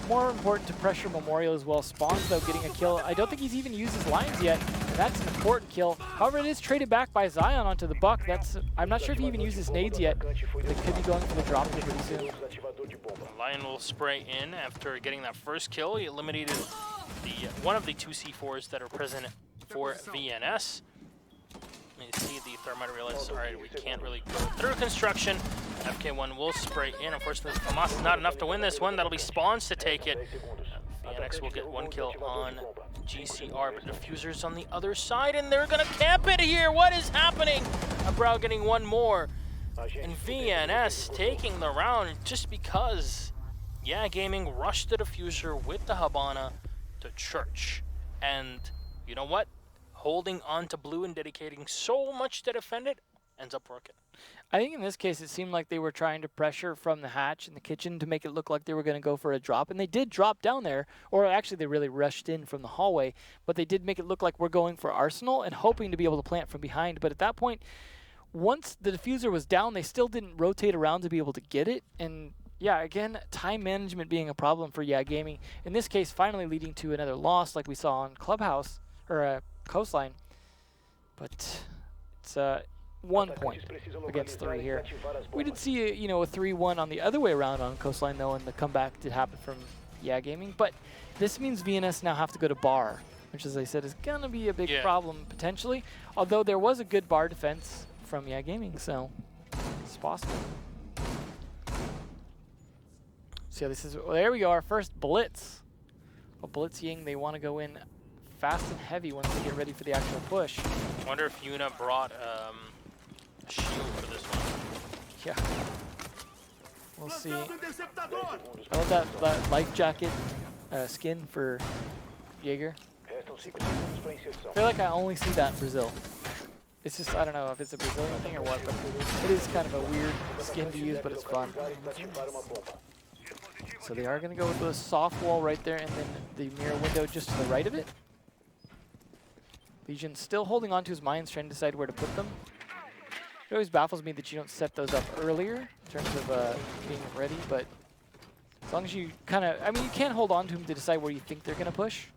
more important to pressure Memorial as well. Spawns, though, getting a kill. I don't think he's even used his lines yet, and that's an important kill. However, it is traded back by Zion onto the Buck. I'm not sure if he even used his nades yet, but they could be going for the drop here pretty soon. Lion will spray in after getting that first kill. He eliminated one of the 2 C4s that are present for VNS. You see the thermite realizes, all right, we can't really go through construction. FK1 will spray in. Unfortunately, FAMAS is not enough to win this one. That'll be Spawns to take it. VNX will get 1 kill on GCR, but Diffuser's on the other side, and they're going to camp it here. What is happening? Abrow getting 1 more. And VNS taking the round just because YeaH Gaming rushed the Diffuser with the Habana to Church. And you know what? Holding on to blue and dedicating so much to defend it ends up working. I think in this case it seemed like they were trying to pressure from the hatch in the kitchen to make it look like they were going to go for a drop, and they did drop down there, or actually they really rushed in from the hallway, but they did make it look like we're going for Arsenal and hoping to be able to plant from behind. But at that point, once the Diffuser was down, they still didn't rotate around to be able to get it, and yeah, again, time management being a problem for YeaH Gaming. In this case, finally leading to another loss like we saw on Clubhouse, or Coastline. But it's 1 point against 3 here. We did see a 3-1 on the other way around on Coastline though, and the comeback did happen from YeaH Gaming. But this means VNS now have to go to bar, which, as I said, is gonna be a big problem potentially. Although there was a good bar defense from YeaH Gaming, so it's possible. So this is, well, there we go, our first blitz. Well, blitzing, they want to go in fast and heavy once they get ready for the actual push. I wonder if YeaH brought a shield for this one. Yeah. We'll see. I love that life jacket skin for Jaeger. I feel like I only see that in Brazil. It's just, I don't know if it's a Brazilian thing or what, but it is kind of a weird skin to use, but it's fun. So they are going to go with the soft wall right there, and then the mirror window just to the right of it. Legion still holding on to his mines, trying to decide where to put them. It always baffles me that you don't set those up earlier in terms of being ready, but as long as you kind of, I mean, you can't hold on to them to decide where you think they're going to push.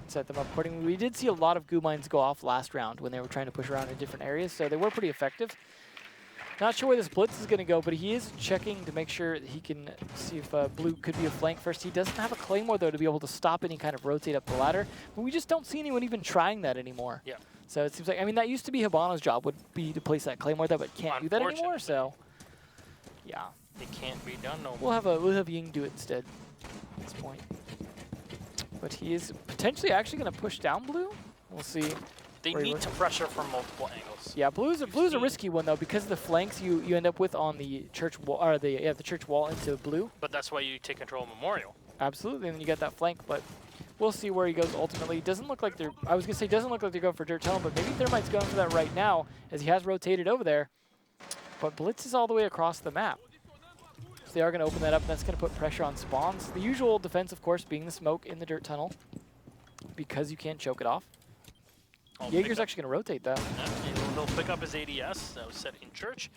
Set them up accordingly. We did see a lot of goo mines go off last round when they were trying to push around in different areas, so they were pretty effective. Not sure where this blitz is going to go, but he is checking to make sure that he can see if blue could be a flank first. He doesn't have a claymore, though, to be able to stop any kind of rotate up the ladder. But we just don't see anyone even trying that anymore. Yeah. So it seems like, I mean, that used to be Habano's job, would be to place that claymore there, but can't do that anymore, so yeah. It can't be done no more. We'll have YeaH do it instead at this point. But he is potentially actually going to push down blue. We'll see. They need to pressure from multiple angles. Yeah, blue's a risky one though, because of the flanks you end up with on the church wall, or the church wall into blue. But that's why you take control of Memorial. Absolutely, and then you get that flank. But we'll see where he goes ultimately. Doesn't look like they're. I was gonna say doesn't look like they're going for dirt tunnel, but maybe Thermite's going for that right now as he has rotated over there. But Blitz is all the way across the map. So they are gonna open that up, and that's gonna put pressure on spawns. The usual defense, of course, being the smoke in the dirt tunnel, because you can't choke it off. Jaeger's actually going to rotate that. He'll pick up his ADS that was set in church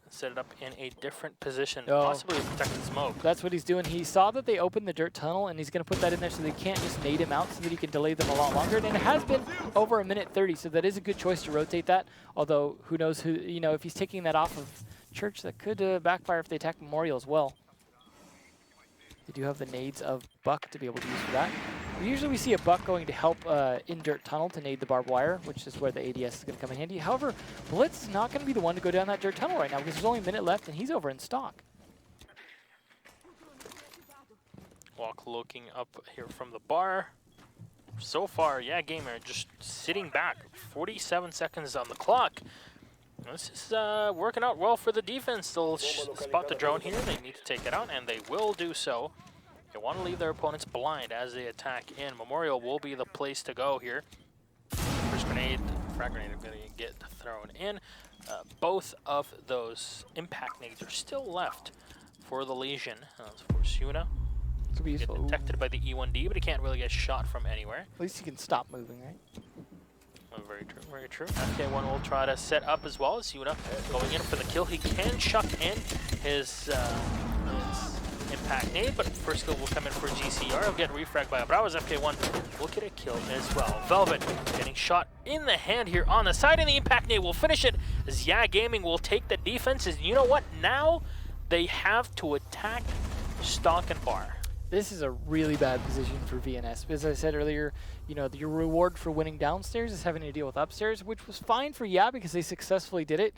and set it up in a different position, possibly protecting smoke. That's what he's doing. He saw that they opened the dirt tunnel, and he's going to put that in there so they can't just nade him out so that he can delay them a lot longer. And it has been over 1:30, so that is a good choice to rotate that. Although, who knows who, if he's taking that off of church, that could backfire if they attack Memorial as well. They do have the nades of Buck to be able to use for that. Usually we see a Buck going to help in dirt tunnel to nade the barbed wire, which is where the ADS is going to come in handy. However, Blitz is not going to be the one to go down that dirt tunnel right now because there's only a minute left and he's over in stock. Walk looking up here from the bar. So far, YeaH Gamer just sitting back. 47 seconds on the clock. This is working out well for the defense. They'll spot the drone here. They need to take it out, and they will do so. They want to leave their opponents blind as they attack in. Memorial will be the place to go here. First grenade, frag grenade are going to get thrown in. Both of those impact nades are still left for the Legion. Of course, YeaH Could be useful. Get detected by the E1D, but he can't really get shot from anywhere. At least he can stop moving, right? Oh, very true, very true. FK1 will try to set up as well as YeaH going in for the kill. He can chuck in his impact nade, but first kill will come in for GCR. He'll get refragged by Abrao's FK1. Will get a kill as well. Velvet getting shot in the hand here on the side, and the impact nade will finish it as YeaH Gaming will take the defense. And you know what? Now they have to attack stock and bar. This is a really bad position for VNS. As I said earlier, you know, your reward for winning downstairs is having to deal with upstairs, which was fine for YeaH because they successfully did it.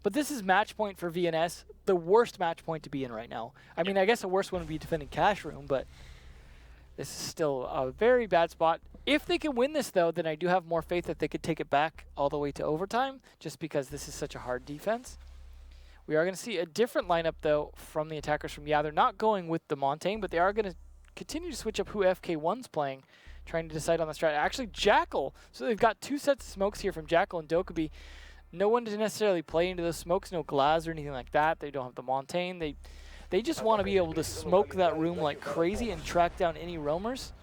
But this is match point for VNS, the worst match point to be in right now. I mean, I guess the worst one would be defending Cash Room, but this is still a very bad spot. If they can win this, though, then I do have more faith that they could take it back all the way to overtime, just because this is such a hard defense. We are going to see a different lineup, though, from the attackers from YeaH. They're not going with the Montaigne, but they are going to continue to switch up who FK1's playing, trying to decide on the strat. Actually, Jackal. So they've got two sets of smokes here from Jackal and Dokkaebi. No one to necessarily play into the smokes, no glass or anything like that. They don't have the Montaigne. They just want to be able to smoke that room like crazy and track down any roamers.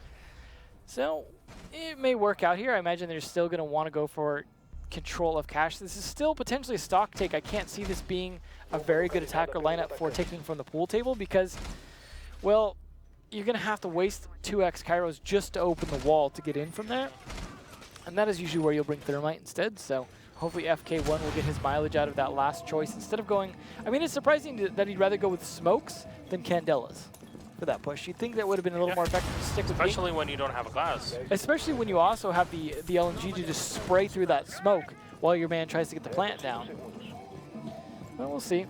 So it may work out here. I imagine they're still going to want to go for control of cash. This is still potentially a stock take. I can't see this being a very good attacker lineup for taking from the pool table because, well, you're going to have to waste 2x Kairos just to open the wall to get in from there. And that is usually where you'll bring Thermite instead. So hopefully FK1 will get his mileage out of that last choice instead of going... I mean, it's surprising that he'd rather go with smokes than Candelas for that push. You'd think that would have been a little more effective to stick with Especially when you don't have a glass. Especially when you also have the LNG to just spray through that smoke while your man tries to get the plant down. Well, we'll see.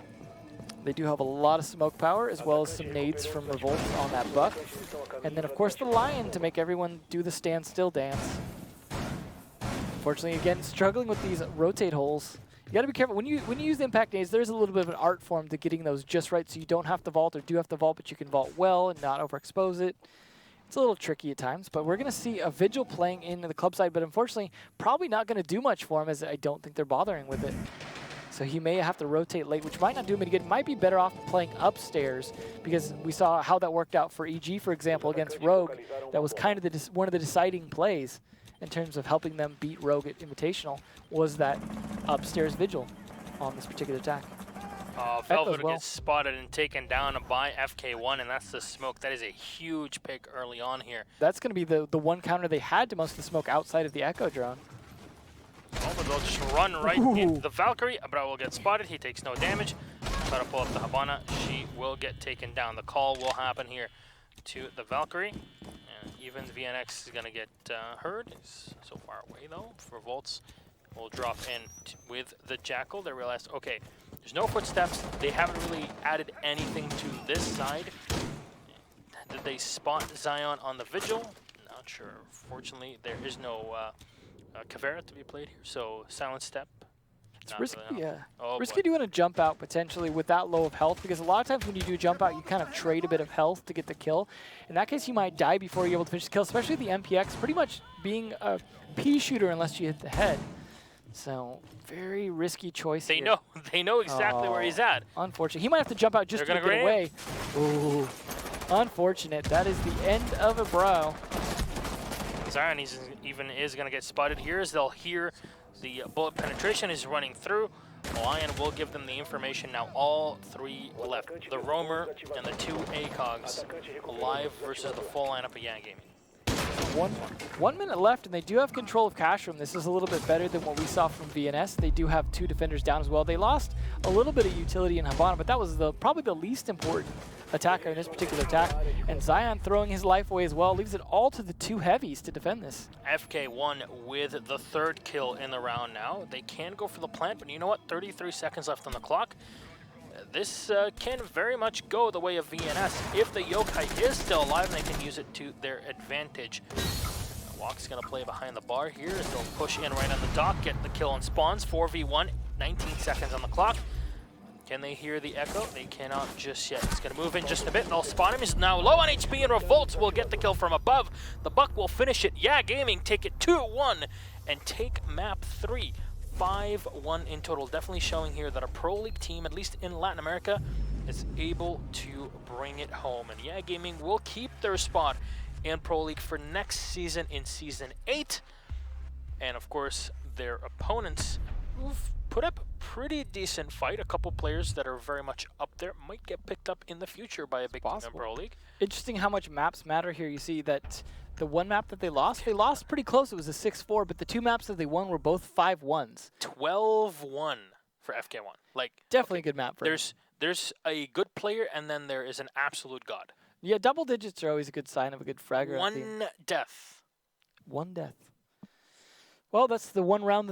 They do have a lot of smoke power as well as some nades from Revolt on that buck. And then, of course, the Lion to make everyone do the standstill dance. Unfortunately, again, struggling with these rotate holes. You gotta be careful. When you use the impact nades, there's a little bit of an art form to getting those just right so you don't have to vault or do have to vault, but you can vault well and not overexpose it. It's a little tricky at times, but we're gonna see a Vigil playing into the club side, but unfortunately, probably not gonna do much for him as I don't think they're bothering with it. So he may have to rotate late, which might not do him any good. Might be better off playing upstairs because we saw how that worked out for EG, for example, against Rogue. That was kind of one of the deciding plays in terms of helping them beat Rogue at Invitational, was that upstairs Vigil on this particular attack. Velvet gets spotted and taken down by FK1, and that's the smoke. That is a huge pick early on here. That's going to be the one counter they had to most of the smoke outside of the Echo drone. Velvet will just run right into the Valkyrie. Abrao will get spotted. He takes no damage. Try to pull up the Habana. She will get taken down. The call will happen here to the Valkyrie. And even VNX is going to get heard. He's so far away, though. For Volts will drop in with the Jackal. They realized, okay, there's no footsteps. They haven't really added anything to this side. Did they spot Zion on the Vigil? Not sure. Fortunately, there is no Caveira to be played here, so Silent Step. It's risky, yeah. Oh, risky doing a jump out potentially with that low of health, because a lot of times when you do jump out, you kind of trade a bit of health to get the kill. In that case, you might die before you're able to finish the kill, especially the MPX pretty much being a P shooter unless you hit the head. So, very risky choice They here. know exactly where he's at. Unfortunate. He might have to jump out just to get away. Ooh. Unfortunate. That is the end of a bro. Zion even is going to get spotted here as they'll hear the bullet penetration is running through. Lion will give them the information. Now all three left. The Roamer and the two ACOGs alive versus the full lineup of YeaH Gaming. 1 minute left, and they do have control of Cash Room. This is a little bit better than what we saw from VNS. They do have two defenders down as well. They lost a little bit of utility in Habana, but that was probably the least important attacker in this particular attack. And Zion throwing his life away as well leaves it all to the two heavies to defend this. FK1 with the third kill in the round now. They can go for the plant, but you know what? 33 seconds left on the clock. This can very much go the way of VNS if the Yokai is still alive and they can use it to their advantage. Walk's going to play behind the bar here as they'll push in right on the dock, get the kill on spawns. 4v1, 19 seconds on the clock. Can they hear the echo? They cannot just yet. It's going to move in just a bit. They'll spot him. He's now low on HP, and Revolts will get the kill from above. The Buck will finish it. YeaH Gaming take it 2-1 and take map 3. 5-1 in total. Definitely showing here that a Pro League team, at least in Latin America, is able to bring it home. And YeaH Gaming will keep their spot in Pro League for next season in Season 8. And of course, their opponents who've put up pretty decent fight. A couple players that are very much up there might get picked up in the future by a big team in possible. Pro League. Interesting how much maps matter here. You see that the one map that they lost pretty close. It was a 6-4, but the 2 maps that they won were both 5-1s. 12-1 for FK1. Like, Definitely a good map for him. there's a good player, and then there is an absolute god. Yeah, double digits are always a good sign of a good fragger. 1 death. 1 death. Well, that's the one round that